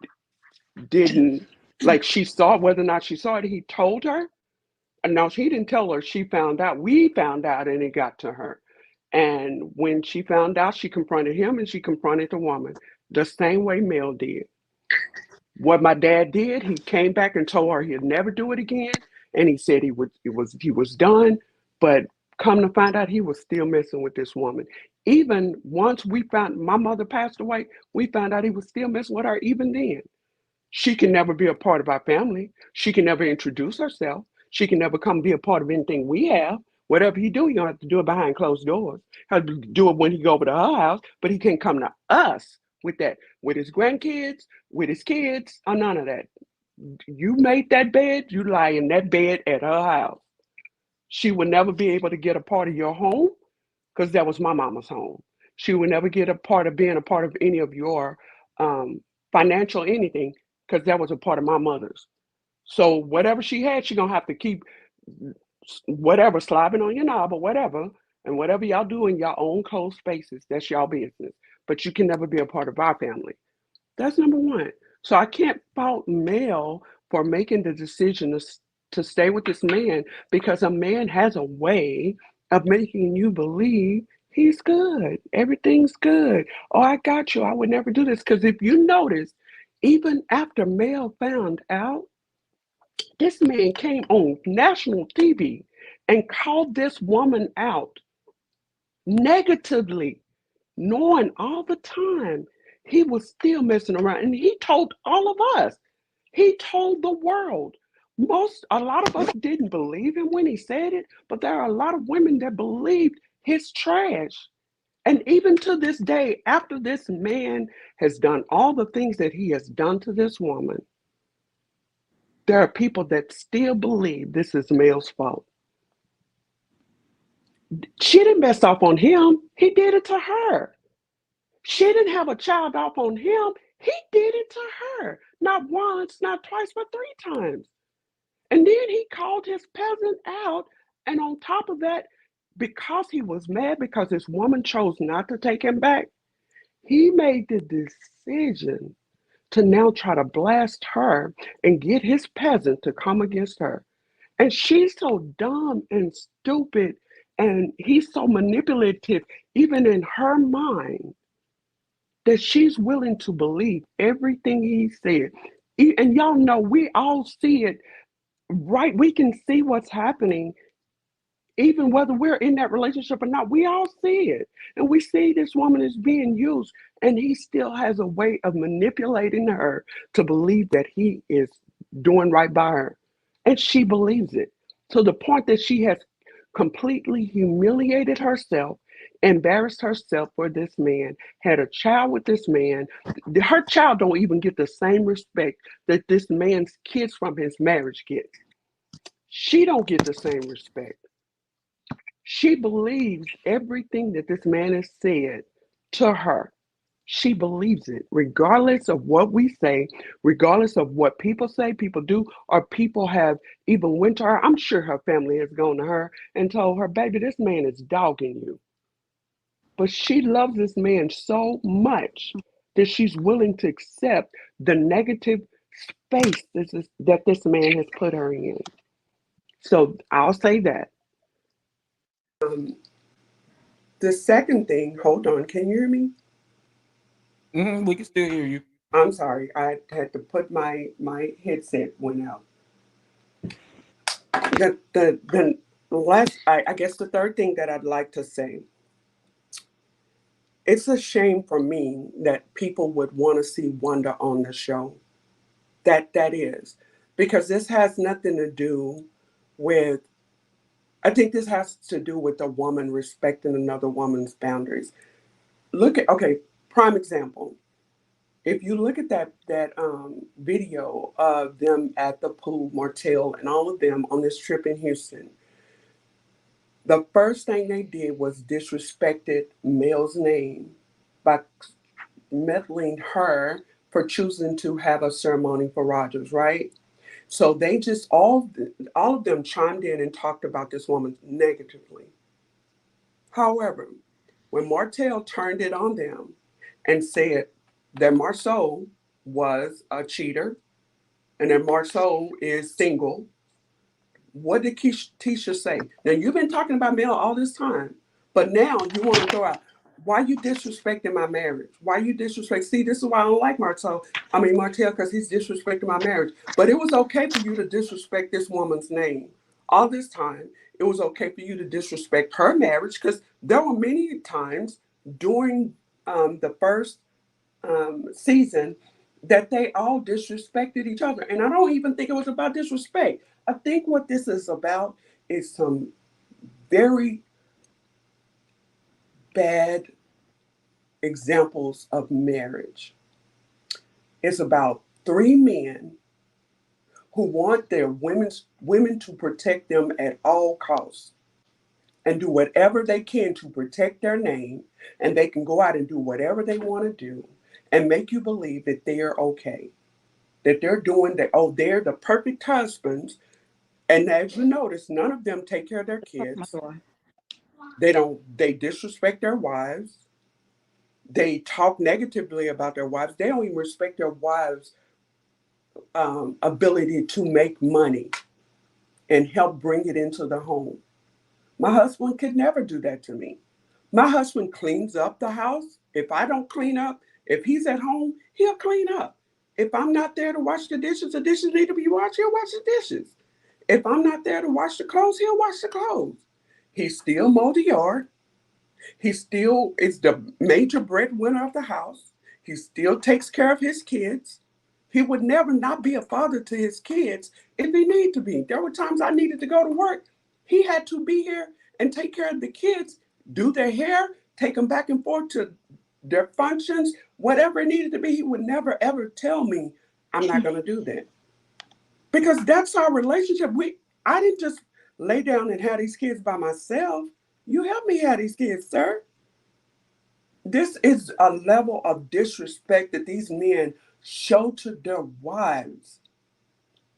didn't, like, she saw whether or not she saw it, he told her. And no, he didn't tell her. She found out. We found out, and it got to her. And when she found out, she confronted him and she confronted the woman the same way Mel did. What my dad did, he came back and told her he'd never do it again, and he said he was done. But come to find out, he was still messing with this woman. Even once we found my mother passed away, we found out he was still messing with her. Even then, she can never be a part of our family. She can never introduce herself. She can never come be a part of anything we have. Whatever he do, you don't have to do it behind closed doors. Have to do it when he go over to her house, but he can't come to us with that, with his grandkids, with his kids, or none of that. You made that bed, you lie in that bed at her house. She would never be able to get a part of your home because that was my mama's home. She would never get a part of being a part of any of your um, financial anything because that was a part of my mother's. So whatever she had, she gonna have to keep whatever slobbing on your knob or whatever, and whatever y'all do in your own closed spaces, that's y'all business. But you can never be a part of our family. That's number one. So I can't fault Mel for making the decision to stay with this man because a man has a way of making you believe he's good. Everything's good. Oh, I got you. I would never do this. Because if you notice, even after Mel found out, this man came on national TV and called this woman out negatively, knowing all the time he was still messing around. And he told all of us, he told the world. A lot of us didn't believe him when he said it, but there are a lot of women that believed his trash. And even to this day, after this man has done all the things that he has done to this woman, there are people that still believe this is Mel's fault. She didn't mess off on him. He did it to her. She didn't have a child off on him. He did it to her. Not once, not twice, but three times. And then he called his peasant out. And on top of that, because he was mad because his woman chose not to take him back, he made the decision to now try to blast her and get his peasant to come against her. And she's so dumb and stupid, and he's so manipulative, even in her mind, that she's willing to believe everything he said. And y'all know we all see it, right? We can see what's happening, even whether we're in that relationship or not. We all see it. And we see this woman is being used, and he still has a way of manipulating her to believe that he is doing right by her. And she believes it to the point that she has completely humiliated herself embarrassed herself for this man, had a child with this man. Her child don't even get the same respect that this man's kids from his marriage get. She don't get the same respect. She believes everything that this man has said to her. She believes it, regardless of what we say, regardless of what people say, people do, or people have even went to her. I'm sure her family has gone to her and told her, baby, this man is dogging you. But she loves this man so much that she's willing to accept the negative space that this man has put her in. So I'll say that. Um, the second thing, hold on, can you hear me? We can still hear you. I'm sorry, I had to put my headset went out. The last, I guess the third thing that I'd like to say, it's a shame for me that people would want to see Wanda on the show. That is, because this has nothing to do with. I think this has to do with a woman respecting another woman's boundaries. Look at, okay, prime example. If you look at that video of them at the pool, Martell and all of them on this trip in Houston, the first thing they did was disrespected Mel's name by meddling her for choosing to have a ceremony for Rogers, right? So they just all of them chimed in and talked about this woman negatively. However, when Martell turned it on them and said that Marceau was a cheater and that Marceau is single, what did Tisha say? Now you've been talking about Mel all this time, but now you want to throw out, why you disrespecting my marriage? Why you disrespect? See, this is why I don't like Martell, because he's disrespecting my marriage. But it was okay for you to disrespect this woman's name all this time. It was okay for you to disrespect her marriage, because there were many times during the first season that they all disrespected each other. And I don't even think it was about disrespect. I think what this is about is some very bad examples of marriage. It's about three men who want their women to protect them at all costs and do whatever they can to protect their name, and they can go out and do whatever they want to do and make you believe that they're okay, that they're doing that. Oh, they're the perfect husbands. And as you notice, none of them take care of their kids. They disrespect their wives. They talk negatively about their wives. They don't even respect their wives' ability to make money and help bring it into the home. My husband could never do that to me. My husband cleans up the house. If I don't clean up, if he's at home, he'll clean up. If I'm not there to wash the dishes need to be washed, he'll wash the dishes. If I'm not there to wash the clothes, he'll wash the clothes. He still mow the yard. He still is the major breadwinner of the house. He still takes care of his kids. He would never not be a father to his kids if he needed to be. There were times I needed to go to work. He had to be here and take care of the kids, do their hair, take them back and forth to their functions, whatever it needed to be. He would never ever tell me, I'm not going to do that. Because that's our relationship. I didn't just lay down and have these kids by myself. You helped me have these kids, sir. This is a level of disrespect that these men show to their wives.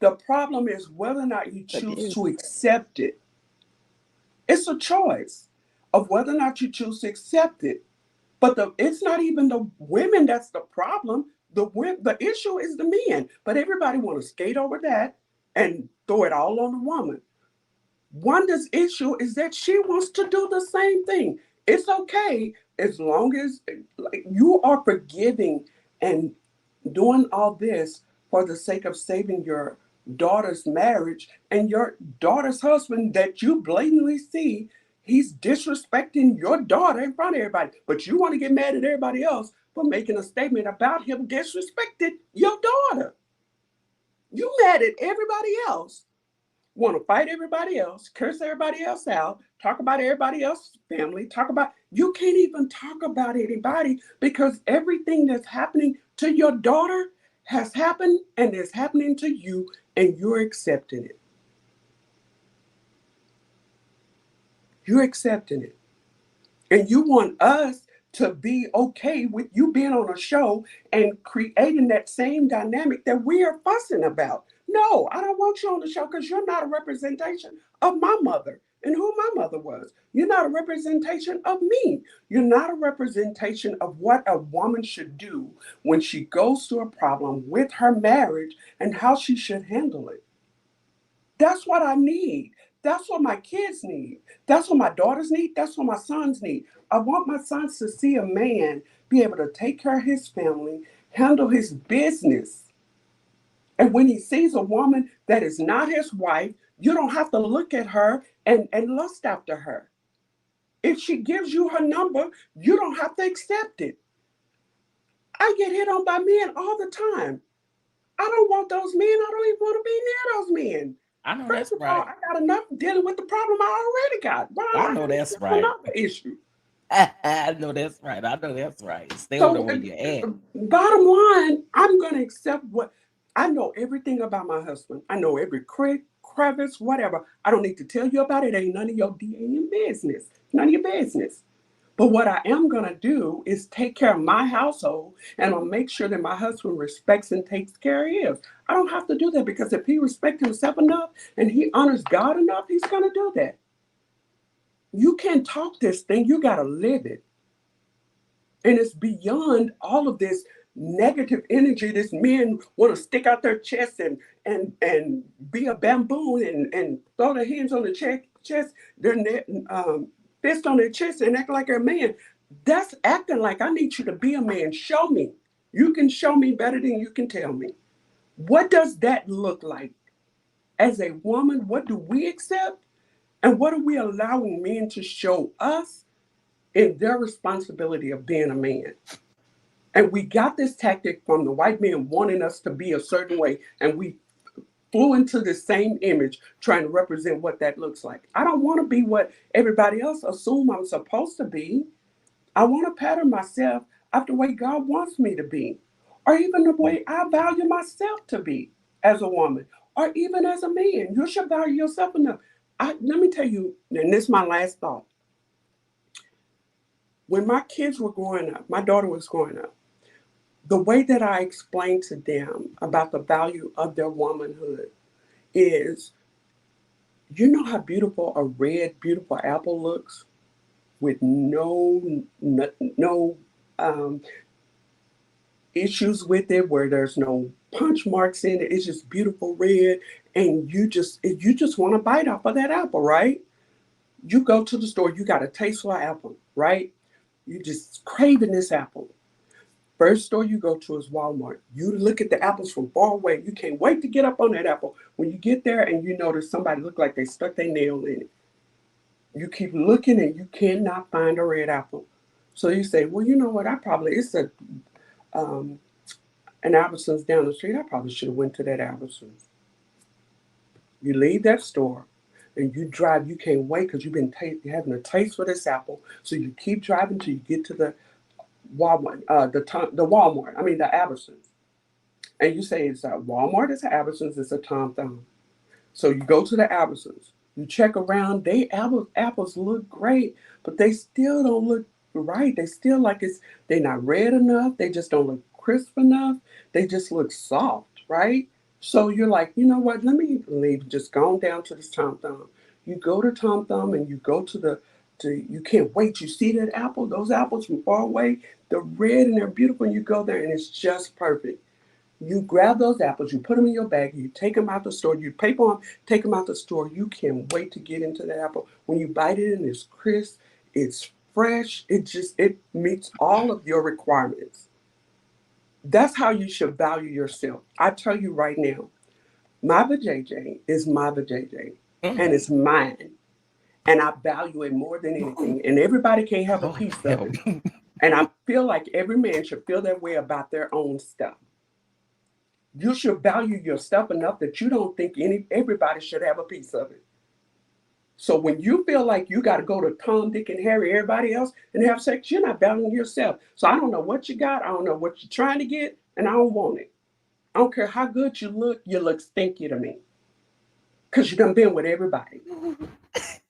The problem is whether or not you choose to accept it. It's a choice of whether or not you choose to accept it. But it's not even the women that's the problem. The issue is the men. But everybody want to skate over that and throw it all on the woman. Wanda's issue is that she wants to do the same thing. It's okay as long as you are forgiving and doing all this for the sake of saving your daughter's marriage and your daughter's husband that you blatantly see he's disrespecting your daughter in front of everybody. But you want to get mad at everybody else for making a statement about him disrespecting your daughter. You mad at everybody else want to fight everybody else, curse everybody else out, talk about everybody else's family, you can't even talk about anybody because everything that's happening to your daughter has happened and is happening to you, and you're accepting it. You're accepting it. And you want us to be okay with you being on a show and creating that same dynamic that we are fussing about. No, I don't want you on the show because you're not a representation of my mother and who my mother was. You're not a representation of me. You're not a representation of what a woman should do when she goes through a problem with her marriage and how she should handle it. That's what I need. That's what my kids need. That's what my daughters need. That's what my sons need. I want my sons to see a man be able to take care of his family, handle his business. And when he sees a woman that is not his wife, you don't have to look at her and lust after her. If she gives you her number, you don't have to accept it. I get hit on by men all the time. I don't want those men. I don't even want to be near those men. I know First that's of all, right. I got enough dealing with the problem I already got. Why am I I know going to that's get right. another issue? I know that's right. I know that's right. Stay over So, there where you're at. bottom line, I'm going to accept what I know everything about my husband. I know every crevice, whatever. I don't need to tell you about it. Ain't none of your DA business. None of your business. But what I am going to do is take care of my household and I'll make sure that my husband respects and takes care of his. I don't have to do that because if he respects himself enough and he honors God enough, he's going to do that. You can't talk this thing, you got to live it. And it's beyond all of this negative energy. This men want to stick out their chest and be a bamboo and throw their hands on the chest, their fist on their chest and act like a man. That's acting like I need you to be a man. Show me. You can show me better than you can tell me. What does that look like? As a woman, what do we accept? And what are we allowing men to show us in their responsibility of being a man? And we got this tactic from the white men wanting us to be a certain way, and we flew into the same image trying to represent what that looks like. I don't want to be what everybody else assume I'm supposed to be. I want to pattern myself after the way God wants me to be, or even the way I value myself to be as a woman, or even as a man. You should value yourself enough. Let me tell you, and this is my last thought. When my kids were growing up, my daughter was growing up, the way that I explain to them about the value of their womanhood is, you know how beautiful a red, beautiful apple looks with no issues with it, where there's no punch marks in it. It's just beautiful red, and you just want to bite off of that apple, right? You go to the store, you got a taste for apple, right? You just craving this apple. First store you go to is Walmart. You look at the apples from far away. You can't wait to get up on that apple. When you get there and you notice somebody look like they stuck their nail in it, you keep looking and you cannot find a red apple. So you say, well, you know what? It's um, an Albertsons down the street. I probably should have went to that Albertsons. You leave that store and you drive. You can't wait because you've been having a taste for this apple. So you keep driving till you get to the Walmart, the Walmart. I mean the Albertsons. And you say it's a Walmart, it's an Albertsons, it's a Tom Thumb. So you go to the Albertsons, you check around, apples look great, but they still don't look right. They still they're not red enough, they just don't look crisp enough, they just look soft, right? So you're like, you know what, let me leave, just go on down to this Tom Thumb. You go to Tom Thumb and you go you can't wait. You see that apple, those apples from far away, they're red and they're beautiful, and you go there and it's just perfect. You grab those apples, you put them in your bag, you take them out the store, you paper them, take them out the store. You can't wait to get into that apple. When you bite it in, it's crisp, it's fresh, it meets all of your requirements. That's how you should value yourself. I tell you right now, my vajayjay is my vajayjay, and Mm. it's mine. And I value it more than anything. And everybody can't have a Lord piece of help. it. And I feel like every man should feel that way about their own stuff. You should value yourself enough that you don't think everybody should have a piece of it. So when you feel like you got to go to Tom, Dick, and Harry, everybody else, and have sex, you're not valuing yourself. So I don't know what you got. I don't know what you're trying to get, and I don't want it. I don't care how good you look stinky to me. Because you done been with everybody.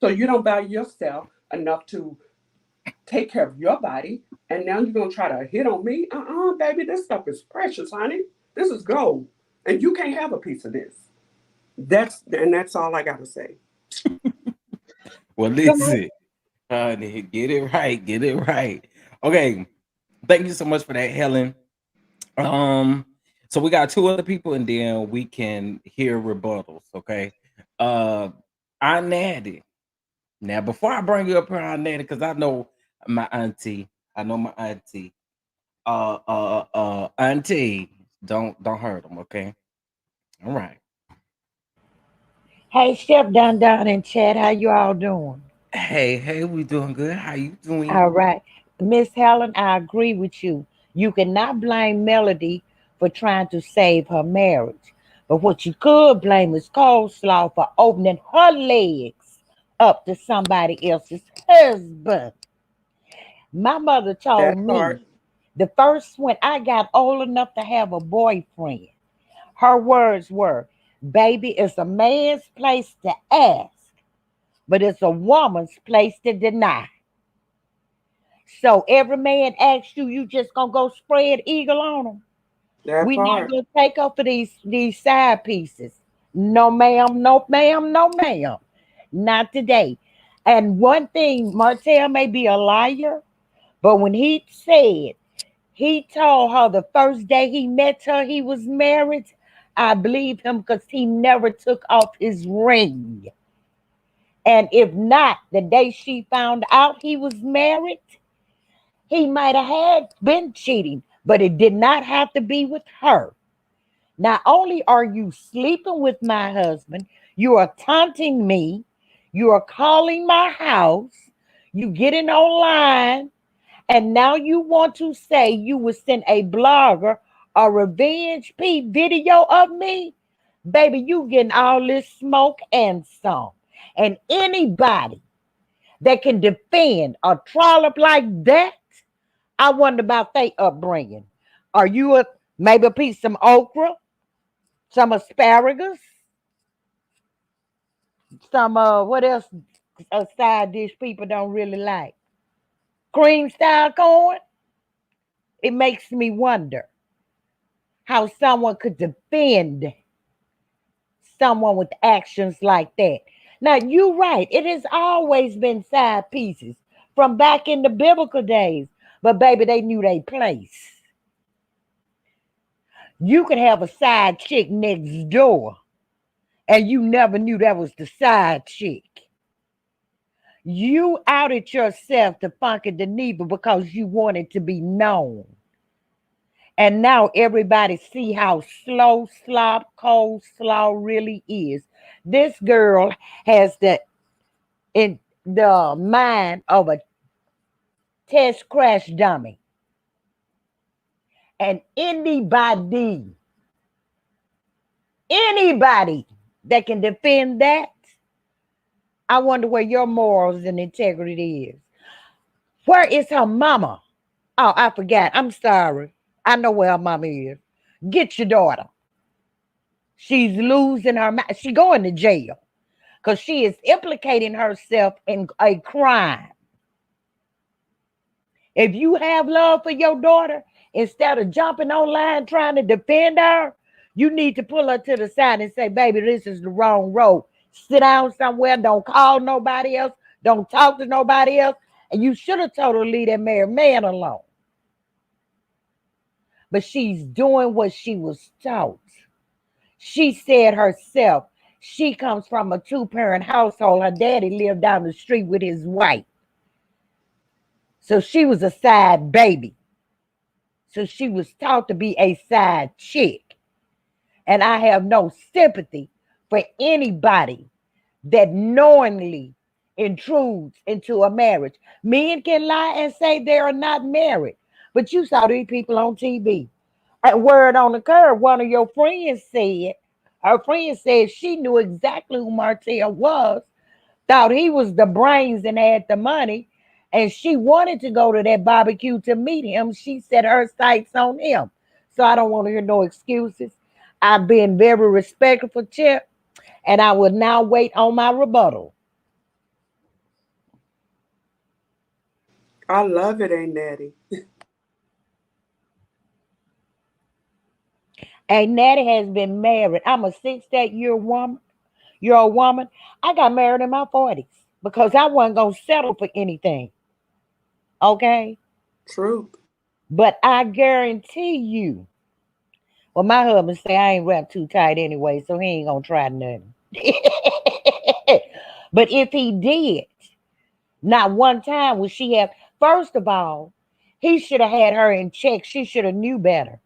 So you don't value yourself enough to take care of your body. And now you're going to try to hit on me? Baby, this stuff is precious, honey. This is gold. And you can't have a piece of this. That's all I got to say. Well, listen, honey, get it right, get it right. Okay, thank you so much for that, Helen. So we got two other people, and then we can hear rebuttals. Okay, Aunt Natty. Now, before I bring you up here, Aunt Natty, because I know my auntie. I know my auntie. Auntie, don't hurt them. Okay, all right. Hey, Chef Don and Chad, how you all doing? Hey, we doing good. How you doing? All right. Miss Helen, I agree with you. You cannot blame Melody for trying to save her marriage. But what you could blame is Coleslaw for opening her legs up to somebody else's husband. My mother told That part, me the first when I got old enough to have a boyfriend, her words were, baby, it's a man's place to ask, but it's a woman's place to deny. So every man asks you, you just gonna go spread eagle on them. that We not part. gonna take up for these side pieces. No ma'am, no ma'am, no ma'am. Not today. And one thing, Martell may be a liar, but when he said he told her the first day he met her he was married, I believe him because he never took off his ring. And if not, the day she found out he was married, he might have had been cheating, but it did not have to be with her. Not only are you sleeping with my husband, you are taunting me, you are calling my house, you getting online, and now you want to say you would send a blogger a revenge video of me? Baby, you getting all this smoke and some. And anybody that can defend a trollop like that, I wonder about their upbringing. Are you a maybe a piece some okra, some asparagus, some what else a side dish people don't really like? Cream style corn? It makes me wonder how someone could defend someone with actions like that. Now you're right, it has always been side pieces from back in the biblical days, but baby, they knew their place. You could have a side chick next door and you never knew that was the side chick. You outed yourself to Funky Deneva because you wanted to be known. And now everybody see how slow slop cold slaw really is. This girl has the mind of a test crash dummy. And anybody that can defend that, I wonder where your morals and integrity is. Where is her mama? Oh, I forgot. I'm sorry. I know where her mama is. Get your daughter. She's losing her mind. She's going to jail because she is implicating herself in a crime. If you have love for your daughter, instead of jumping online trying to defend her, you need to pull her to the side and say, baby, this is the wrong road. Sit down somewhere. Don't call nobody else. Don't talk to nobody else. And you should have told her to leave that married man alone. But she's doing what she was taught. She said herself, she comes from a two-parent household. Her daddy lived down the street with his wife. So she was a side baby. So she was taught to be a side chick. And I have no sympathy for anybody that knowingly intrudes into a marriage. Men can lie and say they are not married. But you saw these people on TV. A word on the curve, one of your friends said, her friend said she knew exactly who Martell was, thought he was the brains and had the money, and she wanted to go to that barbecue to meet him. She set her sights on him. So I don't want to hear no excuses. I've been very respectful, Chip, and I will now wait on my rebuttal. I love it, ain't Natty? And Natty has been married. I'm a 68-year old woman. I got married in my 40s because I wasn't gonna settle for anything. Okay. Truth. But I guarantee you, well, my husband say I ain't wrapped too tight anyway, so he ain't gonna try nothing. But if he did, not one time would she have. First of all, he should have had her in check. She should have knew better.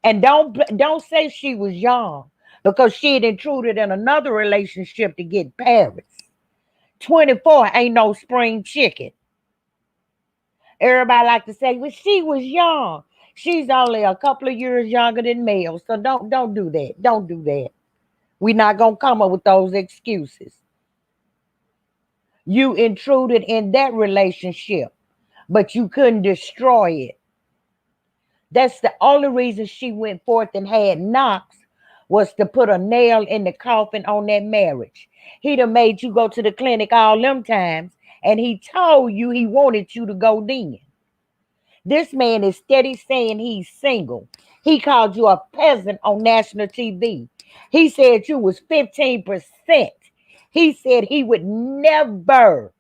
And don't say she was young because she had intruded in another relationship to get Paris. 24 ain't no spring chicken. Everybody like to say, well, she was young. She's only a couple of years younger than Mel. So don't do that. Don't do that. We're not gonna come up with those excuses. You intruded in that relationship, but you couldn't destroy it. That's the only reason she went forth and had Knox was to put a nail in the coffin on that marriage. He'd have made you go to the clinic all them times, and he told you he wanted you to go then. This man is steady saying he's single. He called you a peasant on national TV. He said you was 15%. He said he would never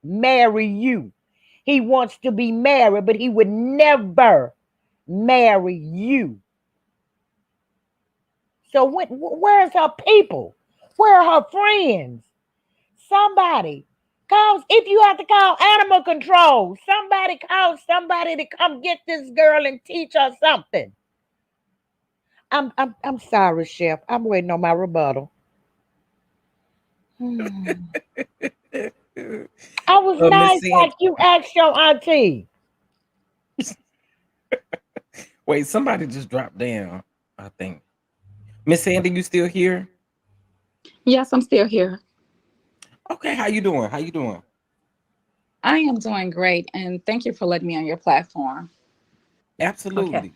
marry you. He wants to be married, but he would never marry you. So where's her people? Where are her friends? Somebody calls. If you have to call animal control, somebody call somebody to come get this girl and teach her something. I'm sorry, Chef. I'm waiting on my rebuttal. I was Miss nice Sandy, like you asked your auntie. wait, somebody just dropped down, I think. Miss Sandy, you still here? Yes, I'm still here. Okay, how you doing? How you doing? I am doing great, and thank you for letting me on your platform. Okay. Absolutely.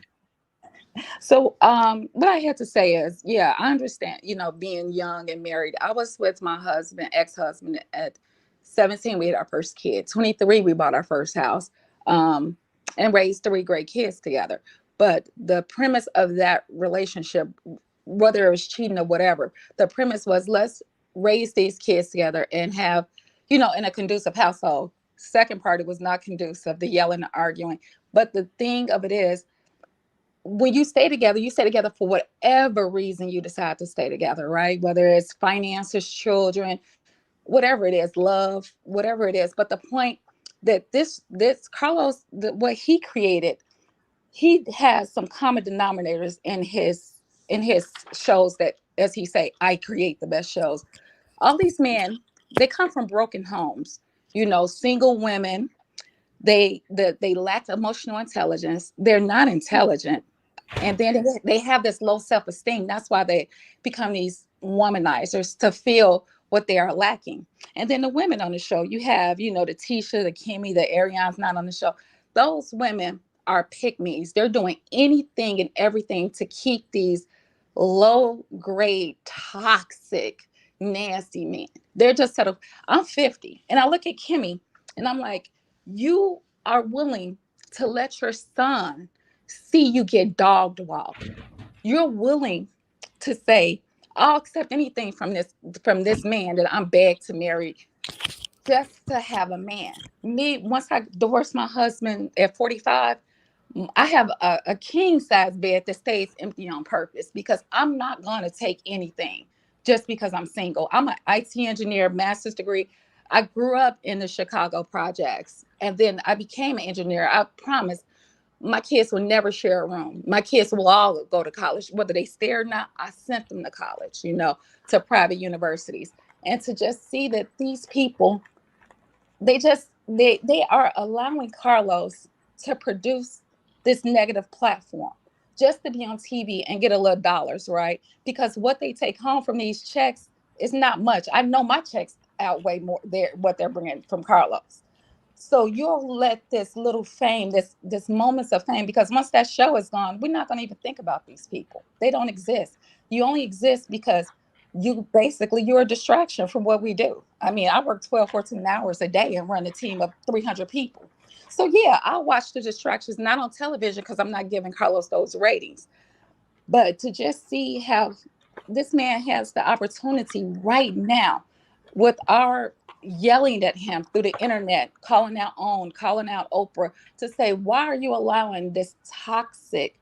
So, what I had to say is, yeah, I understand, being young and married. I was with my husband, ex-husband, at 17. We had our first kid. 23, we bought our first house, and raised three great kids together. But the premise of that relationship, whether it was cheating or whatever, the premise was let's raise these kids together and have, in a conducive household. Second part, it was not conducive, the yelling, the arguing. But the thing of it is, when you stay together for whatever reason you decide to stay together, right? Whether it's finances, children, whatever it is, love, whatever it is. But the point that this Carlos, what he created, he has some common denominators in his shows that, as he say, I create the best shows. All these men, they come from broken homes, single women. They lack emotional intelligence. They're not intelligent, and then they have this low self-esteem. That's why they become these womanizers to feel what they are lacking. And then the women on the show, you have, the Tisha, the Kimmy, the Ariane's not on the show. Those women are pick me's. They're doing anything and everything to keep these low grade, toxic, nasty men. They're just sort of, I'm 50 and I look at Kimmy and I'm like, you are willing to let your son see you get dogged walked. You're willing to say, I'll accept anything from this man that I'm begged to marry just to have a man. Me, once I divorced my husband at 45, I have a king size bed that stays empty on purpose because I'm not going to take anything just because I'm single. I'm an IT engineer, master's degree. I grew up in the Chicago projects and then I became an engineer. I promise my kids will never share a room. My kids will all go to college, whether they stay or not. I sent them to college, to private universities. And to just see that these people, they are allowing Carlos to produce this negative platform. just to be on TV and get a little dollars, right? Because what they take home from these checks is not much. I know my checks outweigh more what they're bringing from Carlos. So you'll let this little fame, this moments of fame, because once that show is gone, we're not going to even think about these people. They don't exist. You only exist because you're a distraction from what we do. I mean, I work 12, 14 hours a day and run a team of 300 people. So yeah, I watch the distractions, not on television because I'm not giving Carlos those ratings, but to just see how this man has the opportunity right now with our yelling at him through the internet, calling out OWN, calling out Oprah, to say, why are you allowing this toxic,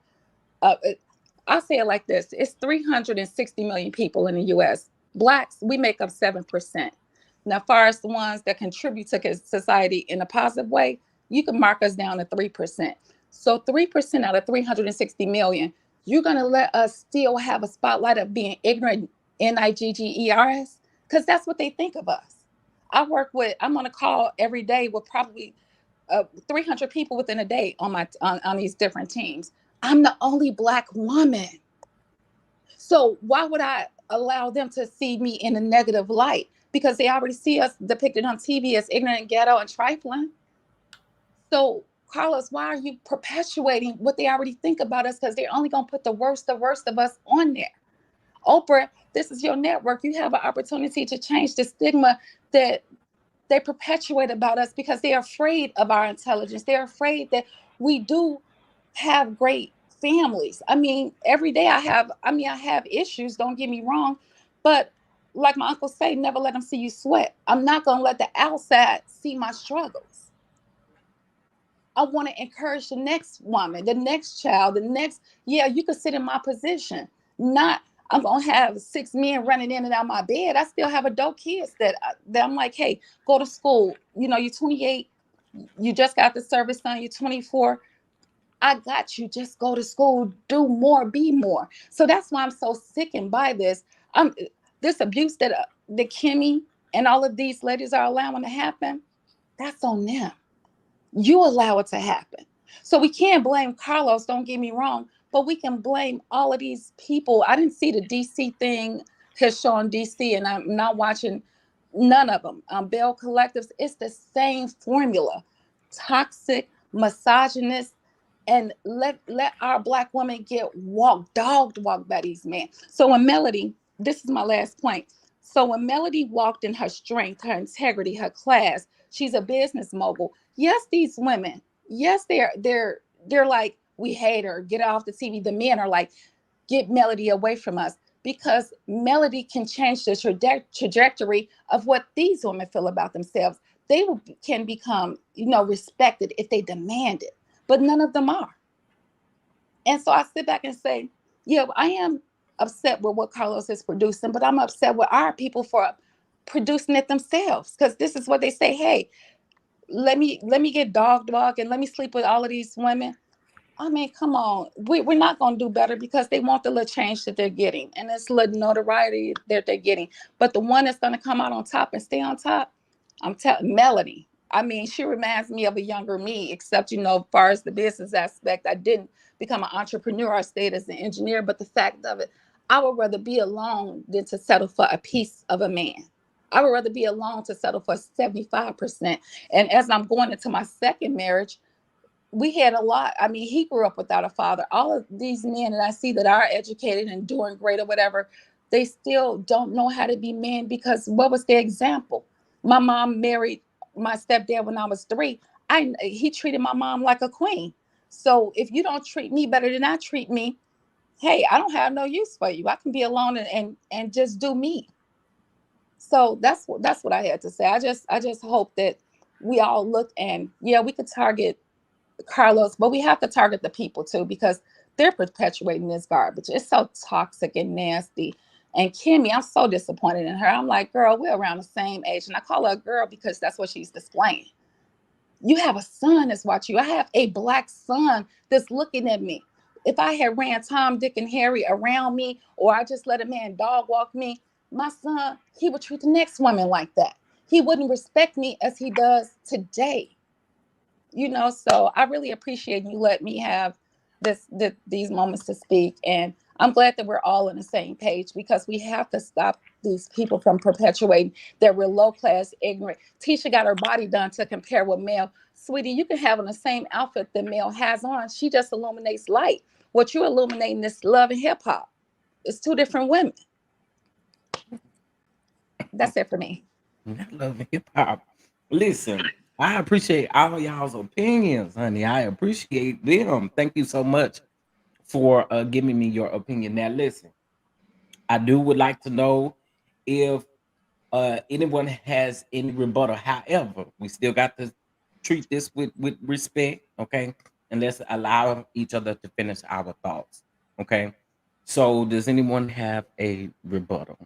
uh, I'll say it like this. It's 360 million people in the US. Blacks, we make up 7%. Now, as far as the ones that contribute to society in a positive way, you can mark us down to 3%. So 3% out of 360 million, you're going to let us still have a spotlight of being ignorant, NIGGERS? Because that's what they think of us. I'm on a call every day with probably 300 people within a day on these different teams. I'm the only Black woman. So why would I allow them to see me in a negative light? Because they already see us depicted on TV as ignorant, ghetto, and trifling. So, Carlos, why are you perpetuating what they already think about us? Because they're only going to put the worst of us on there. Oprah, this is your network. You have an opportunity to change the stigma that they perpetuate about us because they're afraid of our intelligence. They're afraid that we do have great families. I mean, every day I have issues, don't get me wrong, but like my uncle say, never let them see you sweat. I'm not going to let the outside see my struggles. I want to encourage the next woman, the next child, you could sit in my position. Not, I'm going to have 6 men running in and out my bed. I still have adult kids that I'm like, hey, go to school. You know, you're 28, you just got the service done, you're 24. I got you. Just go to school, do more, be more. So that's why I'm so sickened by this. This abuse that Kimmy and all of these ladies are allowing to happen, that's on them. You allow it to happen. So we can't blame Carlos, don't get me wrong, but we can blame all of these people. I didn't see the DC thing, his show on DC, and I'm not watching none of them. Bell Collectives, it's the same formula. Toxic, misogynist, and let our Black women get dogged walked by these men. So when Melody, this is my last point. So when Melody walked in her strength, her integrity, her class, she's a business mogul. Yes, these women, yes, they're like, we hate her, get her off the TV. The men are like, get Melody away from us, because Melody can change the trajectory of what these women feel about themselves. They can become, respected if they demand it, but none of them are. And so I sit back and say, yeah, I am upset with what Carlos is producing, but I'm upset with our people for producing it themselves, because this is what they say. Hey, let me get dog and let me sleep with all of these women. I mean, come on. We're not going to do better because they want the little change that they're getting and this little notoriety that they're getting. But the one that's going to come out on top and stay on top, I'm telling Melody. I mean, she reminds me of a younger me, except, as far as the business aspect, I didn't become an entrepreneur. I stayed as an engineer. But the fact of it, I would rather be alone than to settle for a piece of a man. I would rather be alone to settle for 75%. And as I'm going into my second marriage, we had a lot. I mean, he grew up without a father. All of these men that I see that are educated and doing great or whatever, they still don't know how to be men, because what was their example? My mom married my stepdad when I was 3. He treated my mom like a queen. So if you don't treat me better than I treat me, hey, I don't have no use for you. I can be alone and just do me. So that's what I had to say. I just hope that we all look, and yeah, we could target Carlos, but we have to target the people too, because they're perpetuating this garbage. It's so toxic and nasty. And Kimmy, I'm so disappointed in her. I'm like, girl, we're around the same age. And I call her a girl because that's what she's displaying. You have a son that's watching you. I have a Black son that's looking at me. If I had ran Tom, Dick, and Harry around me, or I just let a man dog walk me, my son, he would treat the next woman like that. He wouldn't respect me as he does today. So I really appreciate you let me have these moments to speak. And I'm glad that we're all on the same page, because we have to stop these people from perpetuating that we're low class, ignorant. Tisha got her body done to compare with male. Sweetie, you can have on the same outfit that male has on. She just illuminates light. What you're illuminating is love and hip hop. It's two different women. That's it for me. I love hip hop. Listen, I appreciate all y'all's opinions, honey. I appreciate them. Thank you so much for giving me your opinion. Now, listen, I would like to know if anyone has any rebuttal. However, we still got to treat this with respect, okay? And let's allow each other to finish our thoughts, okay? So, does anyone have a rebuttal?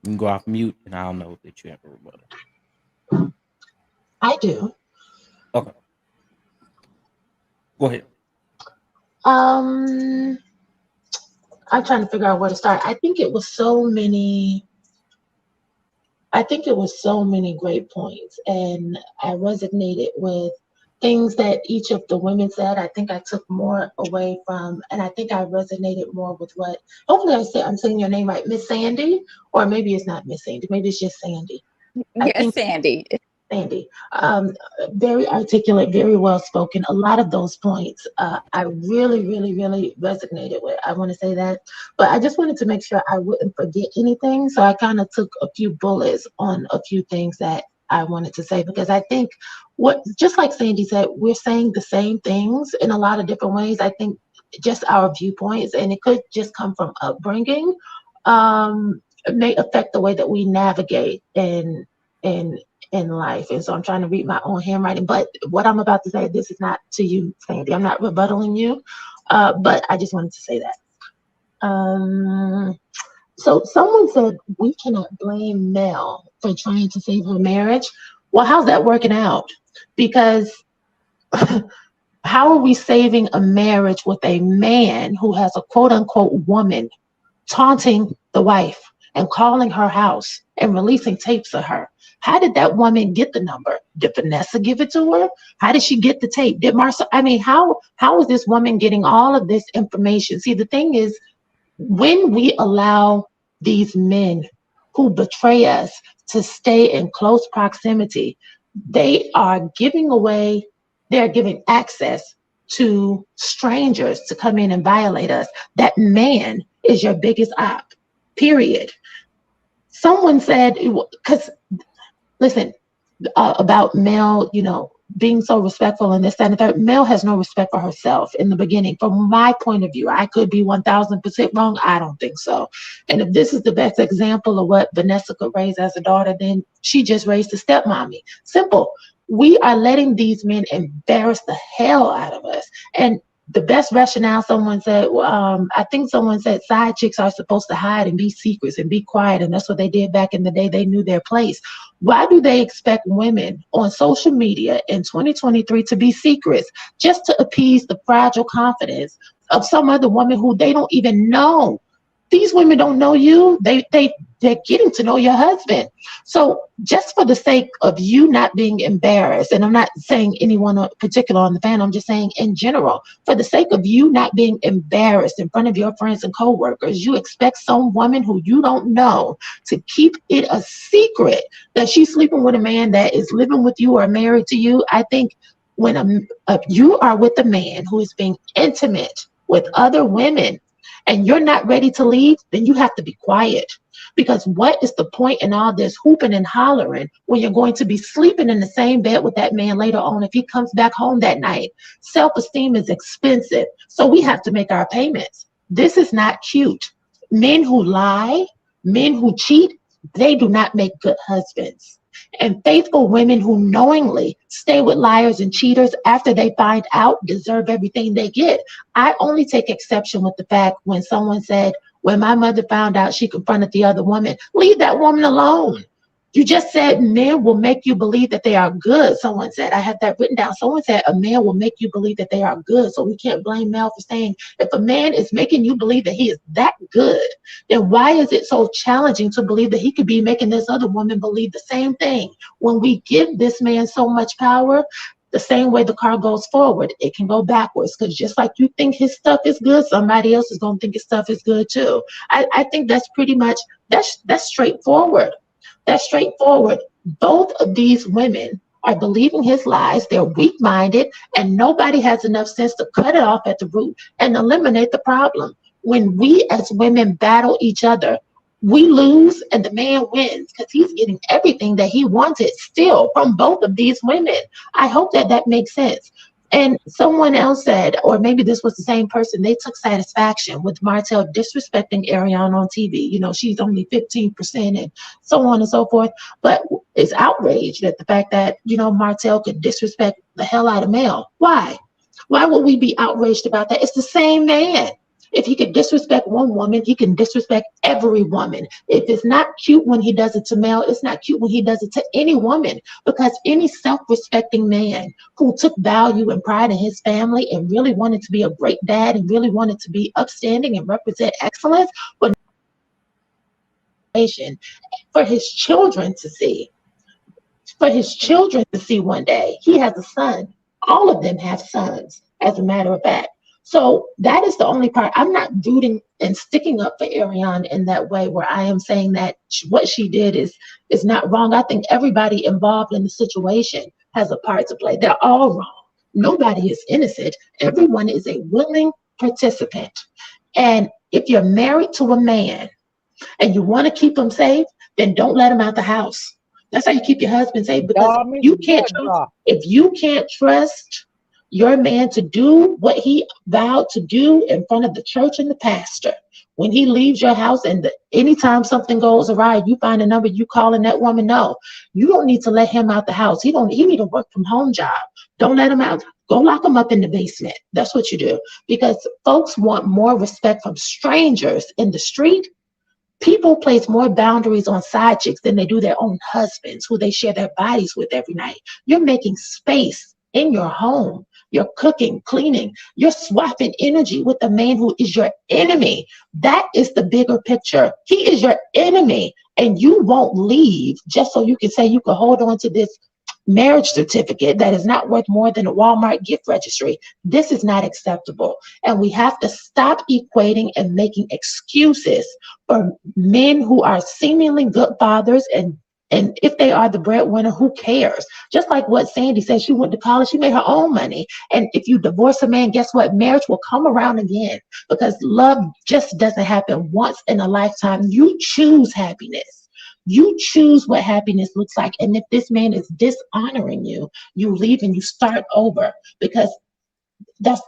You can go off mute, and I'll know that you have a rebuttal. I do. Okay, go ahead. I'm trying to figure out where to start. I think it was so many great points, and I resonated with things that each of the women said. I think I took more away from, and I think I resonated more with what, hopefully I'm saying your name right, Miss Sandy, or maybe it's not Miss Sandy, maybe it's just Sandy. I Yes, think Sandy. Sandy, very articulate, very well spoken. A lot of those points I really, really, really resonated with. I want to say that, but I just wanted to make sure I wouldn't forget anything. So I kind of took a few bullets on a few things that I wanted to say, because I think just like Sandy said, we're saying the same things in a lot of different ways. I think just our viewpoints, and it could just come from upbringing, may affect the way that we navigate in life. And so I'm trying to read my own handwriting. But what I'm about to say, this is not to you, Sandy. I'm not rebuttaling you, but I just wanted to say that. So someone said we cannot blame Mel for trying to save her marriage. Well, how's that working out? Because how are we saving a marriage with a man who has a quote unquote woman taunting the wife and calling her house and releasing tapes of her? How did that woman get the number? Did Vanessa give it to her? How did she get the tape? Did Marcel? I mean, how is this woman getting all of this information? See, the thing is, when we allow these men who betray us to stay in close proximity, they're giving access to strangers to come in and violate us. That man is your biggest op, period. Someone said, because listen, about Mel, being so respectful and this, that, and the third. Mel has no respect for herself in the beginning. From my point of view, I could be 1000% wrong. I don't think so. And if this is the best example of what Vanessa could raise as a daughter, then she just raised a stepmommy. Simple. We are letting these men embarrass the hell out of us. And the best rationale, someone said, I think someone said side chicks are supposed to hide and be secrets and be quiet. And that's what they did back in the day. They knew their place. Why do they expect women on social media in 2023 to be secrets just to appease the fragile confidence of some other woman who they don't even know? These women don't know you. They're getting to know your husband. So just for the sake of you not being embarrassed, and I'm not saying anyone in particular on the panel, I'm just saying in general, for the sake of you not being embarrassed in front of your friends and coworkers, you expect some woman who you don't know to keep it a secret that she's sleeping with a man that is living with you or married to you. I think when you are with a man who is being intimate with other women, and you're not ready to leave, then you have to be quiet. Because what is the point in all this hooping and hollering when you're going to be sleeping in the same bed with that man later on if he comes back home that night? Self-esteem is expensive, so we have to make our payments. This is not cute. Men who lie, men who cheat, they do not make good husbands. And faithful women who knowingly stay with liars and cheaters after they find out deserve everything they get. I only take exception with the fact when someone said, when my mother found out she confronted the other woman, leave that woman alone. You just said men will make you believe that they are good. Someone said, I have that written down. Someone said a man will make you believe that they are good. So we can't blame Mel for saying, if a man is making you believe that he is that good, then why is it so challenging to believe that he could be making this other woman believe the same thing? When we give this man so much power, the same way the car goes forward, it can go backwards. Because just like you think his stuff is good, somebody else is going to think his stuff is good too. I think that's pretty much, that's straightforward. That's straightforward. Both of these women are believing his lies. They're weak-minded, and nobody has enough sense to cut it off at the root and eliminate the problem. When we as women battle each other, we lose and the man wins because he's getting everything that he wanted still from both of these women. I hope that that makes sense. And someone else said, or maybe this was the same person, they took satisfaction with Martell disrespecting Ariane on TV. You know, she's only 15% and so on and so forth. But it's outraged at the fact that, you know, Martell could disrespect the hell out of Mel. Why? Why would we be outraged about that? It's the same man. If he could disrespect one woman, he can disrespect every woman. If it's not cute when he does it to Mel, it's not cute when he does it to any woman. Because any self-respecting man who took value and pride in his family and really wanted to be a great dad and really wanted to be upstanding and represent excellence for nation, for his children to see, one day. He has a son. All of them have sons, as a matter of fact. So that is the only part. I'm not rooting and sticking up for Ariane in that way where I am saying that what she did is not wrong. I think everybody involved in the situation has a part to play. They're all wrong. Nobody is innocent. Everyone is a willing participant. And if you're married to a man and you want to keep him safe, then don't let him out the house. That's how you keep your husband safe, because if you can't trust your man to do what he vowed to do in front of the church and the pastor, when he leaves your house and anytime something goes awry, you find a number, you calling that woman, no, you don't need to let him out the house. He need a work from home job. Don't let him out. Go lock him up in the basement. That's what you do, because folks want more respect from strangers in the street. People place more boundaries on side chicks than they do their own husbands, who they share their bodies with every night. You're making space in your home. You're cooking, cleaning. You're swapping energy with a man who is your enemy. That is the bigger picture. He is your enemy, and you won't leave just so you can say you can hold on to this marriage certificate that is not worth more than a Walmart gift registry. This is not acceptable. And we have to stop equating and making excuses for men who are seemingly good fathers, and if they are the breadwinner, who cares? Just like what Sandy said, she went to college, she made her own money. And if you divorce a man, guess what? Marriage will come around again, because love just doesn't happen once in a lifetime. You choose happiness. You choose what happiness looks like. And if this man is dishonoring you, you leave and you start over, because that's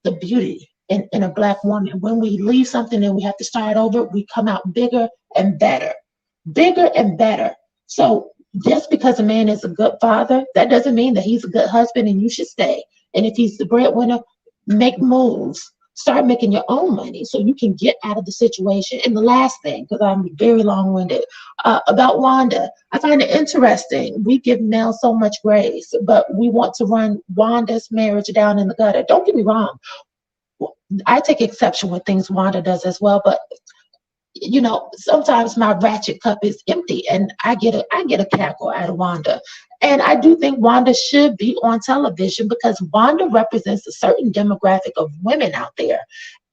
the beauty in a Black woman. When we leave something and we have to start over, we come out bigger and better. Bigger and better. So just because a man is a good father, that doesn't mean that he's a good husband and you should stay. And if he's the breadwinner, make moves. Start making your own money so you can get out of the situation. And the last thing, because I'm very long-winded, about Wanda, I find it interesting. We give Mel so much grace, but we want to run Wanda's marriage down in the gutter. Don't get me wrong. I take exception with things Wanda does as well, but you know, sometimes my ratchet cup is empty and I get a cackle out of Wanda. And I do think Wanda should be on television, because Wanda represents a certain demographic of women out there.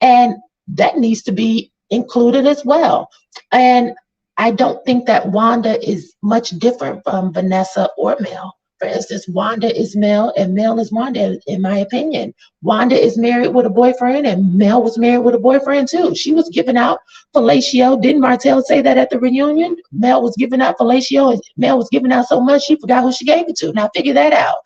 And that needs to be included as well. And I don't think that Wanda is much different from Vanessa or Mel. For instance, Wanda is Mel and Mel is Wanda, in my opinion. Wanda is married with a boyfriend and Mel was married with a boyfriend too. She was giving out fellatio. Didn't Martell say that at the reunion? Mel was giving out fellatio, and Mel was giving out so much she forgot who she gave it to. Now figure that out.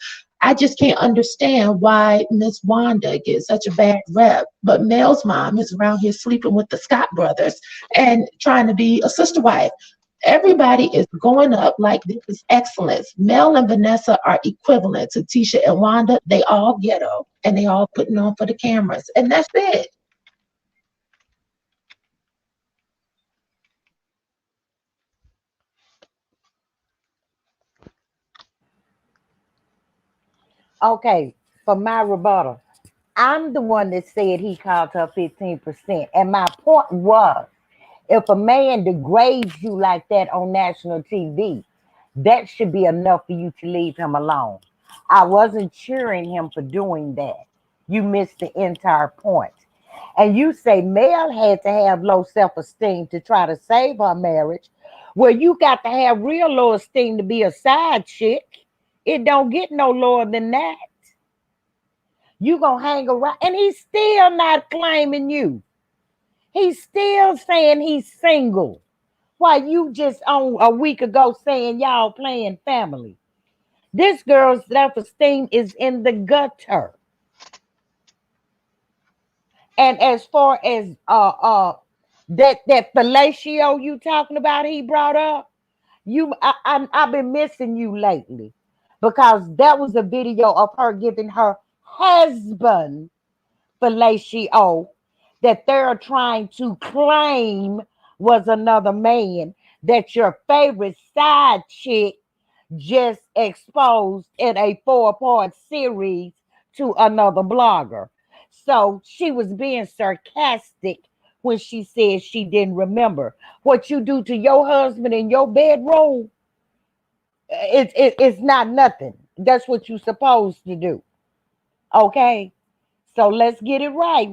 I just can't understand why Miss Wanda gets such a bad rep, but Mel's mom is around here sleeping with the Scott brothers and trying to be a sister wife. Everybody is going up like this is excellence. Mel and Vanessa are equivalent to Tisha and Wanda. They all ghetto and they all putting on for the cameras, and that's it. Okay, for my rebuttal, I'm the one that said he called her 15%. And my point was, if a man degrades you like that on national TV, that should be enough for you to leave him alone. I wasn't cheering him for doing that. You missed the entire point. And you say Mel had to have low self-esteem to try to save her marriage. Well, you got to have real low esteem to be a side chick. It don't get no lower than that. You gonna hang around, and he's still not claiming you. He's still saying he's single. Why you just on a week ago saying y'all playing family? This girl's self-esteem is in the gutter. And as far as that fellatio you talking about, he brought up, I've been missing you lately because that was a video of her giving her husband fellatio that they're trying to claim was another man that your favorite side chick just exposed in a 4-part series to another blogger. So she was being sarcastic when she said she didn't remember. What you do to your husband in your bedroom, it's not nothing. That's what you're supposed to do. Okay? So let's get it right.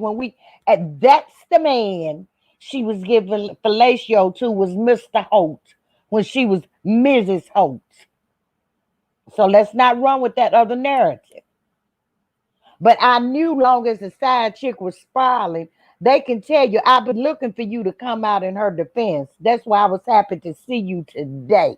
That's the man she was giving fellatio to was Mr. Holt when she was Mrs. Holt. So let's not run with that other narrative. But I knew long as the side chick was spiraling, they can tell you I've been looking for you to come out in her defense. That's why I was happy to see you today.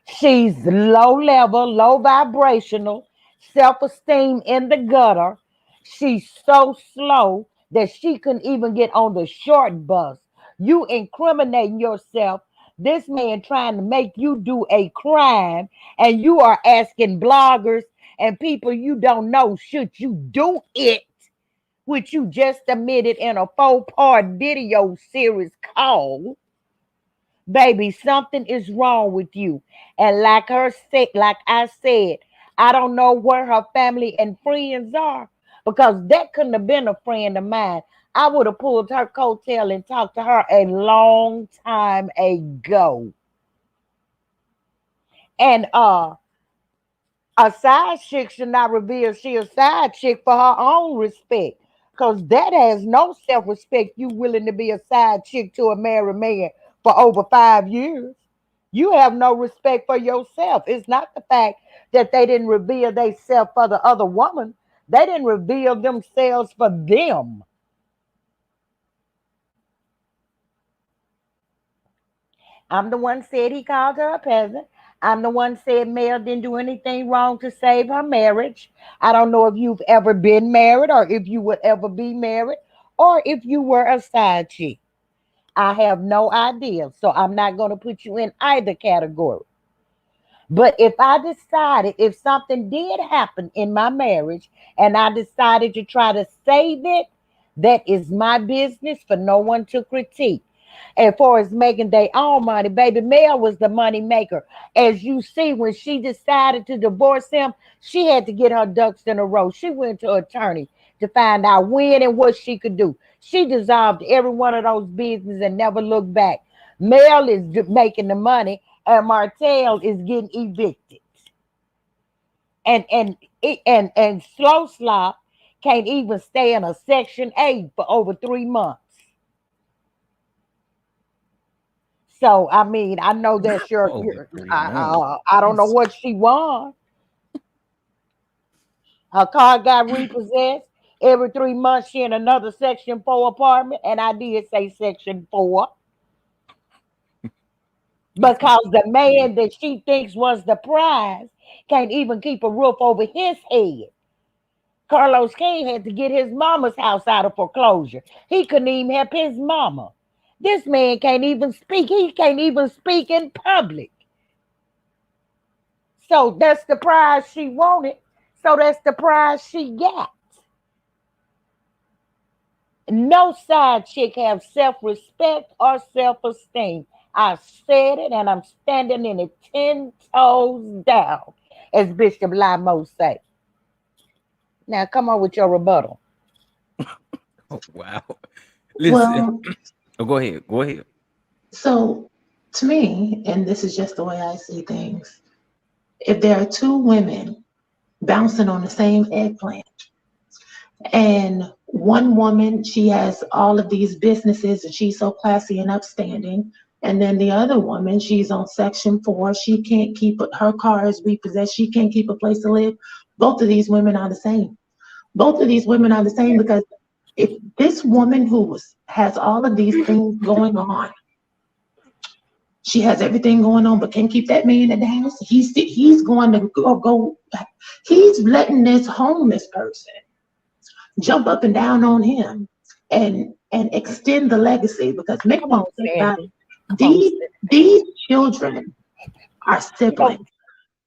She's low level, low vibrational, self-esteem in the gutter. She's so slow that she couldn't even get on the short bus. You incriminating yourself. This man trying to make you do a crime, and you are asking bloggers and people you don't know, should you do it? Which you just admitted in a 4-part video series called. Baby, something is wrong with you. And like I said, I don't know where her family and friends are because that couldn't have been a friend of mine. I would have pulled her coattail and talked to her a long time ago. And a side chick should not reveal she a side chick for her own respect. Because that has no self-respect. You willing to be a side chick to a married man for over 5 years. You have no respect for yourself. It's not the fact that they didn't reveal themselves for the other woman. They didn't reveal themselves for them. I'm the one said he called her a peasant. I'm the one said Mel didn't do anything wrong to save her marriage. I don't know if you've ever been married or if you would ever be married or if you were a side chick. I have no idea. So I'm not going to put you in either category. But if something did happen in my marriage and I decided to try to save it, that is my business for no one to critique. As far as making their own money, baby, Mel was the money maker. As you see, when she decided to divorce him, she had to get her ducks in a row. She went to an attorney to find out when and what she could do. She dissolved every one of those businesses and never looked back. Mel is making the money and Martell is getting evicted. And Slow Slop can't even stay in a Section 8 for over 3 months. So I mean, I know that's your I don't know what she won. Her car got repossessed. Every 3 months she in another Section 4 apartment, and I did say Section 4. Because the man that she thinks was the prize can't even keep a roof over his head. Carlos King had to get his mama's house out of foreclosure. He couldn't even help his mama. This man can't even speak. He can't even speak in public. So that's the prize she wanted. So that's the prize she got. No side chick have self-respect or self-esteem. I said it and I'm standing in it 10 toes down, as Bishop Limo say. Now come on with your rebuttal. Oh, wow. Listen. Well, Go ahead. Go ahead. so to me, and this is just the way I see things, if there are two women bouncing on the same eggplant, and one woman, she has all of these businesses and she's so classy and upstanding. And then the other woman, she's on Section 4. She can't keep her car is repossessed. She can't keep a place to live. Both of these women are the same. Both of these women are the same because if this woman has all of these things going on, she has everything going on, but can't keep that man at the house. He's going to go. He's letting this homeless person jump up and down on him and extend the legacy, because make Come no on, mistake about Sandy. it, Come on, these children are siblings.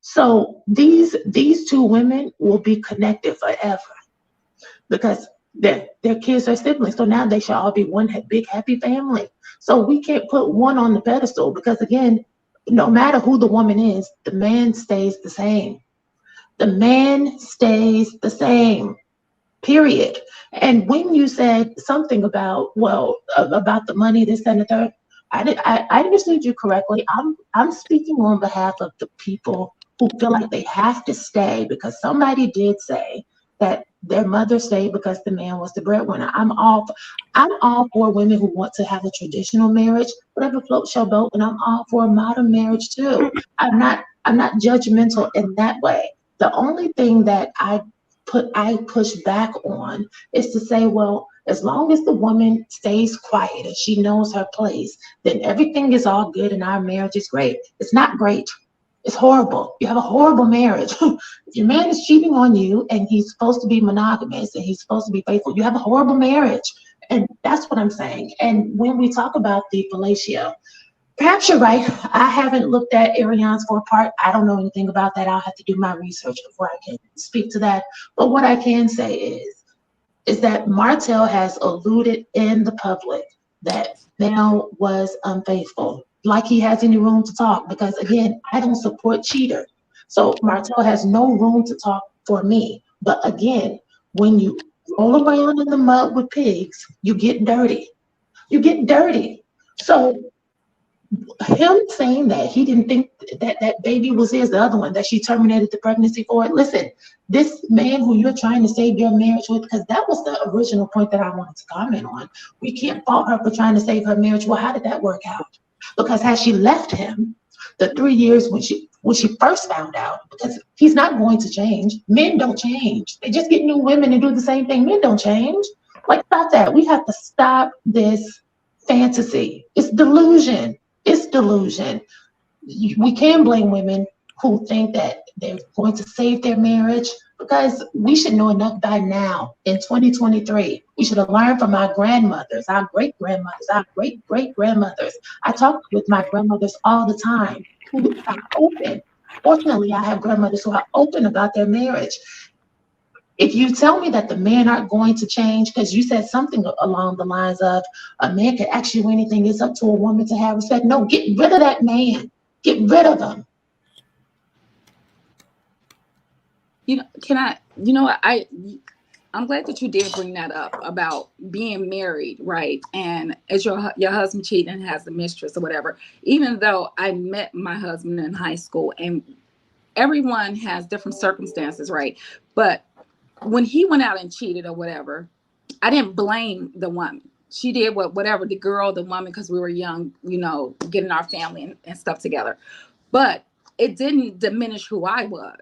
So these two women will be connected forever because their kids are siblings. So now they should all be one big happy family. So we can't put one on the pedestal because again, no matter who the woman is, the man stays the same. The man stays the same. Period. And when you said something about, well, about the money, this and the third, I understood you correctly. I'm speaking on behalf of the people who feel like they have to stay because somebody did say that their mother stayed because the man was the breadwinner. I'm all for women who want to have a traditional marriage, whatever floats your boat, and I'm all for a modern marriage too. I'm not judgmental in that way. The only thing that I push back on is to say, well, as long as the woman stays quiet and she knows her place, then everything is all good and our marriage is great. It's not great. It's horrible. You have a horrible marriage. If your man is cheating on you and he's supposed to be monogamous and he's supposed to be faithful, you have a horrible marriage. And that's what I'm saying. And when we talk about the fellatio, perhaps you're right. I haven't looked at Arione's four part. I don't know anything about that. I'll have to do my research before I can speak to that. But what I can say is that Martell has alluded in the public that Mel was unfaithful, like he has any room to talk, because again, I don't support cheaters. So Martell has no room to talk for me. But again, when you roll around in the mud with pigs, you get dirty. You get dirty. So him saying that he didn't think that baby was his, the other one that she terminated the pregnancy for. Listen, this man who you're trying to save your marriage with, because that was the original point that I wanted to comment on. We can't fault her for trying to save her marriage. Well, how did that work out? Because had she left him the 3 years when she first found out, because he's not going to change. Men don't change. They just get new women and do the same thing. Men don't change. Like, stop that. We have to stop this fantasy. It's delusion. It's delusion. We can blame women who think that they're going to save their marriage, because we should know enough by now in 2023. We should have learned from our grandmothers, our great-grandmothers, our great-great-grandmothers. I talk with my grandmothers all the time who are open. Fortunately, I have grandmothers who are open about their marriage. If you tell me that the men aren't going to change, because you said something along the lines of a man can ask you anything, it's up to a woman to have respect. No, get rid of that man. Get rid of him. I'm glad that you did bring that up about being married, right? And as your husband cheated and has a mistress or whatever, even though I met my husband in high school, and everyone has different circumstances, right? But when he went out and cheated or whatever, I didn't blame the woman. She did whatever, the girl, the woman, because we were young, getting our family and stuff together. But it didn't diminish who I was,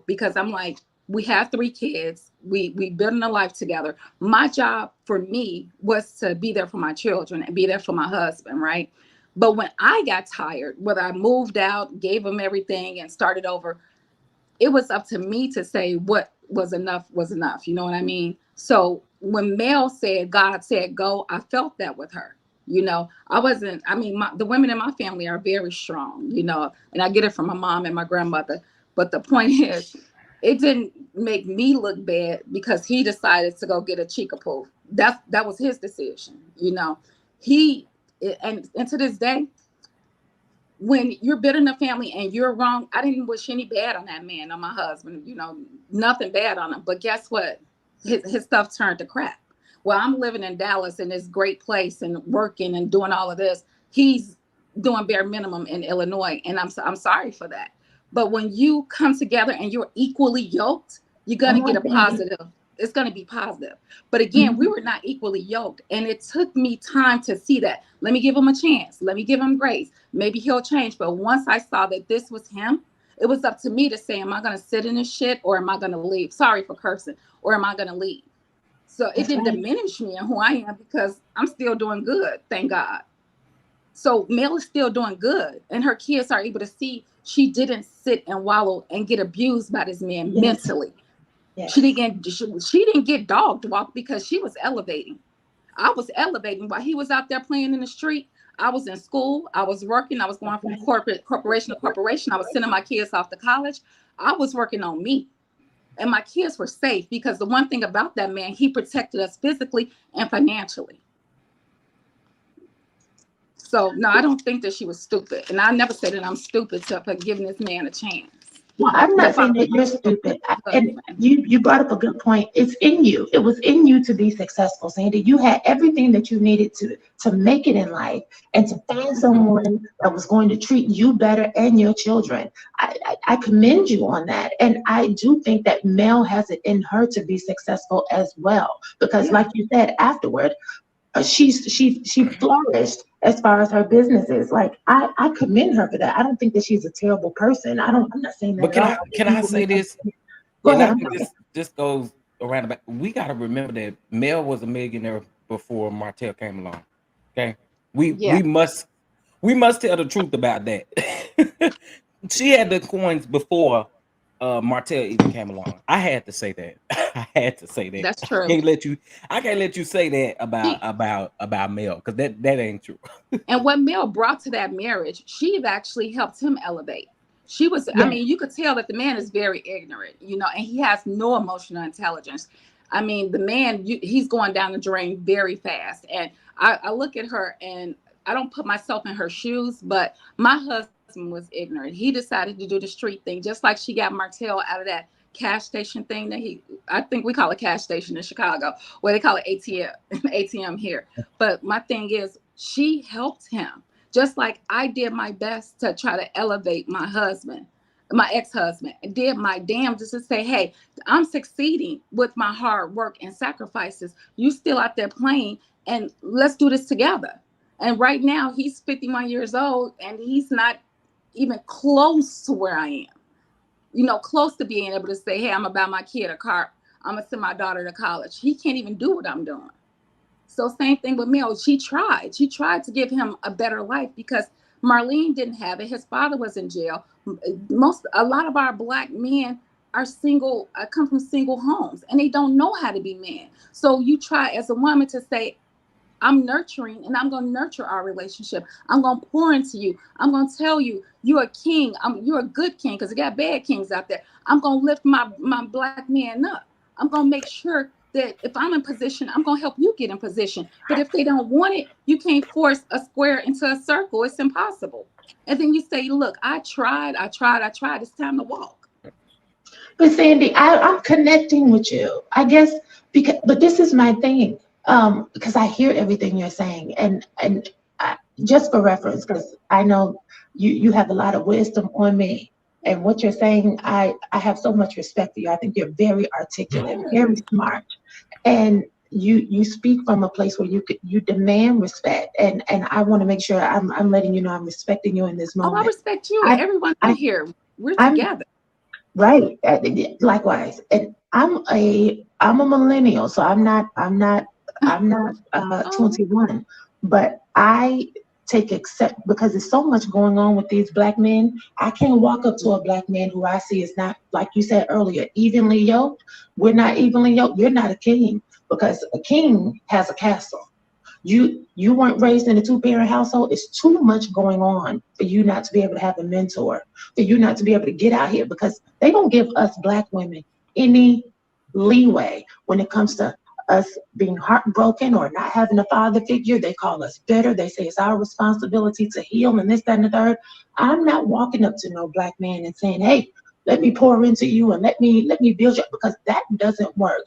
because I'm like, we have 3 kids. We building a life together. My job for me was to be there for my children and be there for my husband, right? But when I got tired, whether I moved out, gave him everything and started over, it was up to me to say what was enough was enough. You know what I mean? So when Mel said, God said, go, I felt that with her. The women in my family are very strong, and I get it from my mom and my grandmother. But the point is, it didn't make me look bad because he decided to go get a Chickapoo. That was his decision, He, and to this day, when you're building a family and you're wrong, I didn't wish any bad on that man, on my husband, nothing bad on him. But guess what? His stuff turned to crap. Well, I'm living in Dallas in this great place and working and doing all of this. He's doing bare minimum in Illinois, and I'm sorry for that. But when you come together and you're equally yoked, you're going to get a positive. It's going to be positive. But again, we were not equally yoked. And it took me time to see that. Let me give him a chance. Let me give him grace. Maybe he'll change. But once I saw that this was him, it was up to me to say, am I going to sit in this shit or am I going to leave? Sorry for cursing. Or am I going to leave? So it didn't diminish me and who I am because I'm still doing good. Thank God. So Mel is still doing good. And her kids are able to see she didn't sit and wallow and get abused by this man mentally. Yes. She didn't get dogged walk because she was elevating. I was elevating while he was out there playing in the street. I was in school. I was working. I was going from corporation to corporation. I was sending my kids off to college. I was working on me. And my kids were safe because the one thing about that man, he protected us physically and financially. So, no, I don't think that she was stupid. And I never said that I'm stupid for giving this man a chance. Well, I'm not saying that you're stupid. And you brought up a good point. It's in you. It was in you to be successful, Sandy. You had everything that you needed to make it in life and to find someone that was going to treat you better and your children. I commend you on that. And I do think that Mel has it in her to be successful as well. Because like you said afterward, she flourished as far as her businesses. Like I commend her for that. I don't think that she's a terrible person. I'm not saying that. But can I say this? Go ahead. I think this goes around about. We got to remember that Mel was a millionaire before Martell came along. Okay, we must tell the truth about that. She had the coins before Martell even came along. I had to say that. I had to say that. That's true. I can't let you say that about Mel because that ain't true. And what Mel brought to that marriage, she actually helped him elevate. She was, I mean, you could tell that the man is very ignorant, and he has no emotional intelligence. I mean, the man, he's going down the drain very fast. And I look at her and I don't put myself in her shoes, but my husband was ignorant. He decided to do the street thing, just like she got Martell out of that cash station thing that I think we call it cash station in Chicago, where they call it ATM here. But my thing is, she helped him, just like I did my best to try to elevate my husband, my ex-husband, and did my damnedest to say, hey, I'm succeeding with my hard work and sacrifices. You still out there playing, and let's do this together. And right now he's 51 years old and he's not even close to where I am, close to being able to say, hey, I'm gonna buy my kid a car. I'm gonna send my daughter to college. He can't even do what I'm doing. So same thing with Mel. She tried to give him a better life because Marlene didn't have it. His father was in jail. A lot of our Black men are single, come from single homes, and they don't know how to be men. So you try as a woman to say, I'm nurturing, and I'm going to nurture our relationship. I'm going to pour into you. I'm going to tell you, you're a king. You're a good king, because we got bad kings out there. I'm going to lift my Black man up. I'm going to make sure that if I'm in position, I'm going to help you get in position. But if they don't want it, you can't force a square into a circle. It's impossible. And then you say, look, I tried. It's time to walk. But Sandy, I'm connecting with you, I guess, but this is my thing. Because I hear everything you're saying, and just for reference, because I know you have a lot of wisdom on me, and what you're saying, I have so much respect for you. I think you're very articulate, very smart, and you speak from a place where you demand respect, and I want to make sure I'm letting you know I'm respecting you in this moment. Oh, I respect you. Everyone here, we're together. Right. Likewise, and I'm a millennial, so I'm not 21, but I take except because there's so much going on with these Black men. I can't walk up to a Black man who I see is not, like you said earlier, evenly yoked. We're not evenly yoked. You're not a king, because a king has a castle. You weren't raised in a 2-parent household. It's too much going on for you not to be able to have a mentor, for you not to be able to get out here, because they don't give us Black women any leeway when it comes to us being heartbroken or not having a father figure. They call us bitter. They say it's our responsibility to heal and this, that, and the third. I'm not walking up to no Black man and saying, hey, let me pour into you and let me build you up, because that doesn't work.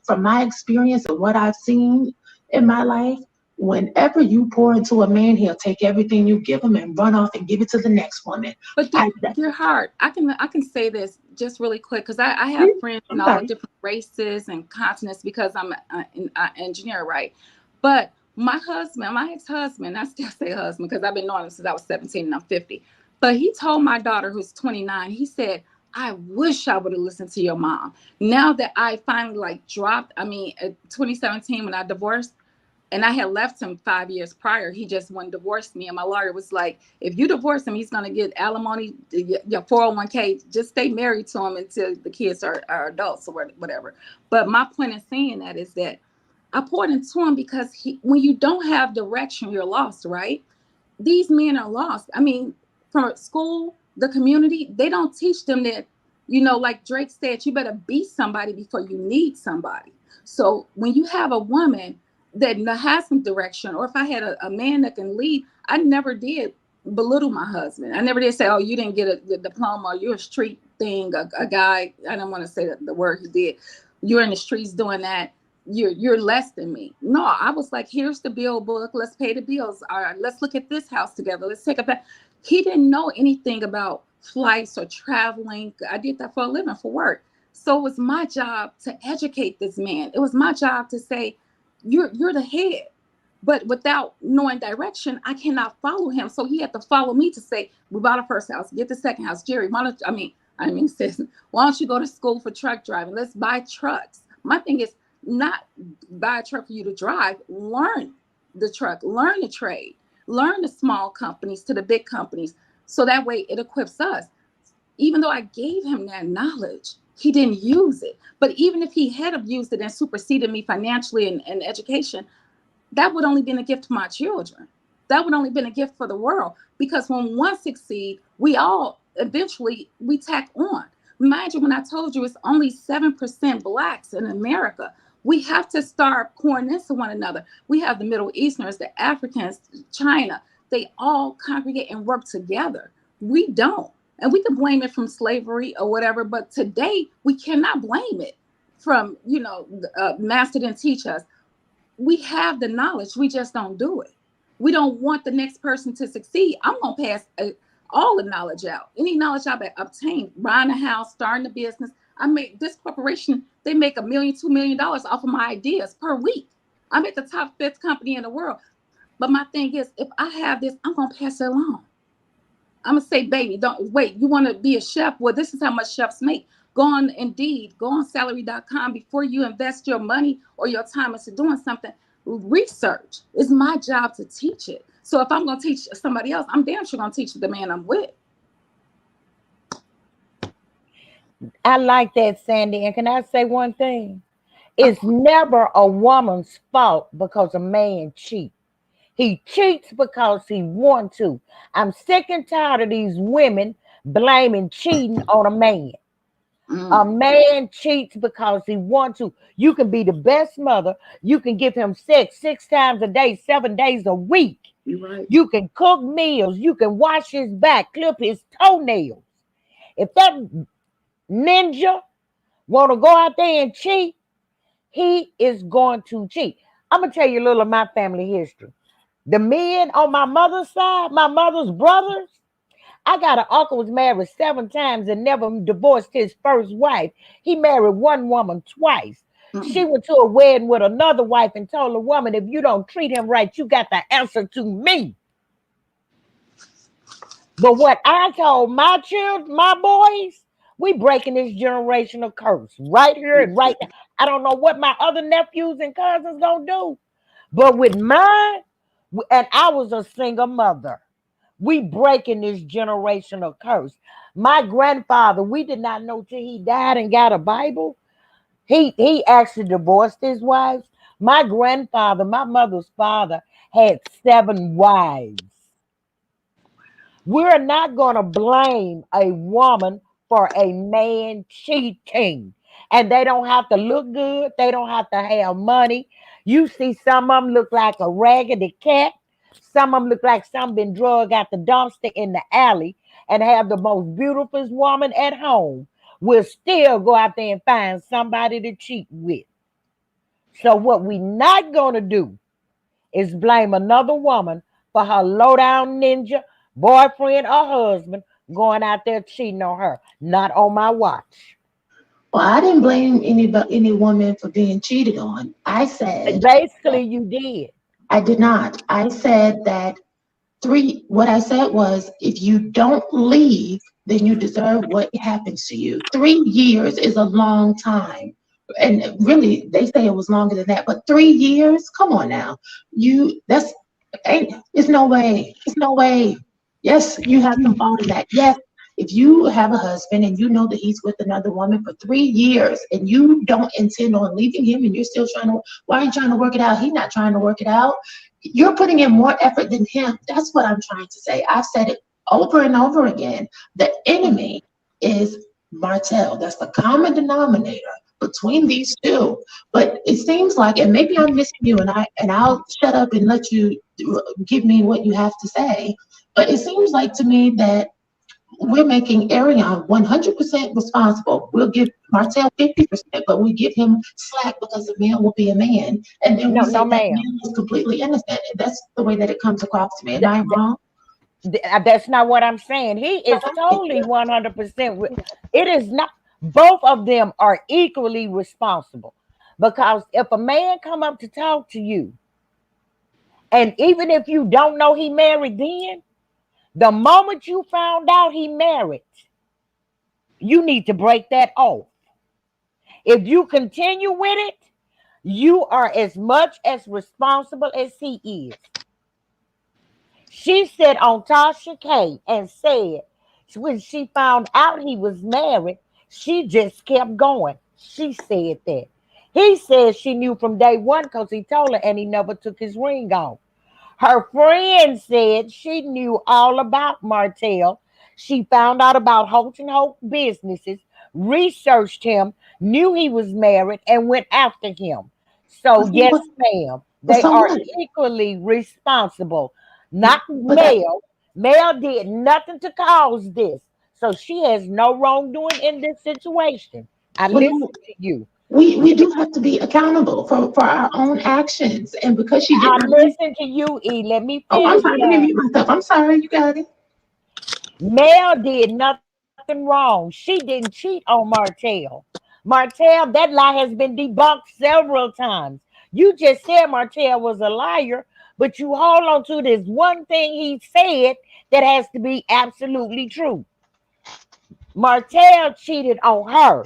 From my experience and what I've seen in my life, Whenever you pour into a man, he'll take everything you give him and run off and give it to the next woman. But I, dear heart, I can say this just really quick because I have I'm friends in all sorry. different races and continents because I'm an engineer, right? But my husband, my ex-husband, I still say husband because I've been knowing him since I was 17 and I'm 50. But he told my daughter, who's 29, he said, I wish I would have listened to your mom. Now that I finally like dropped, I mean, 2017 when I divorced, and I had left him 5 years prior. He just wouldn't divorce me. And my lawyer was like, if you divorce him, he's going to get alimony, your 401k. Just stay married to him until the kids are adults or whatever. But my point in saying that is that I poured into him because when you don't have direction, you're lost, right? These men are lost. I mean, from school, the community, they don't teach them that, like Drake said, you better be somebody before you need somebody. So when you have a woman that has some direction, or if I had a man that can lead, I never did belittle my husband. I never did say, oh, you didn't get a diploma, or you're a street thing, a guy, I don't want to say the word he did. You're in the streets doing that. You're less than me. No, I was like, here's the bill book. Let's pay the bills. All right, let's look at this house together. Let's take a back. He didn't know anything about flights or traveling. I did that for a living, for work. So it was my job to educate this man. It was my job to say, you're the head. But without knowing direction, I cannot follow him. So he had to follow me to say, we bought a first house, get the second house. Jerry, sis, why don't you go to school for truck driving? Let's buy trucks. My thing is not buy a truck for you to drive. Learn the truck, learn the trade, learn the small companies to the big companies. So that way it equips us. Even though I gave him that knowledge, he didn't use it. But even if he had have used it and superseded me financially and education, that would only been a gift to my children. That would only been a gift for the world. Because when one succeed, we all eventually we tack on. Imagine when I told you it's only 7% blacks in America. We have to start pouring into one another. We have the Middle Easterners, the Africans, China. They all congregate and work together. We don't. And we can blame it from slavery or whatever, but today we cannot blame it from, master didn't teach us. We have the knowledge, we just don't do it. We don't want the next person to succeed. I'm going to pass all the knowledge out. Any knowledge I've obtained, buying a house, starting a business. I make this corporation, they make $1 million, $2 million off of my ideas per week. I'm at the top fifth company in the world. But my thing is, if I have this, I'm going to pass it along. I'm going to say, baby, don't wait. You want to be a chef? Well, this is how much chefs make. Go on Indeed, go on salary.com before you invest your money or your time into doing something. Research. It's my job to teach it. So if I'm going to teach somebody else, I'm damn sure going to teach the man I'm with. I like that, Sandy. And can I say one thing? It's never a woman's fault because a man cheats. He cheats because he wants to. I'm sick and tired of these women blaming cheating on a man. A man cheats because he wants to. You can be the best mother. You can give him sex 6 times a day, 7 days a week. Right. You can cook meals. You can wash his back, clip his toenails. If that ninja want to go out there and cheat, he is going to cheat. I'm going to tell you a little of my family history. The men on my mother's side, my mother's brothers, I got an uncle was married 7 times and never divorced his first wife. He married one woman twice. She went to a wedding with another wife and told the woman, if you don't treat him right, you got to answer to me. But what I told my children, my boys, we breaking this generational curse right here and right now. I don't know what my other nephews and cousins gonna do, but with mine, and I was a single mother. We breaking this generational curse. My grandfather, we did not know till he died and got a Bible. He actually divorced his wives. My grandfather, my mother's father, had 7 wives. We're not going to blame a woman for a man cheating. And they don't have to look good. They don't have to have money. You see some of them look like a raggedy cat. Some of them look like some been drugged out the dumpster in the alley and have the most beautiful woman at home. Will still go out there and find somebody to cheat with. So what we not going to do is blame another woman for her low down ninja boyfriend or husband going out there cheating on her. Not on my watch. Well, I didn't blame any woman for being cheated on. I said Basically, that you did. I did not. I said that what I said was, if you don't leave, then you deserve what happens to you. 3 years is a long time. And really, they say it was longer than that, but 3 years, come on now. That's, ain't, it's no way. It's no way. Yes, you have some fault in that. Yes, if you have a husband and you know that he's with another woman for 3 years and you don't intend on leaving him and you're still trying to, why are you trying to work it out? He's not trying to work it out. You're putting in more effort than him. That's what I'm trying to say. I've said it over and over again. The enemy is Martell. That's the common denominator between these two. But it seems like, and maybe I'm missing you, and I'll shut up and let you give me what you have to say. But it seems like to me that we're making Ariane 100% responsible. We'll give Martell 50%, but we give him slack because the man will be a man. And then we No, say no, that ma'am. man is completely innocent. That's the way that it comes across to me. Am I wrong? That's not what I'm saying. He is Okay. totally 100%. It is not. Both of them are equally responsible, because if a man come up to talk to you, and even if you don't know he married, then the moment you found out he married, you need to break that off. If you continue with it, you are as much as responsible as he is. She said on Tasha K and said when she found out he was married, she just kept going. She said that. He said she knew from day one because he told her and he never took his ring off. Her friend said she knew all about Martell. She found out about Holt and Holt businesses, researched him, knew he was married, and went after him. So, But so yes, what? ma'am, But they so are what? equally responsible. Not But that. Mel. Mel did nothing to cause this. So, she has no wrongdoing in this situation. I Well, no, listen to you. we do have to be accountable for our own actions. And because she did I not leave, listen to you, E. Let me oh, I'm finish, sorry. Let me love. mute myself. I'm sorry. You got it. Mel did nothing wrong. She didn't cheat on Martell. Martell, that lie has been debunked several times. You just said Martell was a liar, but you hold on to this one thing he said that has to be absolutely true. Martell cheated on her,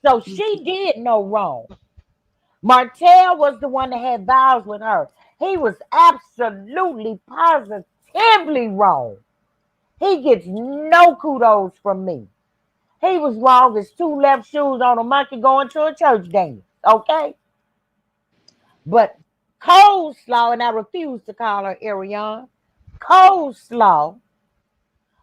so she did no wrong. Martell was the one that had vows with her. He was absolutely positively wrong. He gets no kudos from me. He was wrong as two left shoes on a monkey going to a church dance. Okay? But Coleslaw, and I refuse to call her Ariane, Coleslaw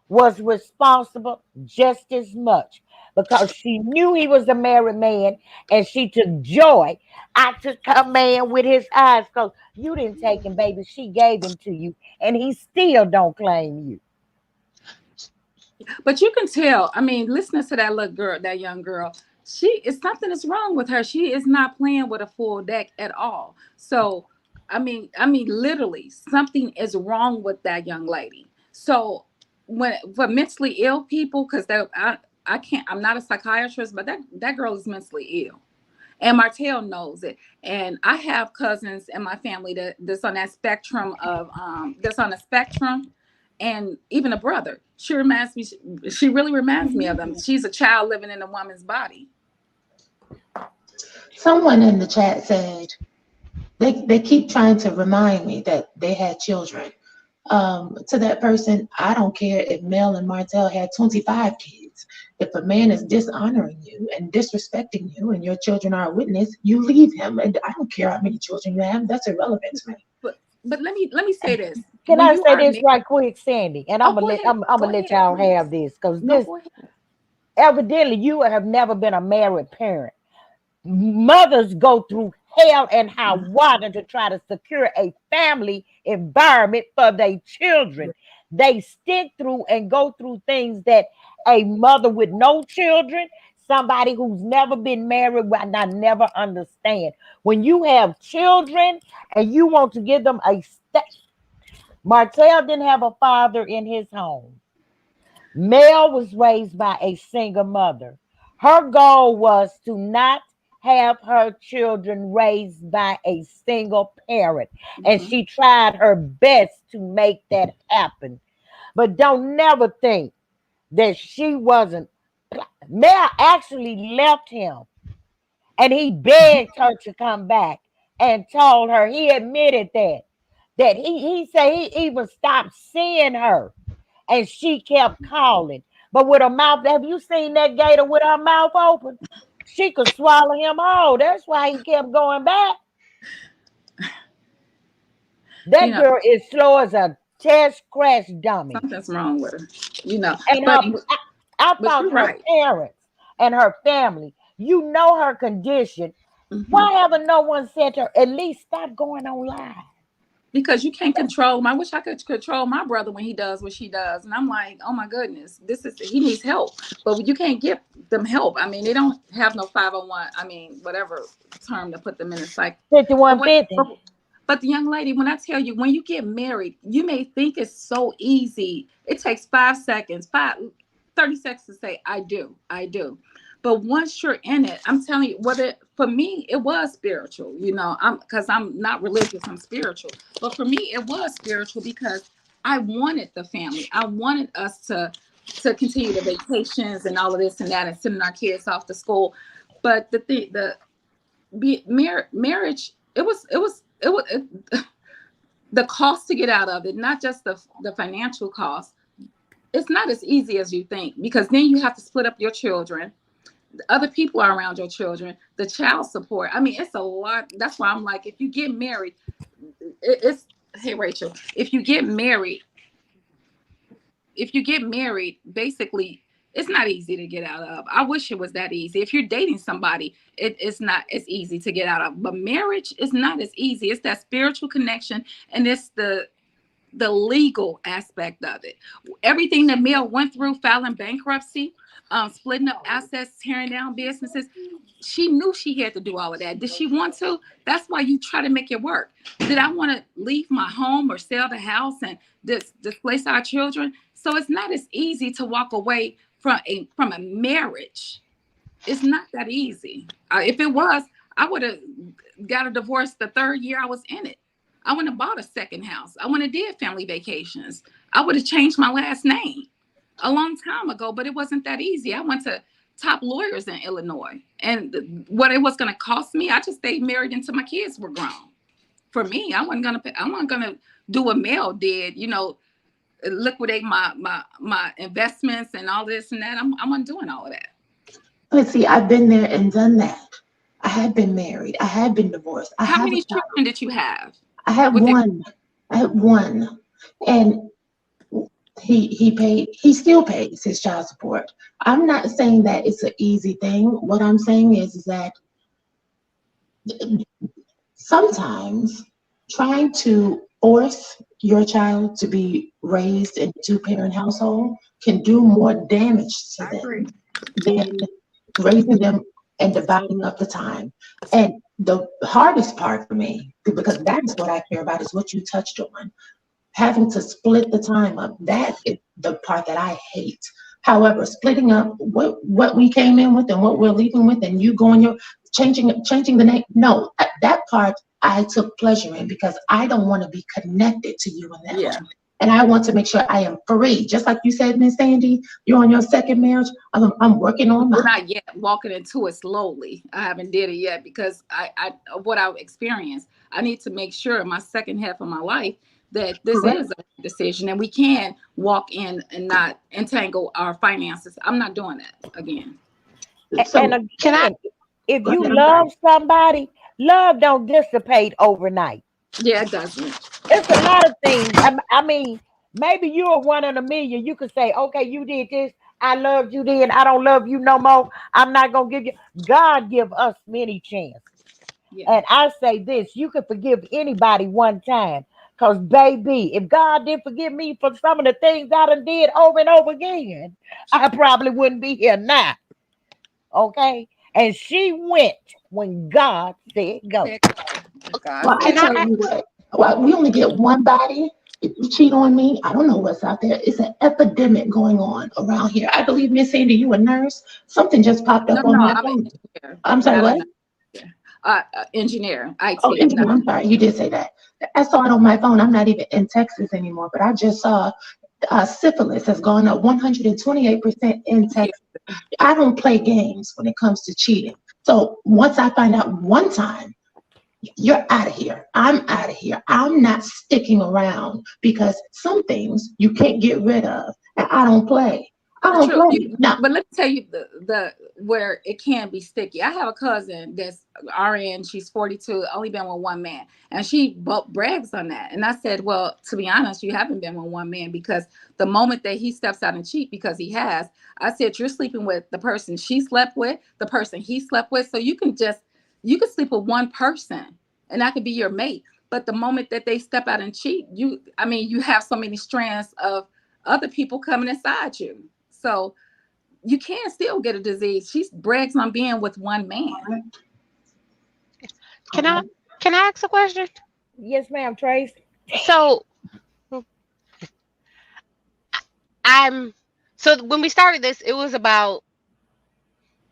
was responsible just as much because she knew he was a married man and she took joy. I took her man with his eyes because you didn't take him, baby. She gave him to you, and he still don't claim you. But you can tell, I mean, listening to that little girl, that young girl, she is something is wrong with her. She is not playing with a full deck at all. So, I mean, literally, something is wrong with that young lady. So, when for mentally ill people, because I can't, I'm not a psychiatrist, but that girl is mentally ill. And Martell knows it. And I have cousins in my family that's on that spectrum of that's on the spectrum, and even a brother. She really reminds me of them. She's a child living in a woman's body. Someone in the chat said they keep trying to remind me that they had children. To that person, I don't care if Mel and Martell had 25 kids. If a man is dishonoring you and disrespecting you and your children are a witness, you leave him. And I don't care how many children you have, that's irrelevant to me. But let me say this. Can When I you say are this married, right quick, Sandy? And I'm oh, gonna go let ahead. I'm Go gonna let ahead, y'all have please. this because No, this go ahead. evidently you have never been a married parent. Mothers go through hell and high water to try to secure a family environment for their children. They stick through and go through things that a mother with no children Somebody who's never been married, and I never understand. When you have children and you want to give them a Martell didn't have a father in his home. Mel was raised by a single mother. Her goal was to not have her children raised by a single parent. And Mhm. she tried her best to make that happen. But don't never think that she wasn't. Mel actually left him and he begged her to come back and told her, he admitted that he said he even stopped seeing her and she kept calling. But with her mouth, have you seen that gator with her mouth open? She could swallow him whole. That's why he kept going back. You That know, girl is slow as a test crash dummy. something's wrong with her. You know, And but I but talked you're to her right. parents and her family. You know her condition. Hmm. Why haven't no one said to her, at least stop going on live? Because you can't control him. I wish I could control my brother when he does what she does. And I'm like, oh my goodness, he needs help. But you can't give them help. I mean, they don't have no 501, I mean, whatever term to put them in. It's like, but what, 5150. but the young lady, when I tell you, when you get married, you may think it's so easy. It takes 5 seconds, 30 seconds to say, I do, I do. But once you're in it, I'm telling you, whether for me, it was spiritual, you know, because I'm not religious, I'm spiritual. But for me, it was spiritual because I wanted the family. I wanted us to continue the vacations and all of this and that and sending our kids off to school. But marriage, the cost to get out of it, not just the financial cost. It's not as easy as you think because then you have to split up your children. Other people are around your children, the child support. I mean, it's a lot. That's why I'm like, if you get married, it's hey Rachel, if you get married, basically, it's not easy to get out of. I wish it was that easy. If you're dating somebody, it's not as easy to get out of. But marriage is not as easy. It's that spiritual connection, and it's the legal aspect of it. Everything that Mel went through, filing bankruptcy, splitting up assets, tearing down businesses, she knew she had to do all of that. Did she want to? That's why you try to make it work. Did I want to leave my home or sell the house and displace our children? So it's not as easy to walk away from a marriage. It's not that easy. If it was, I would have got a divorce the third year I was in it. I wouldn't have bought a second house. I wouldn't have did family vacations. I would have changed my last name a long time ago, but it wasn't that easy. I went to top lawyers in Illinois, and what it was going to cost me, I just stayed married until my kids were grown. For me, I wasn't gonna do what Mel did. You know, liquidate my investments and all this and that. I'm not doing all of that. Let's see, I've been there and done that. I have been married. I have been divorced. I How have a many child. children did you have? I have With it? one. I have one. And he still pays his child support. I'm not saying that it's an easy thing. What I'm saying is that sometimes trying to force your child to be raised in a two-parent household can do more damage to I agree. them than raising them and dividing up the time. And the hardest part for me, because that's what I care about, is what you touched on, having to split the time up. That is the part that I hate. However, splitting up what we came in with and what we're leaving with, and you going your changing the name. No, that part I took pleasure in because I don't want to be connected to you in that Yeah. way. And I want to make sure I am free. Just like you said, Miss Sandy, you're on your second marriage. I'm working on We're mine. not yet walking into it slowly. I haven't did it yet because I of what I've experienced. I need to make sure in my second half of my life that this Correct. is a decision and we can walk in and not entangle our finances. I'm not doing that again. And So Can I? again, if go you ahead. I'm love sorry. somebody, love don't dissipate overnight. Yeah, it doesn't. It's a lot of things. I mean, maybe you're one in a million. You could say, okay, you did this. I loved you then. I don't love you no more. I'm not gonna give you. God give us many chances. Yeah, And I say this: you can forgive anybody one time. Cause baby, if God didn't forgive me for some of the things I done did over and over again, I probably wouldn't be here now. Okay. And she went when God said go. Said God Well, I Can said I tell go. you ask? what. Well, we only get one body. If you cheat on me, I don't know what's out there. It's an epidemic going on around here. I believe Miss Sandy, you a nurse. Something just popped No, up on no, my I'm an phone. engineer, I'm sorry, not a what? nurse. Engineer, Oh, IT. engineer. I'm sorry, you did say that. I saw it on my phone. I'm not even in Texas anymore, but I just saw syphilis has gone up 128% in Yeah. Texas. I don't play games when it comes to cheating. So once I find out one time, you're out of here. I'm out of here. I'm not sticking around because some things you can't get rid of. And I don't play. I The don't truth. play. Now, But let me tell you the where it can be sticky. I have a cousin that's RN. She's 42, only been with one man, and she brags on that. And I said, well, to be honest, you haven't been with one man because the moment that he steps out and cheat, because he has, I said you're sleeping with the person she slept with, the person he slept with. So you can sleep with one person, and that could be your mate. But the moment that they step out and cheat, you have so many strands of other people coming inside you. So you can still get a disease. She brags on being with one man. Can I? Can I ask a question? Yes, ma'am, Tracy. So I'm. So when we started this, it was about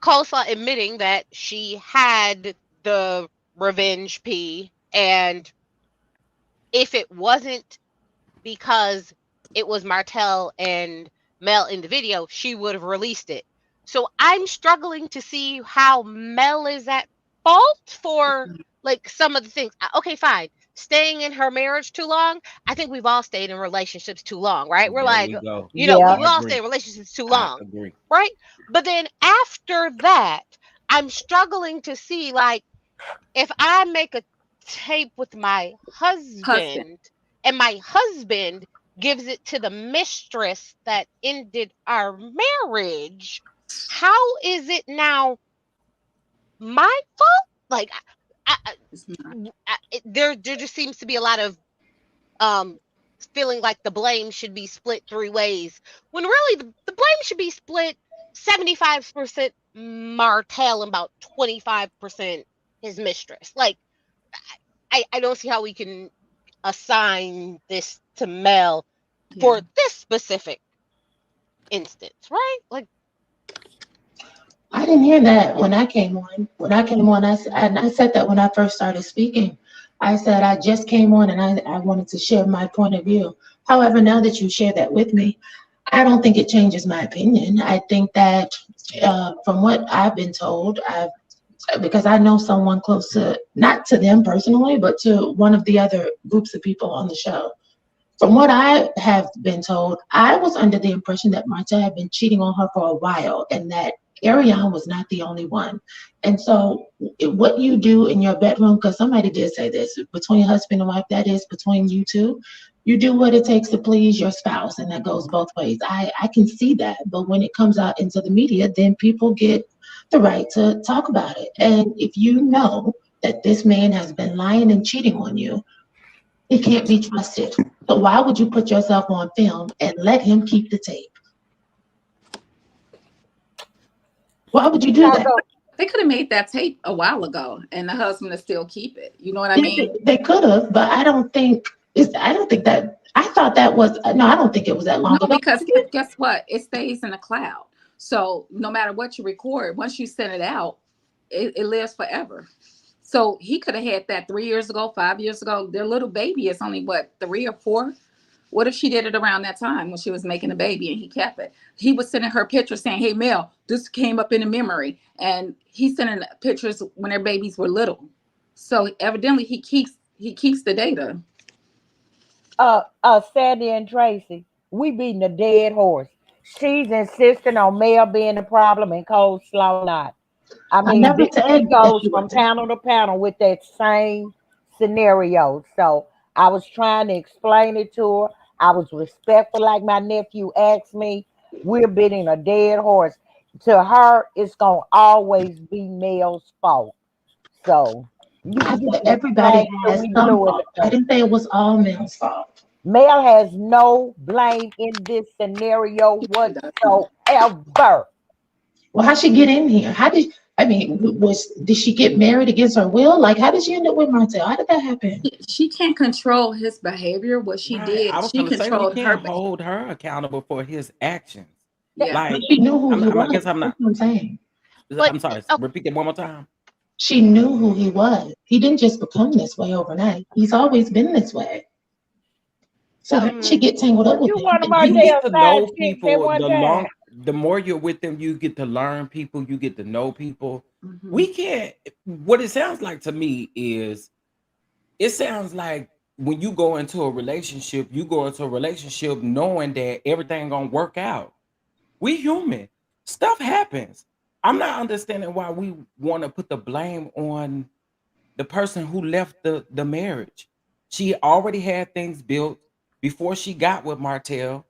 Coleslaw admitting that she had the revenge pee, and if it wasn't because it was Martell and Mel in the video, she would have released it. So I'm struggling to see how Mel is at fault for like some of the things. Okay, fine. Staying in her marriage too long. I think we've all stayed in relationships too long, right? We're There like, we go. Yeah. we I all stay agree. in relationships too I long, agree. right? But then after that, I'm struggling to see like if I make a tape with my Husband. husband and my husband gives it to the mistress that ended our marriage, how is it now my fault? Like, It's not. there just seems to be a lot of um feeling like the blame should be split three ways when really the blame should be split 75% Martell and about 25% his mistress. Like, I don't see how we can assign this to Mel Yeah. for this specific instance, right? Like, I didn't hear that when I came on. When I came on, and I said that when I first started speaking. I said I just came on and I wanted to share my point of view. However, now that you share that with me, I don't think it changes my opinion. I think that from what I've been told, because I know someone close to, not to them personally, but to one of the other groups of people on the show. From what I have been told, I was under the impression that Martha had been cheating on her for a while and that Ariane was not the only one. And so, what you do in your bedroom, because somebody did say this, between husband and wife, that is between you two, you do what it takes to please your spouse, and that goes both ways. I can see that. But when it comes out into the media, then people get the right to talk about it. And if you know that this man has been lying and cheating on you, he can't be trusted. So why would you put yourself on film and let him keep the tape? Why would you do Because that? of, They could have made that tape a while ago and the husband would still keep it. You know what I Yeah, mean? they could have, but I don't think it's. I don't think that. I thought that was no. I don't think it was that No, long ago. because guess what? It stays in the cloud. So no matter what you record, once you send it out, it lives forever. So he could have had that 3 years ago, 5 years ago. Their little baby is only what, 3 or 4? What if she did it around that time when she was making a baby and he kept it? He was sending her pictures saying, hey, Mel, this came up in a memory. And he's sending pictures when their babies were little. So evidently he keeps the data. Sandy and Tracy, we beating a dead horse. She's insisting on Mel being the problem and Coleslaw not. I I mean, never she said that goes she from wasn't. panel to panel with that same scenario. So I was trying to explain it to her. I was respectful, like my nephew asked me. We're beating a dead horse. To her, it's gonna always be Mel's fault. So you I can said just everybody explain till has we some blue in fault. the I face. didn't say it was all men's fault. Mel has no blame in this scenario He doesn't. whatsoever. Well, how'd she get in here? Did she get married against her will? Like, how did she end up with Martell? How did that happen? She can't control his behavior. What she Right. I did, was she gonna say we controlled her can't behavior. hold her accountable for his actions. Yeah. But Like, she knew who he I was. guess I'm That's not. what I'm saying. But I'm sorry. oh, Repeat that one more time. She knew who he was. He didn't just become this way overnight. He's always been this way. So how did she um, get tangled up But with you him? one of And he You was get Martell's to side know chicks at people one time. the more you're with them, you get to learn people, you get to know people. Hmm. We can't, what it sounds like to me is, it sounds like when you go into a relationship, you go into a relationship knowing that everything gonna work out. We human. Stuff happens. I'm not understanding why we want to put the blame on the person who left the marriage. She already had things built before she got with Martell.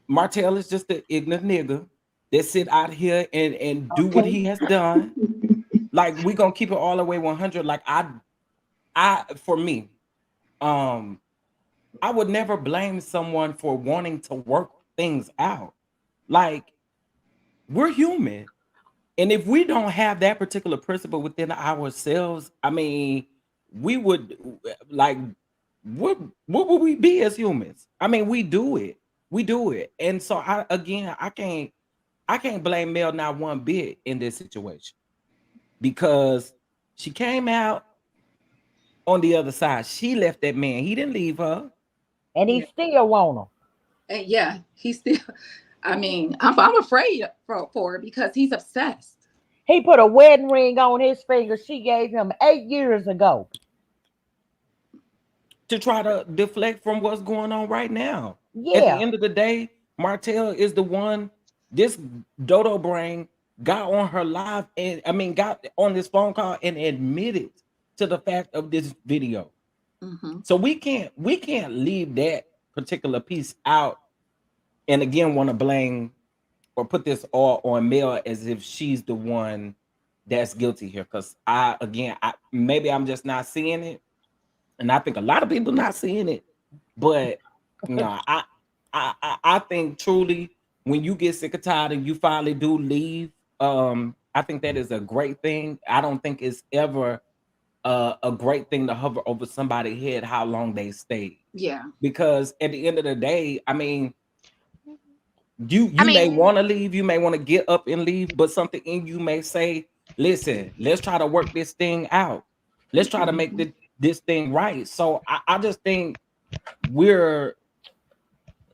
Martell is just an ignorant nigga that sit out here and do what okay. he has done. Like, we gonna keep it all the way 100. Like, for me, um, I would never blame someone for wanting to work things out. Like, we're human. And if we don't have that particular principle within ourselves, I mean, we would, like, what what would we be as humans? I mean, we do it. We do it. And so I can't blame Mel not one bit in this situation, because she came out on the other side. She left that man. He didn't leave her. And he Yeah. still want them. And yeah, he's still. I mean, I'm afraid for her because he's obsessed. He put a wedding ring on his finger she gave him 8 years ago. To try to deflect from what's going on right now. At the Yeah. end of the day, Martell is the one. This dodo brain got on her live, and I mean got on this phone call and admitted to the fact of this video. Hmm. So we can't leave that particular piece out, and again want to blame or put this all on Mel as if she's the one that's guilty here. Because I maybe I'm just not seeing it, and I think a lot of people not seeing it. But no, I think truly, when you get sick or tired and you finally do leave, I think that is a great thing. I don't think it's ever a great thing to hover over somebody's head how long they stay, Yeah. because at the end of the day, I mean, I you may mean, want to leave, you may want to get up and leave, but something in you may say, listen, let's try to work this thing out. Let's try to make Hmm. this thing right. So I just think we're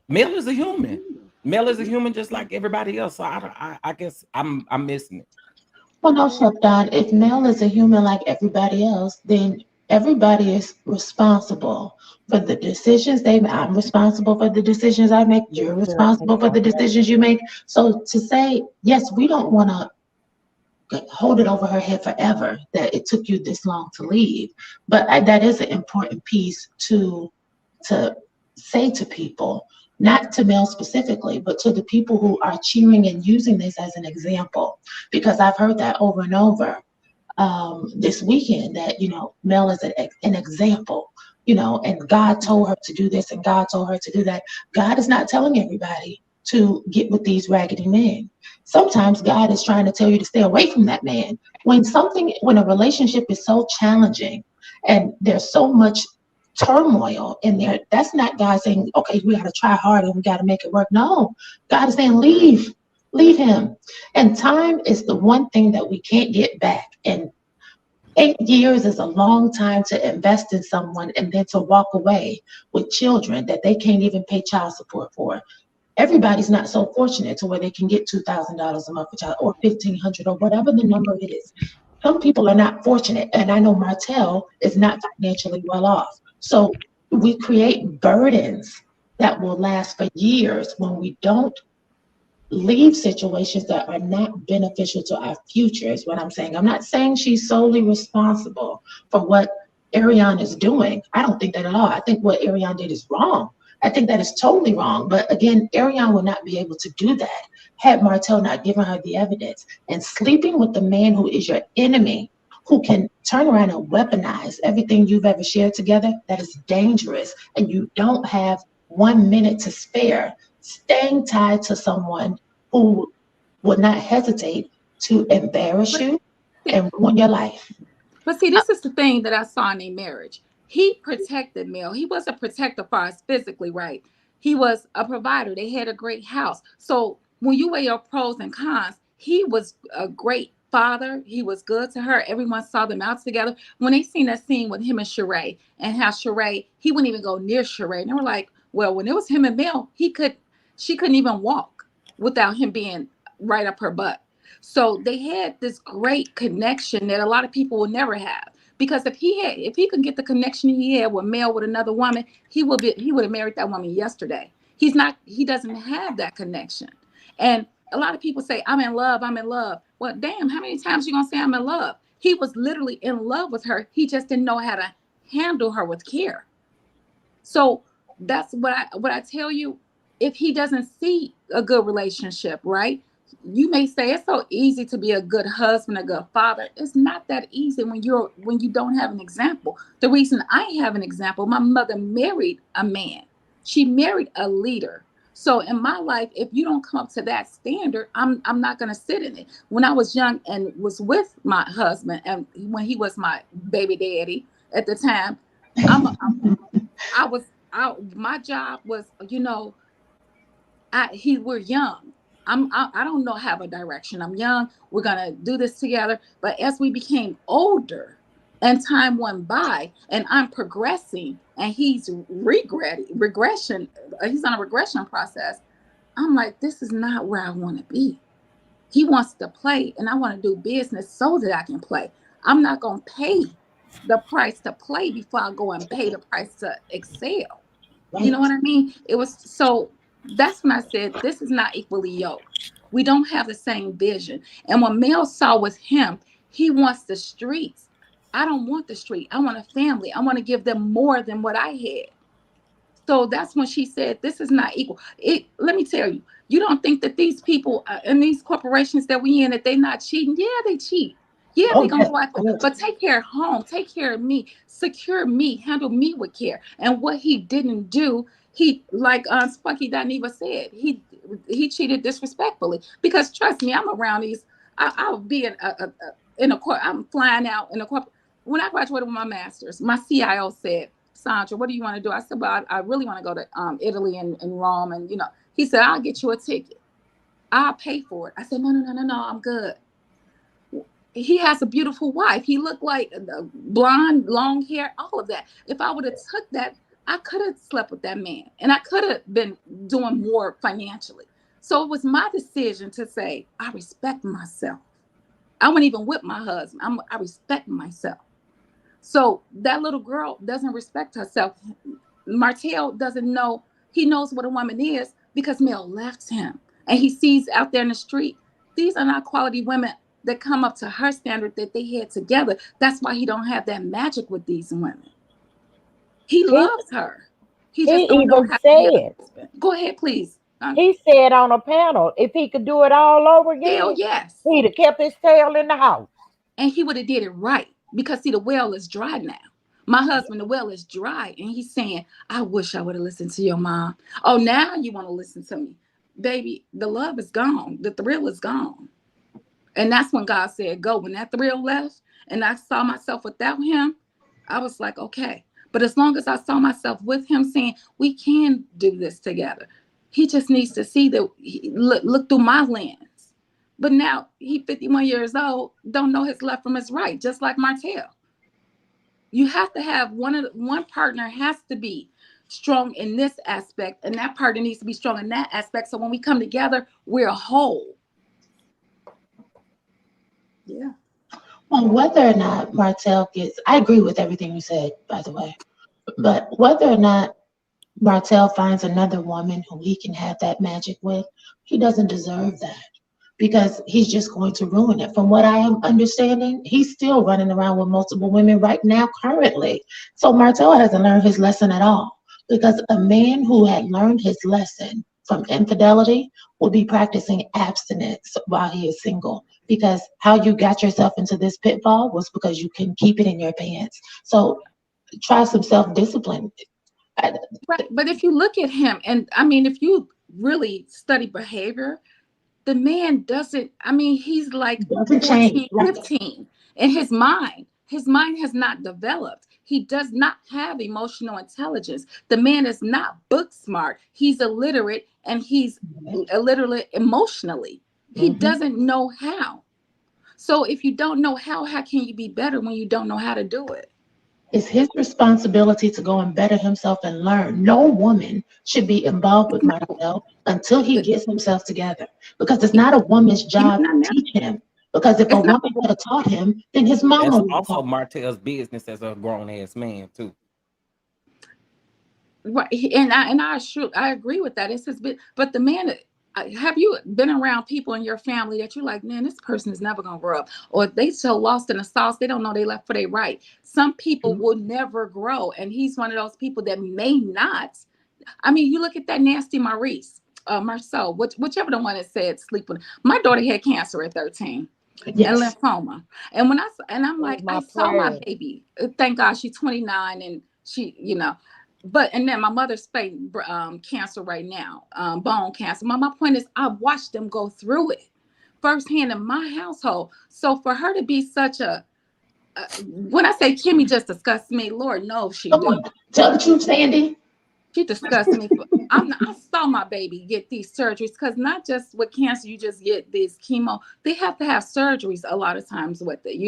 Mel is a human. Mel is a human just like everybody else. So I guess I'm missing it. Well, no, Chef Don, if Mel is a human like everybody else, then everybody is responsible for the decisions they make. I'm responsible for the decisions I make. You're You certainly responsible for are. the decisions you make. So to say, yes, we don't want to hold it over her head forever that it took you this long to leave. But that is an important piece to say to people, not to Mel specifically, but to the people who are cheering and using this as an example. Because I've heard that over and over this weekend, that Mel is an example, and God told her to do this and God told her to do that. God is not telling everybody to get with these raggedy men. Sometimes God is trying to tell you to stay away from that man. When a relationship is so challenging and there's so much turmoil in there, that's not God saying, okay, we got to try harder and we got to make it work. No, God is saying, leave him. And time is the one thing that we can't get back. And 8 years is a long time to invest in someone and then to walk away with children that they can't even pay child support for. Everybody's not so fortunate to where they can get $2,000 a month for child, or 1,500, or whatever the number is. Some people are not fortunate, and I know Martell is not financially well off. So we create burdens that will last for years when we don't leave situations that are not beneficial to our future, is what I'm saying. I'm not saying she's solely responsible for what Arrione is doing. I don't think that at all. I think what Arrione did is wrong. I think that is totally wrong. But again, Arrione would not be able to do that had Martell not given her the evidence. And sleeping with the man who is your enemy, who can turn around and weaponize everything you've ever shared together, that is dangerous. And you don't have 1 minute to spare. Staying tied to someone who would not hesitate to embarrass you and ruin your life. But see, this is the thing that I saw in a marriage. He protected Mel. He was a protector for us physically, right? He was a provider. They had a great house. So when you weigh your pros and cons, he was a great father. He was good to her. Everyone saw them out together. When they seen that scene with him and Sheree, and how Sheree, he wouldn't even go near Sheree. And they were like, well, when it was him and Mel, she couldn't even walk without him being right up her butt. So they had this great connection that a lot of people will never have. Because if he could get the connection he had with Mel with another woman, he would have married that woman yesterday. He doesn't have that connection. And a lot of people say, I'm in love, I'm in love. Well, damn, how many times you gonna say I'm in love? He was literally in love with her. He just didn't know how to handle her with care. So that's what I tell you. If he doesn't see a good relationship, right? You may say it's so easy to be a good husband, a good father. It's not that easy when you don't have an example. The reason I have an example, my mother married a man. She married a leader. So in my life, if you don't come up to that standard, I'm not gonna sit in it. When I was young and was with my husband, and when he was my baby daddy at the time, my job was, we're young. I don't know have a direction. I'm young. We're gonna do this together. But as we became older and time went by and I'm progressing and he's regression, he's on a regression process. I'm like, this is not where I want to be. He wants to play and I want to do business so that I can play. I'm not gonna pay the price to play before I go and pay the price to excel. You know what I mean? It was so that's when I said this is not equally yoked. We don't have the same vision. And what Mel saw with him, he wants the streets. I don't want the street. I want a family. I want to give them more than what I had. So that's when she said, this is not equal. Let me tell you, you don't think that these people in these corporations that we in, that they not cheating? Yeah, they cheat. Yeah, they gonna go out, but take care of home, take care of me, secure me, handle me with care. And what he didn't do, he like Spunky Dineva said, he cheated disrespectfully. Because trust me, I'm around these. I'll be in a court. I'm flying out in a corporate. When I graduated with my master's, my CIO said, Sandra, what do you want to do? I said, well, I really want to go to Italy and Rome. And, he said, I'll get you a ticket. I'll pay for it. I said, no, I'm good. He has a beautiful wife. He looked like blonde, long hair, all of that. If I would have took that, I could have slept with that man. And I could have been doing more financially. So it was my decision to say, I respect myself. I wouldn't even whip my husband. I respect myself. So that little girl doesn't respect herself. Martell doesn't know. He knows what a woman is because Mel left him. And he sees out there in the street, these are not quality women that come up to her standard that they had together. That's why he don't have that magic with these women. He loves her. He just don't know how to. Go ahead, please. He said on a panel, if he could do it all over again, hell yes, he'd have kept his tail in the house. And he would have did it right. Because see, the well is dry now. My husband, the well is dry. And he's saying, I wish I would have listened to your mom. Oh, now you want to listen to me. Baby, the love is gone. The thrill is gone. And that's when God said, go. When that thrill left and I saw myself without him, I was like, okay. But as long as I saw myself with him saying, we can do this together. He just needs to see that, look through my lens. But now he's 51 years old, don't know his left from his right, just like Martell. You have to have one partner has to be strong in this aspect, and that partner needs to be strong in that aspect. So when we come together, we're a whole. Yeah. Well, whether or not Martell I agree with everything you said, by the way, but whether or not Martell finds another woman who he can have that magic with, he doesn't deserve that. Because he's just going to ruin it. From what I am understanding, he's still running around with multiple women right now, currently. So Martell hasn't learned his lesson at all. Because a man who had learned his lesson from infidelity will be practicing abstinence while he is single. Because how you got yourself into this pitfall was because you couldn't keep it in your pants. So try some self-discipline. Right. But if you look at him, and I mean, if you really study behavior, The man doesn't, I mean, he's like Doesn't change, 14, right? 15 in his mind. His mind has not developed. He does not have emotional intelligence. The man is not book smart. He's illiterate, and he's illiterate emotionally. He Mm-hmm. doesn't know how. So if you don't know how can you be better when you don't know how to do it? It's his responsibility to go and better himself and learn. No woman should be involved with No, Martell until he it- gets himself together. Because it's not a woman's even job not to now. teach him. Because if a It's not woman would have taught him, then his mama That's would have also taught him. Martell's business as a grown ass man too. right. And I sure I agree with that. It's his bit, but the man. Have you been around people in your family that you're like, man, this person is never gonna grow up, or they so lost in the sauce they don't know they left for they right. Some people will never grow, and he's one of those people that may not. I mean, you look at that nasty Maurice, Marcel, whichever the one that said sleep with. My daughter had cancer at 13 and Yes. lymphoma. And I'm Hold like, my I saw my prayer. baby. Thank God she's 29 and she, but and then my mother's fighting cancer right now, bone cancer. My point is, I watched them go through it firsthand in my household. So for her to be such a when I say Kimmy just disgusts me, Lord knows she Come do. on. Tell the truth, Sandy. She disgusts me. I saw my baby get these surgeries because not just with cancer, you just get this chemo. They have to have surgeries a lot of times with it.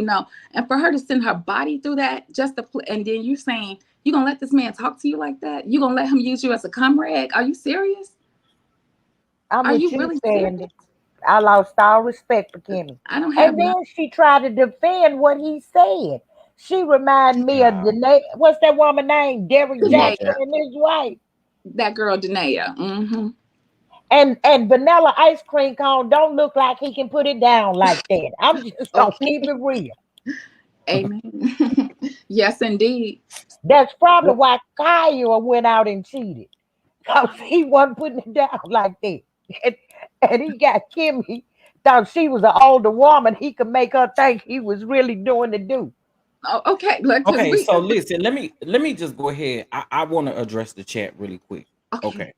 And for her to send her body through that, and then you saying you gonna let this man talk to you like that? You gonna let him use you as a cum rag? Are you serious? I'm Are with you you, really serious? Sandy. I lost all respect for Kimmy. I don't have And none. then she tried to defend what he said. She reminded me of Yeah, the what's that woman name? Derek yeah, Danae, Jackson and his wife. that girl Danae. Mm-hmm. And vanilla ice cream cone don't look like he can put it down like that. I'm just gonna Okay. keep it real. Amen. Yes, indeed. That's probably why Kyle went out and cheated. Because he wasn't putting it down like that. And, and he got Kimmy, thought she was an older woman. He could make her think he was really doing the do. Oh, okay. Like, cause okay, we so listen, let me just go ahead. I want to address the chat really quick. okay. Okay.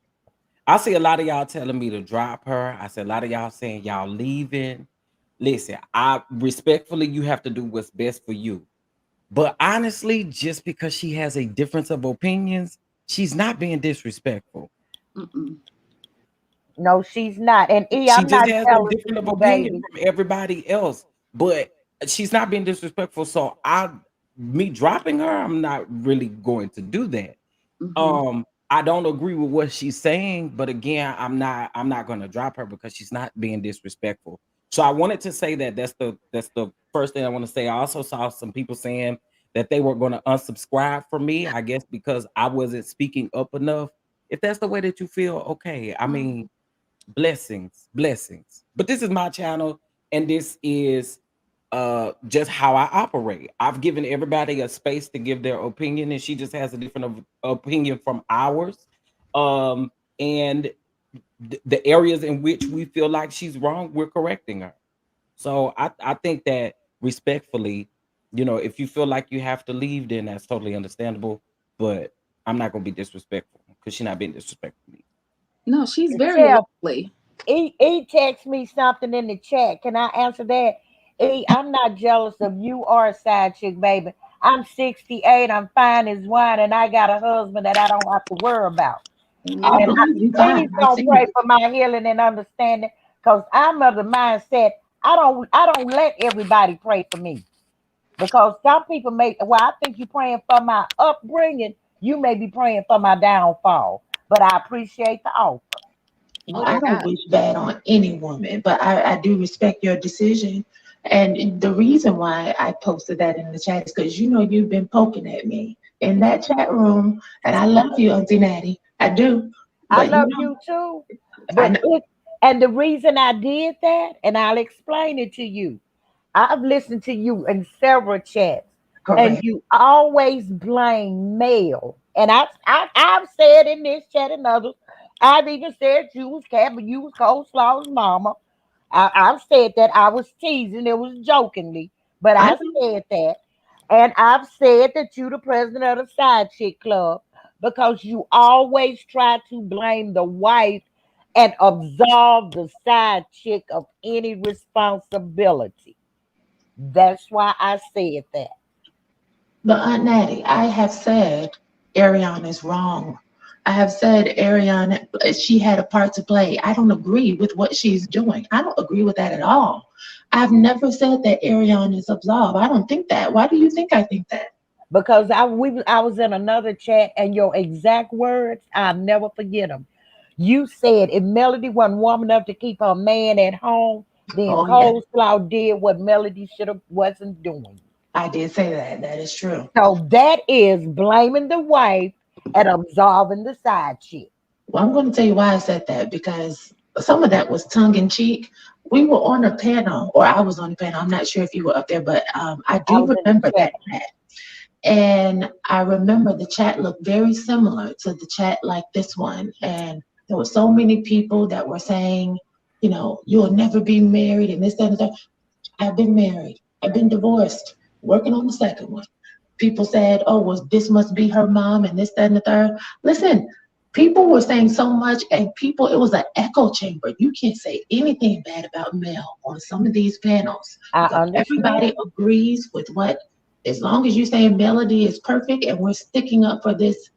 I see a lot of y'all telling me to drop her. I see a lot of y'all saying y'all leaving. Listen, I respectfully, you have to do what's best for you. But honestly, just because she has a difference of opinions, she's not being disrespectful. Mm-mm. No, she's not. And She I'm just not has a jealous of different of you, opinion baby. from everybody else. But she's not being disrespectful. So me dropping her, I'm not really going to do that. Mm-hmm. I don't agree with what she's saying, but again, I'm not going to drop her because she's not being disrespectful. So I wanted to say that that's the first thing I want to say. I also saw some people saying that they were going to unsubscribe from me, I guess because I wasn't speaking up enough. If that's the way that you feel, okay. I mean, blessings, blessings. But this is my channel, and this is just how I operate. I've given everybody a space to give their opinion, and she just has a different opinion from ours. And the areas in which we feel like she's wrong, we're correcting her. So I think that respectfully, if you feel like you have to leave, then that's totally understandable. But I'm not gonna be disrespectful because she's not being disrespectful to me. No, she's very Chef, lovely. he text me something in the chat. Can I answer that? I'm not jealous of you or a side chick, baby. I'm 68. I'm fine as wine, and I got a husband that I don't have to worry about. I And Amen. believe you please fine. I don't see pray it. for my healing and understanding, because I'm of the mindset I don't let everybody pray for me. Because some people I think you're praying for my upbringing, you may be praying for my downfall. But I appreciate the offer. Well, Glory I to don't God. wish bad on any woman, but I do respect your decision. And the reason why I posted that in the chat is because you've been poking at me in that chat room, and I love you, Auntie Natty. I do. I But love you too. I But know, and the reason I did that, and I'll explain it to you. I've listened to you in several chats, and correct. you always blame male. And I've said in this chat and others, I've even said you was Cat, you was Coleslaw's mama. I've said that I was teasing, it was jokingly, but I I know. said that. And I've said that you the president of the side chick club because you always try to blame the wife and absolve the side chick of any responsibility. That's why I said that. But Aunt Natty, I have said Ariane is wrong. I have said Ariane, she had a part to play. I don't agree with what she's doing. I don't agree with that at all. I've never said that Ariane is absolved. I don't think that. Why do you think I think that? Because I was in another chat and your exact words, I'll never forget them. You said if Melody wasn't woman enough to keep her man at home, then Oh yeah, Coleslaw did what Melody should have wasn't doing. I did say that. That is true. So that is blaming the wife and absolving the side chick. Well, I'm going to tell you why I said that because some of that was tongue in cheek. We were on a panel, or I was on a panel. I'm not sure if you were up there, but I I do was in the remember that chat. chat. And I remember the chat looked very similar to the chat like this one. And there were so many people that were saying, you know, you'll never be married and this, that, and that. I've been married. I've been divorced, working on the second one. People said, oh, well, this must be her mom and this, that, and the third. Listen, people were saying so much, and people, it was an echo chamber. You can't say anything bad about Mel on some of these panels I because everybody understand. agrees with what, as long as you say Melody is perfect and we're sticking up for this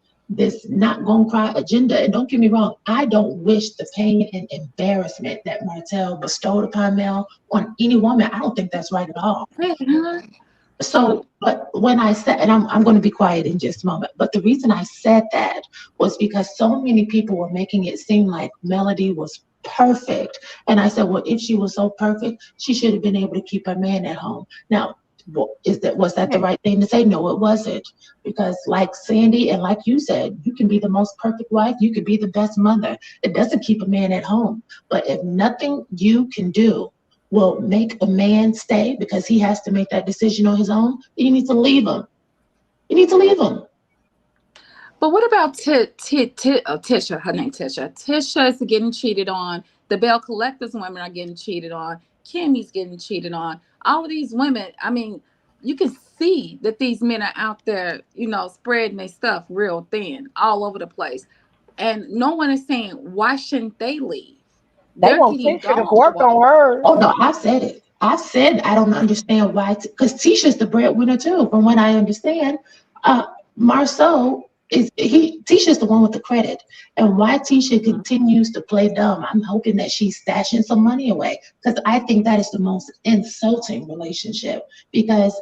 not gonna cry agenda. And don't get me wrong, I don't wish the pain and embarrassment that Martell bestowed upon Mel on any woman. I don't think that's right at all. So, but when I said, and I'm going to be quiet in just a moment, but the reason I said that was because so many people were making it seem like Melody was perfect. And I said, well, if she was so perfect, she should have been able to keep her man at home. Now, was that the right thing to say? No, it wasn't. Because like Sandy and like you said, you can be the most perfect wife, you could be the best mother. It doesn't keep a man at home. But if nothing you can do will make a man stay because he has to make that decision on his own, you need to leave him. You need to leave him. But what about Tisha? Her name Tisha. Tisha is getting cheated on. The Bell Collectors women are getting cheated on. Kimmy's getting cheated on. All of these women, I mean, you can see that these men are out there, you know, spreading their stuff real thin all over the place. And no one is saying, why shouldn't they leave? They They're want getting Tisha to dogged work on while. hers. Oh no, I said it. I said I don't understand why, because Tisha's the breadwinner too, from what I understand. Uh, Marceau Tisha's the one with the credit, and why Tisha continues to play dumb. I'm hoping that she's stashing some money away because I think that is the most insulting relationship. Because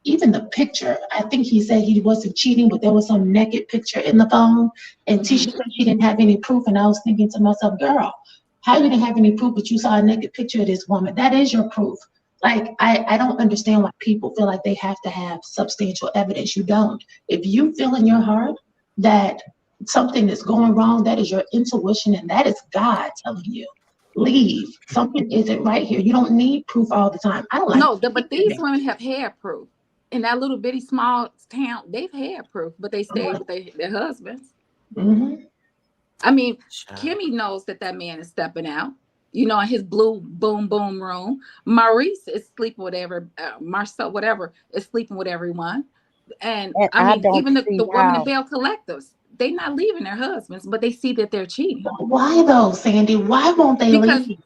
even the picture, I think he said he wasn't cheating, but there was some naked picture in the phone, and Tisha Mhm. said she didn't have any proof, and I was thinking to myself, girl, how you didn't have any proof, but you saw a naked picture of this woman? That is your proof. Like, I don't understand why people feel like they have to have substantial evidence. You don't. If you feel in your heart that something is going wrong, that is your intuition, and that is God telling you, leave. Something isn't right here. You don't need proof all the time. I don't like No, but these anything. women have had proof. In that little bitty small town, they've had proof, but they stayed with their husbands. Mm-hmm. I mean, Child. Kimmy knows that that man is stepping out, you know, in his blue boom boom room. Maurice is sleeping with Marcel, whatever, is sleeping with everyone. And And I I mean, don't even the see women in how. Bell Collectives, they not leaving their husbands, but they see that they're cheating. Why though, Sandy? Why won't they Because leave?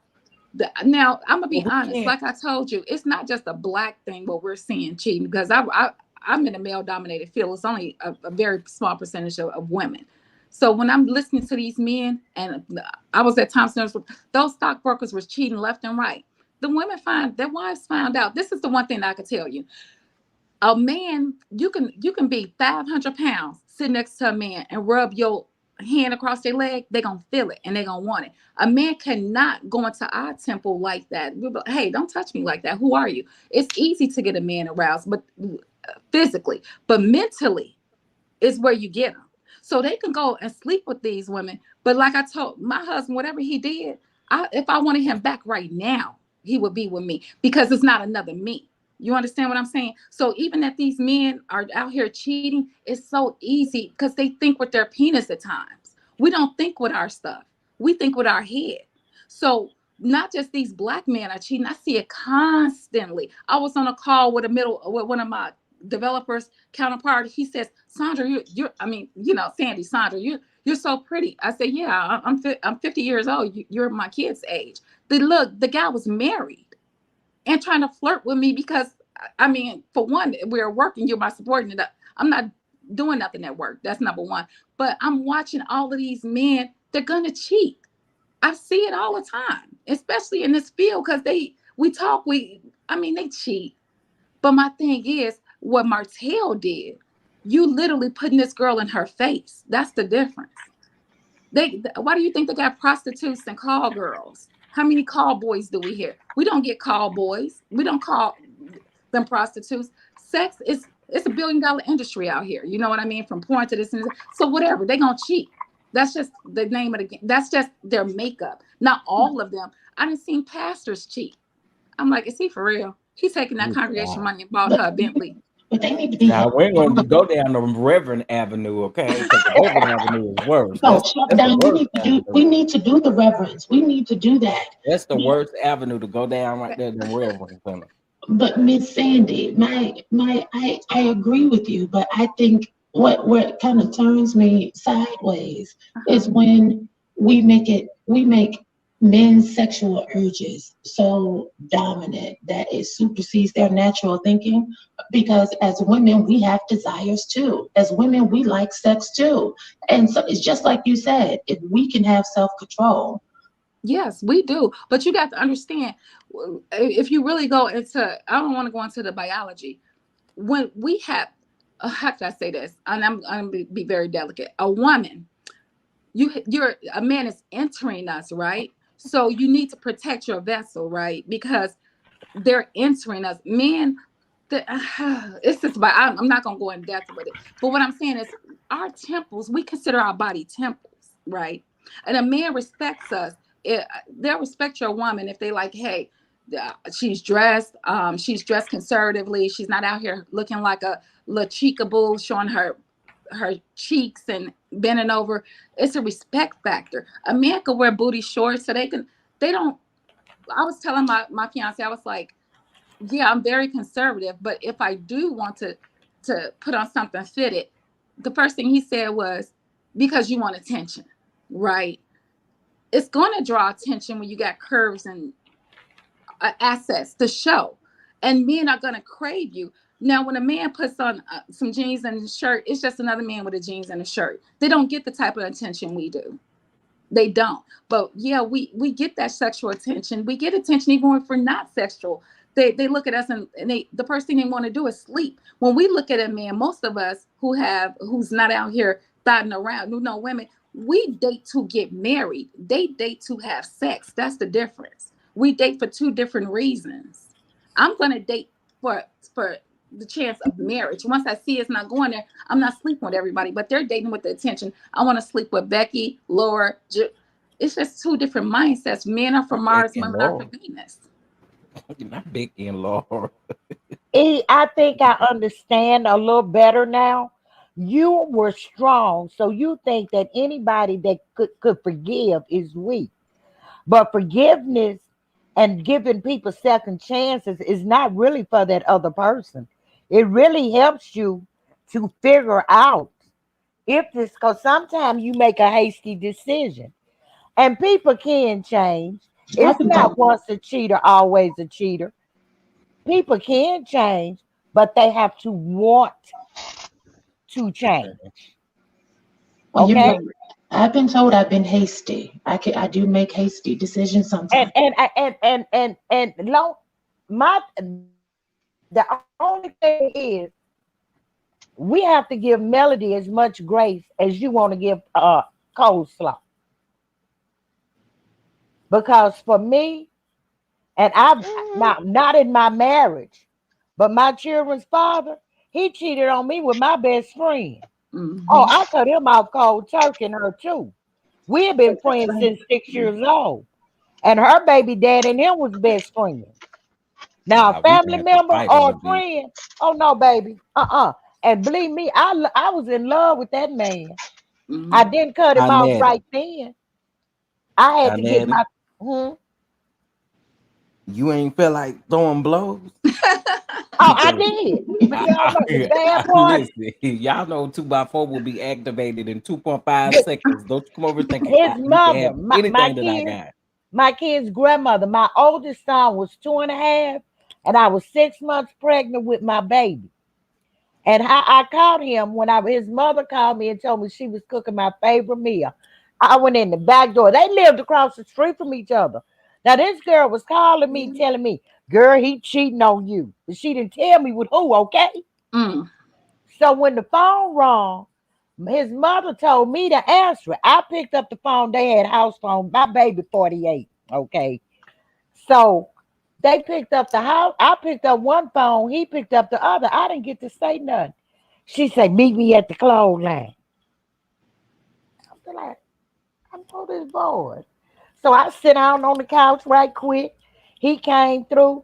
now I'm gonna Well, be we honest, can't. like I told you, it's not just a black thing what we're seeing cheating because I'm in a male dominated field. It's only a very small percentage of women. So when I'm listening to these men, and I was at Thompson, those stockbrokers was cheating left and right. The women find their wives found out. This is the one thing that I could tell you: a man, you can be 500 pounds, sit next to a man and rub your hand across their leg, they're gonna feel it and they're gonna want it. A man cannot go into our temple like that. We're like, hey, don't touch me like that. Who are you? It's easy to get a man aroused, but physically, but mentally is where you get them. So they can go and sleep with these women. But like I told my husband, whatever he did, if I wanted him back right now, he would be with me because it's not another me. You understand what I'm saying? So even that these men are out here cheating, it's so easy because they think with their penis at times. We don't think with our stuff. We think with our head. So not just these black men are cheating. I see it constantly. I was on a call with one of my developers counterpart. He says, Sandra, you're I mean, you know, Sandy, Sandra, You're so pretty. I said, yeah, I'm 50 years old. You're my kid's age. The guy was married and trying to flirt with me because, I mean, for one, we're working. You're my subordinate. I'm not doing nothing at work. That's number one. But I'm watching all of these men. They're gonna cheat. I see it all the time, especially in this field, because they cheat. But my thing is, what Martell did, you literally putting this girl in her face. That's the difference. Why do you think they got prostitutes and call girls? How many call boys do we hear? We don't get call boys. We don't call them prostitutes. Sex is it's $1 billion industry out here. You know what I mean? From porn to this and this. So whatever, they gonna cheat. That's just the name of the game. That's just their makeup. Not all of them. I didn't seen pastors cheat. I'm like, is he for real? He's taking that congregation money and bought her a Bentley. But they need to be Now we're going to go down the Reverend Avenue, okay? Because the Reverend Avenue is worse. no, That's shut the down. worst avenue. We need to do the reverence. We need to do that. That's the worst avenue to go down right there, the Reverend Center. But Miss Sandy, I agree with you, but I think what kind of turns me sideways is when we make men's sexual urges so dominant that it supersedes their natural thinking. Because as women, we have desires too. As women, we like sex too. And so it's just like you said, if we can have self-control. Yes, we do. But you got to understand, if you really go into, I don't want to go into the biology. When we have, how can I say this? And I'm going to be very delicate. A woman, a man is entering us, right? So you need to protect your vessel, right? Because they're entering us. Men, it's just, I'm not going to go in depth with it. But what I'm saying is our temples, we consider our body temples, right? And a man respects us. They'll respect your woman if they like, hey, she's dressed conservatively. She's not out here looking like a La Chica bull, showing her cheeks and bending over. It's a respect factor. A man could wear booty shorts so they don't. I was telling my fiance, I was like, yeah, I'm very conservative, but if I do want to put on something fitted, the first thing he said was, because you want attention, right? It's going to draw attention when you got curves and assets to show, and men are going to crave you. Now, when a man puts on some jeans and a shirt, it's just another man with a jeans and a shirt. They don't get the type of attention we do. They don't. But yeah, we get that sexual attention. We get attention even if we're not sexual. They look at us and the first thing they want to do is sleep. When we look at a man, most of us who's not out here thotting around, women, we date to get married. They date to have sex. That's the difference. We date for two different reasons. I'm going to date for the chance of marriage. Once I see it's not going there, I'm not sleeping with everybody, but they're dating with the attention. I want to sleep with Becky, Laura. It's just two different mindsets. Men are for Mars, women are for Venus. Not Becky and Laura. I think I understand a little better now. You were strong, so you think that anybody that could forgive is weak. But forgiveness and giving people second chances is not really for that other person. It really helps you to figure out if this, because sometimes you make a hasty decision and people can change. It's not once a cheater, always a cheater. People can change, but they have to want to change. Well, Okay. I've been told I've been hasty. I do make hasty decisions sometimes. The only thing is we have to give Melody as much grace as you want to give coleslaw. Because for me, and I've not in my marriage, but my children's father, he cheated on me with my best friend. Mm-hmm. Oh, I cut him off cold turkey and her too. We have been friends since 6 years old. And her baby dad and him was best friends. Now, a family member or a friend, oh no, baby. And believe me, I was in love with that man. Mm-hmm. I didn't cut him off right then. I had to get my You ain't feel like throwing blows? Oh, I Because did. But y'all know the bad part. listen, y'all know 2x4 will be activated in 2.5 seconds. Don't you come over thinking His you can mother, have anything that I got. my kid's grandmother, my oldest son was 2.5, and I was 6 months pregnant with my baby. And I called him when his mother called me and told me she was cooking my favorite meal. I went in the back door. They lived across the street from each other. Now this girl was calling me, telling me, "Girl, he cheating on you." But she didn't tell me with who. Okay. Mm. So when the phone rang, his mother told me to answer it. I picked up the phone. They had house phone. My baby 48. Okay. So they picked up the house. I picked up one phone. He picked up the other. I didn't get to say nothing. She said, "Meet me at the clothesline." I'm like, I know this boy. So I sit down on the couch right quick. He came through.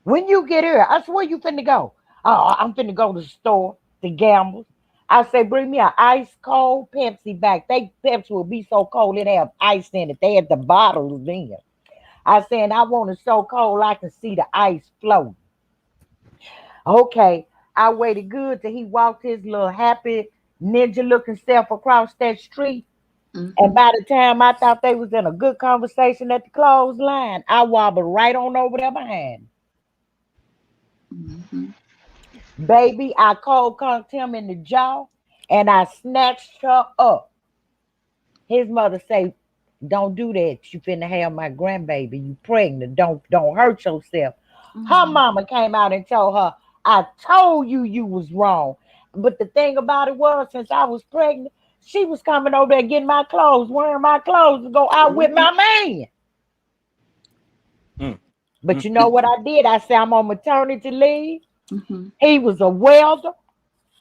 "When you get here," I said, "Where you finna go?" "Oh, I'm finna go to the store to gamble." I say, "Bring me an ice cold Pepsi back." They Pepsi will be so cold it have ice in it. They had the bottles in. I said, "I want it so cold I can see the ice float." Okay. I waited good till he walked his little happy ninja looking self across that street. And Mm-hmm. by the time I thought they was in a good conversation at the clothesline, I wobbled right on over there behind. Mm-hmm. Baby, I cold conked him in the jaw and I snatched her up. His mother say, "Don't do that. You finna have my grandbaby. You pregnant. Don't hurt yourself." Her Mm-hmm. mama came out and told her, "I told you you was wrong." But the thing about it was, since I was pregnant, she was coming over there getting my clothes, wearing my clothes to go out with my man. Mm, But mm, you know what I did? I said, "I'm on maternity leave." Mm-hmm. He was a welder.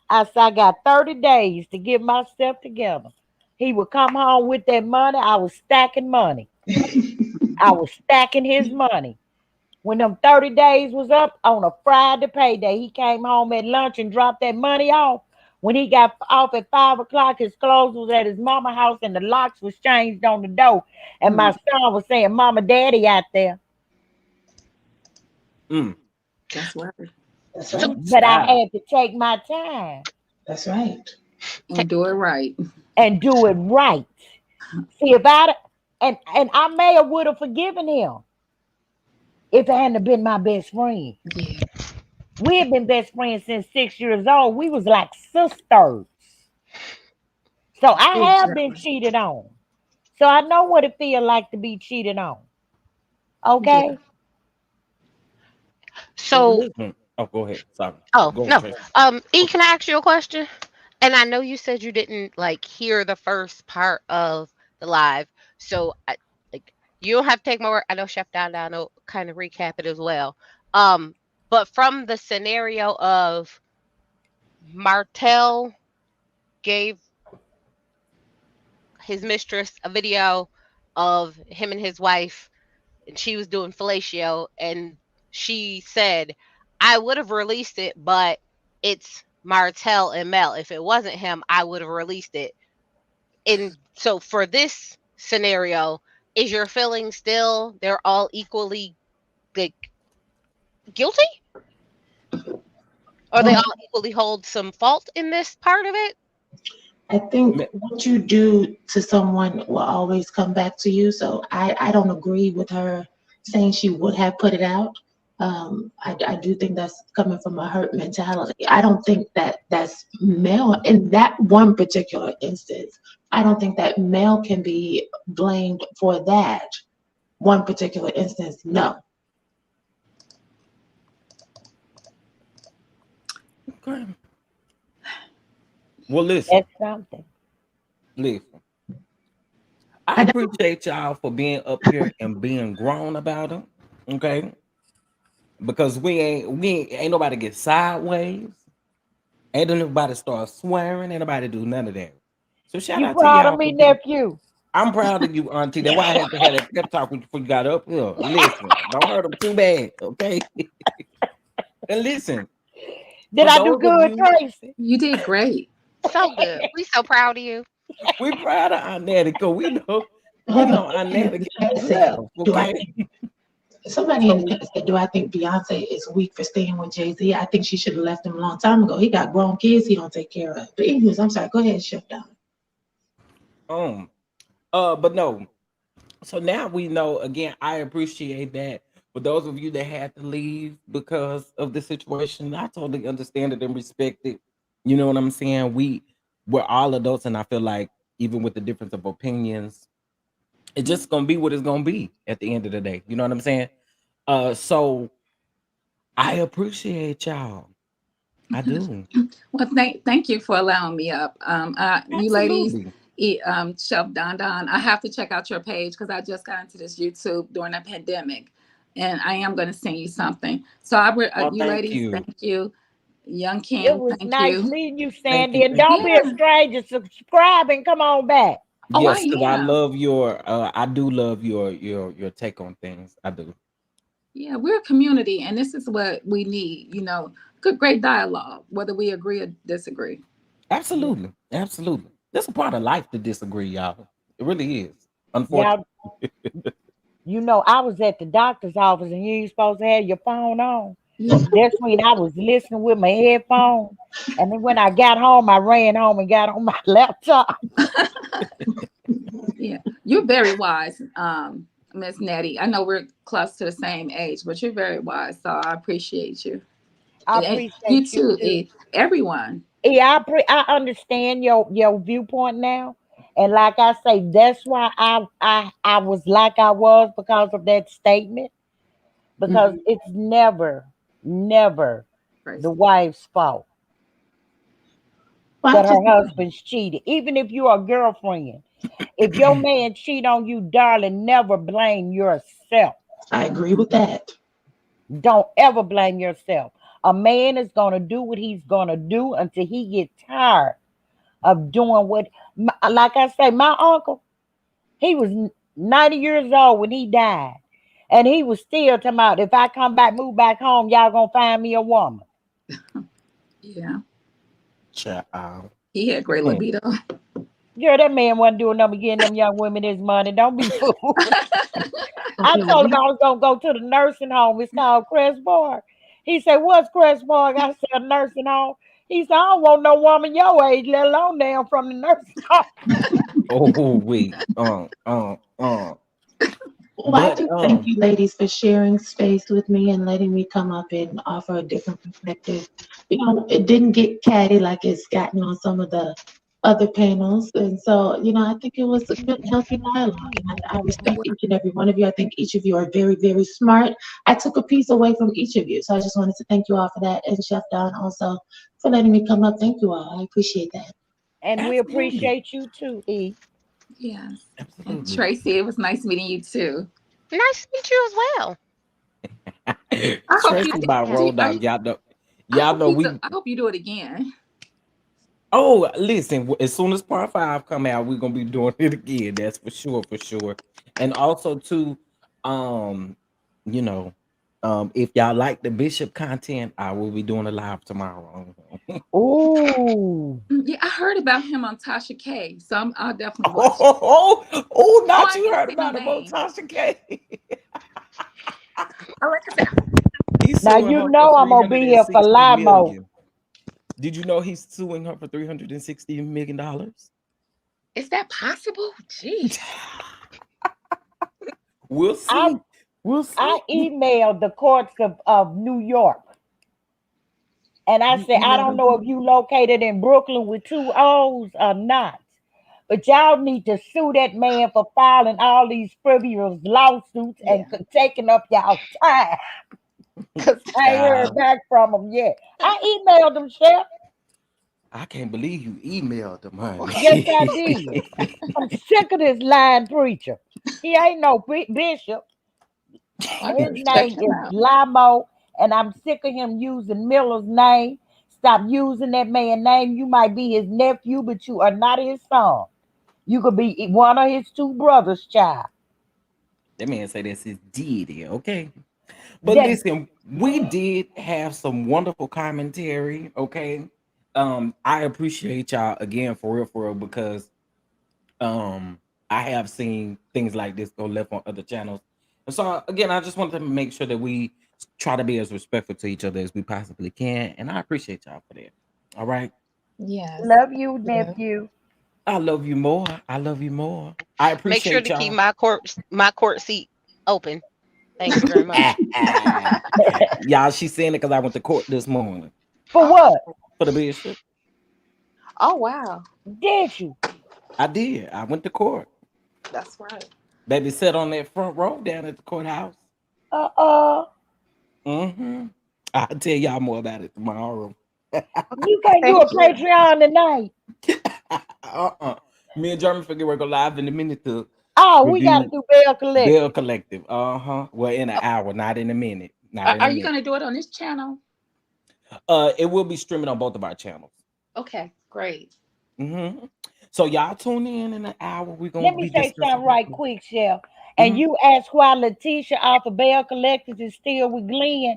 I said, "I got 30 days to get myself together." He would come home with that money. I was stacking money. I was stacking his money. When them 30 days was up on a Friday payday, he came home at lunch and dropped that money off. When he got off at 5 o'clock, his clothes was at his mama house and the locks was changed on the door. And my Mm. son was saying, "Mama, Daddy out there." mm. That's right. That's So, right. But I Child. had to take my time That's right. And do it right. and do it right. See, if I and I may have would have forgiven him if it hadn't been my best friend. Yeah. We had been best friends since 6 years old. We was like sisters. So I have been Exactly. cheated on. So I know what it feel like to be cheated on. Yeah. Okay? Well, so, listen. Oh, go ahead. Sorry. oh Go ahead, no. Tracy. E, can I ask you a question? And I know you said you didn't like hear the first part of the live, so like you don't have to take my word. I know Chef Down will kind of recap it as well. Um, but from the scenario of Martell gave his mistress a video of him and his wife, and she was doing fellatio, and she said, "I would have released it, but it's Martell and Mel. If it wasn't him, I would have released it." And so for this scenario, is your feeling still they're all equally like guilty? Or they Well, all equally hold some fault in this part of it? I think Ma- what you do to someone will always come back to you. So I don't agree with her saying she would have put it out. I do think that's coming from a hurt mentality. I don't think that that's male in that one particular instance. I don't think that male can be blamed for that one particular instance. No. Okay. Well, listen. That's something. Listen. I I don't. appreciate y'all for being up here and being grown about it. Okay. Because we ain't nobody get sideways. Ain't nobody start swearing. Ain't nobody do none of that. So shout You out to proud of y'all me, for being. nephew? I'm proud of you, Auntie. That's why I had to have that pep talk with you before you got up here. Listen, don't hurt them too bad, okay? And listen, Did for I do those of good, you, Tracy? You did great. So good. We so proud of you. we proud of Aunt Natty because we know Hold on. Aunt Wait a Natty minute. can I do say, love, do I okay? Somebody in the So chat said, "Do I think Beyonce is weak for staying with Jay-Z? I think she should have left him a long time ago. He got grown kids he don't take care of." But anyways, I'm sorry. Go ahead, Chef Don. um but no. So now we know again, I appreciate that. For those of you that had to leave because of the situation, I totally understand it and respect it. You know what I'm saying? We're all adults, and I feel like even with the difference of opinions, it's just gonna be what it's gonna be at the end of the day. You know what I'm saying? So I appreciate y'all. I do. Well, thank you for allowing me up. You ladies, Absolutely. Chef Don Don, I have to check out your page because I just got into this YouTube during the pandemic, and I am going to send you something. So Oh, you thank ladies, you. thank you. Young It Kim, was thank nice you. meeting you, Thank Sandy. you. And Thank don't you. be a Yeah. stranger. Subscribe and come on back. Oh, I Yes, because I am. love I do love your take on things. I do. Yeah, we're a community, and this is what we need. Good, great dialogue, whether we agree or disagree. Absolutely. Absolutely. That's a part of life to disagree, y'all. It really is. Unfortunately. Y'all, I was at the doctor's office and you ain't supposed to have your phone on. Yeah, That's when I was listening with my headphones. And then when I got home, I ran home and got on my laptop. yeah. You're very wise, Miss Nettie. I know we're close to the same age, but you're very wise, so I appreciate you. I And you appreciate you too, too. everyone. Yeah, I understand your viewpoint now. And like I say, that's why I was like I was because of that statement. Because Mm-hmm. it's never the wife's fault Well, I that just her husband's cheated. Even if you're a girlfriend, if your man cheat on you, darling, never blame yourself. I agree with that. Don't ever blame yourself. A man is gonna do what he's gonna do until he get tired of doing like I say, my uncle, he was 90 years old when he died. And he was still talking about, if I come back, move back home, y'all gonna find me a woman. Yeah, Child. he had great Mm. libido. Girl, that man wasn't doing nothing but getting them young women his money. Don't be fooled. I Okay, well, told him I was gonna go to the nursing home. It's called Crestborg. He said, "What's Crestborg?" I said, "A nursing home." He said, "I don't want no woman your age, let alone damn from the nursing home." Oh wait. well, I But just thank you, ladies, for sharing space with me and letting me come up and offer a different perspective. It didn't get catty like it's gotten on some of the other panels. And so, I think it was a good, healthy dialogue. And I respect each and every one of you. I think each of you are very, very smart. I took a piece away from each of you. So I just wanted to thank you all for that. And Chef Don also for letting me come up. Thank you all. I appreciate that. And we absolutely. appreciate you too, E. Yes. And Absolutely. Tracy, it was nice meeting you too. Nice to meet you as well. I hope you I Tracy think by we have. Road Dog. Y'all know we I hope you do it again. oh listen, as soon as part five come out, we're gonna be doing it again. That's for sure, for sure. And also too, um, you know, if y'all like the Bishop content, I will be doing a live tomorrow. Ooh. Yeah, I heard about him on Tasha K, so I'll definitely watch it. Oh, Not I you didn't heard say no about about name. Tasha K. Like I said, He's Now suing you her for know I'm gonna be here for 360 Limo. million. Did you know he's suing her for $360 million? is that possible? Jeez. We'll I see. We'll I see. emailed the courts of New York and I You said, I emailed don't him know too? if you located in Brooklyn with two O's or not. But y'all need to sue that man for filing all these frivolous lawsuits and Yeah. taking up y'all time. Cause I ain't heard Child, back from him yet. I emailed him, Chef. I can't believe you emailed him, Yes, I honey. did. I'm sick of this lying preacher. He ain't no bishop. I His gotta check name him is out. Lamo, and I'm sick of him using Miller's name. Stop using that man's name. You might be his nephew, but you are not his son. You could be one of his two brothers' child. That man say that's his deity, okay? But That listen, we did have some wonderful commentary, okay? I appreciate y'all again for real, because um I have seen things like this go left on other channels. And so again, I just wanted to make sure that we try to be as respectful to each other as we possibly can, and I appreciate y'all for that. All right. Yes. Love you, Yeah. nephew. I love you more. I love you more. I Make sure appreciate to keep y'all. my court seat open. Thank you very much. Y'all, she's saying it because I went to court this morning For Oh, what? for the bishop. oh wow. Did you? I did. I went to court. That's right. Baby sat on that front row down at the courthouse. Uh-uh. Mm-hmm. I'll tell y'all more about it tomorrow. You can't do Thank a you. Patreon tonight. uh-uh. Me and German figure we're go live in a minute to Oh, we got to review do Bell Bill Collective. Collective. Uh-huh. Well, in an hour, not in a minute. Not in Are a you minute. gonna do it on this channel? It will be streaming on both of our channels. Okay, great. Mm-hmm. So y'all tune in an hour. We're gonna Let me be say discussing something Bill right Collective. quick, Chef. And Mm-hmm. you asked why Letitia off of Bell Collective is still with Glenn,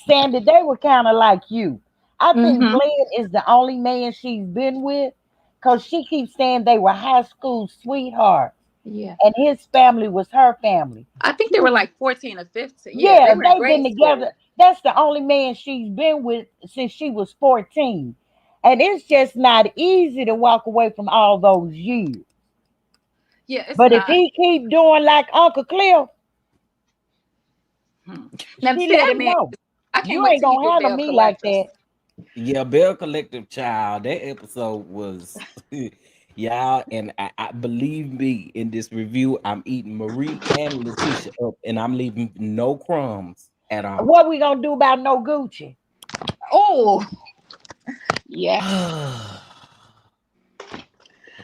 saying that they were kind of like you. I think Mm-hmm. Glenn is the only man she's been with because she keeps saying they were high school sweethearts Yeah. and his family was her family. I think they were like 14 or 15. Yeah, Yeah, they were in they've been grade school. together. That's the only man she's been with since she was 14. And it's just not easy to walk away from all those years. Yeah, it's But if not. he keep doing like Uncle Cliff, Hmm. Now she see let that him man, know. I can't You wait ain't till you gonna do handle Bill me like Collectors. that. Yeah, Bill Collective Child. That episode was y'all, and I believe me in this review. I'm eating Marie and Letitia up, and I'm leaving no crumbs at all. What we gonna do about no Gucci? Oh, yes.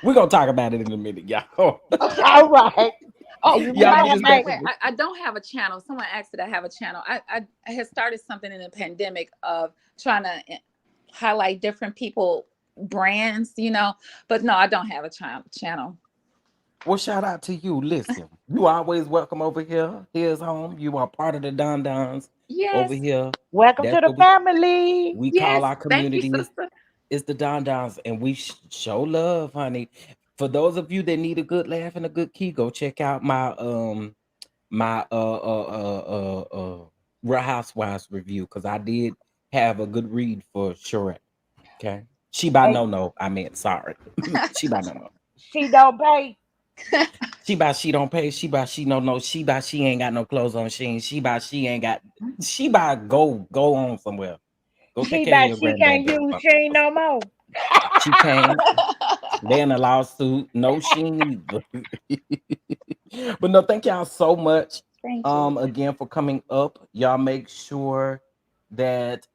We're gonna talk about it in a minute, y'all. Okay. All right. Oh, You and Y'all I can mind have just by me? the way, definitely. I don't have a channel. Someone asked that I have a channel. I had started something in the pandemic of trying to highlight different people brands, but no, I don't have a channel. Well, shout out to you. Listen, you always welcome over here. Here's home. You are part of the Don Dons over Yes. here. Welcome to That's the what family. we call Yes. our Thank you, community sister. is the Don Dons, and we show love, honey. For those of you that need a good laugh and a good key, go check out my Real Housewives review because I did have a good read for sure. Okay, she by And no, I meant sorry, she by no. she don't pay. She don't pay. She by she no. She by she ain't got no clothes on. She by she ain't got. She by go on somewhere. Go take She care of bet your she can't grandbaby or use something. she no more. She can't. They in a lawsuit. No, she ain't either. But no, thank y'all so much. Thank you. Again for coming up. Y'all make sure that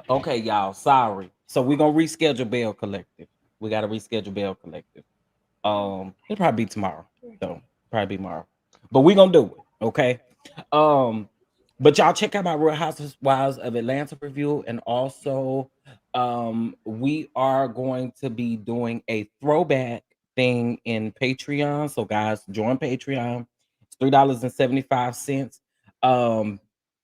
okay, y'all. Sorry. So we're gonna reschedule Bell Collective. We gotta reschedule Bell Collective. It'll probably be tomorrow. So probably be tomorrow. But we gonna do it. Okay. Um, but y'all check out my Real Housewives of Atlanta review, and also we are going to be doing a throwback thing in Patreon. So guys, join Patreon. It's $3.75. Um,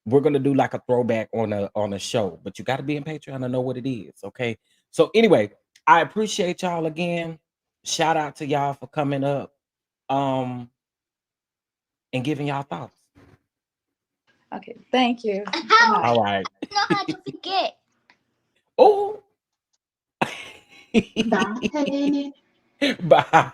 we're gonna do like a throwback on a show, but you got to be in Patreon to know what it is. Okay. So anyway, I appreciate y'all again. Shout out to y'all for coming up um and giving y'all thoughts. Okay. Thank you. Good All night. right. Oh. Bye. Bye.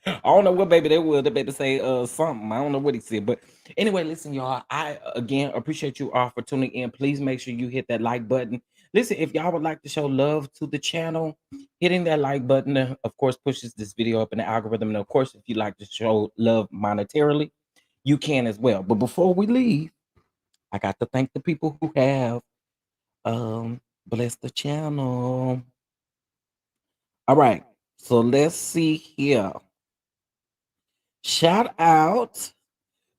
I don't know what baby they will. The baby say something. I don't know what he said. But anyway, listen, y'all. I again appreciate you all for tuning in. Please make sure you hit that like button. Listen, if y'all would like to show love to the channel, hitting that like button, of course, pushes this video up in the algorithm. And of course, if you like to show love monetarily, you can as well. But before we leave, I got to thank the people who have blessed the channel. All right. So let's see here. Shout out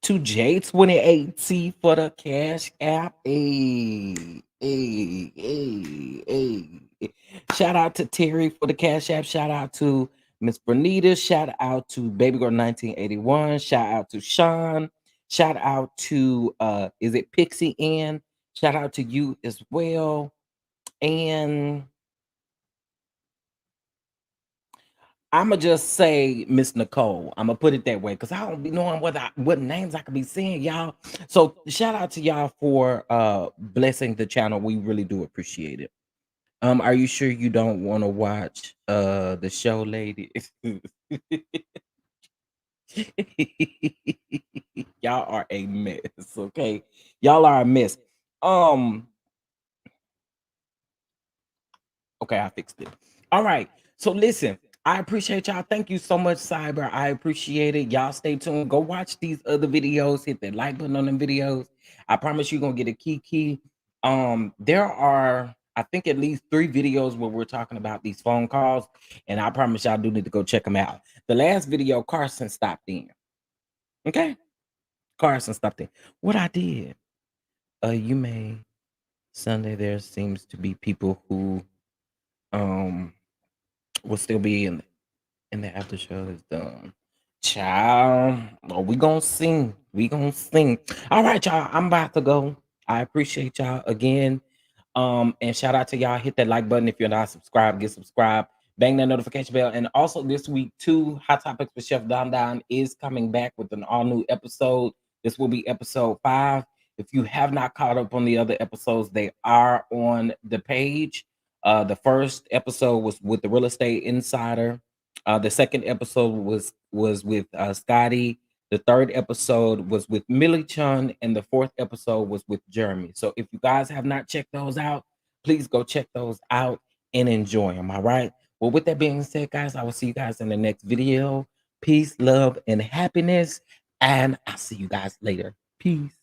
to J28T for the Cash App. Hey. Shout out to Terry for the Cash App. Shout out to Miss Bernita. Shout out to Baby Girl 1981. Shout out to Sean. Shout out to is it Pixie Ann? Shout out to you as well. And I'ma just say Miss Nicole. I'ma put it that way because I don't be knowing what names I could be saying, y'all. So shout out to y'all for blessing the channel. We really do appreciate it. Are you sure you don't want to watch the show, lady? Y'all are a mess, okay? Y'all are a mess. Um, okay, I fixed it. All right. So listen, I appreciate y'all. Thank you so much, Cyber. I appreciate it. Y'all stay tuned. Go watch these other videos. Hit that like button on them videos. I promise you're gonna get a key. There are, I think, at least 3 videos where we're talking about these phone calls, and I promise y'all do need to go check them out. The last video, Carson stopped in. Okay, Carson stopped in. What I did, you may Sunday. There seems to be people who um will still be in the after show is done. Child, oh, we gonna sing. We gonna sing. All right, y'all. I'm about to go. I appreciate y'all again. And shout out to y'all. Hit that like button if you're not subscribed. Get subscribed. Bang that notification bell. And also this week, too, Hot Topics with Chef Don Don is coming back with an all new episode. This will be episode 5. If you have not caught up on the other episodes, they are on the page. The first episode was with the real estate insider. The second episode was with Scotty. The third episode was with Millie Chun, and the fourth episode was with Jeremy. So if you guys have not checked those out, please go check those out and enjoy them. All right. Well, with that being said, guys, I will see you guys in the next video. Peace, love, and happiness. And I'll see you guys later. Peace.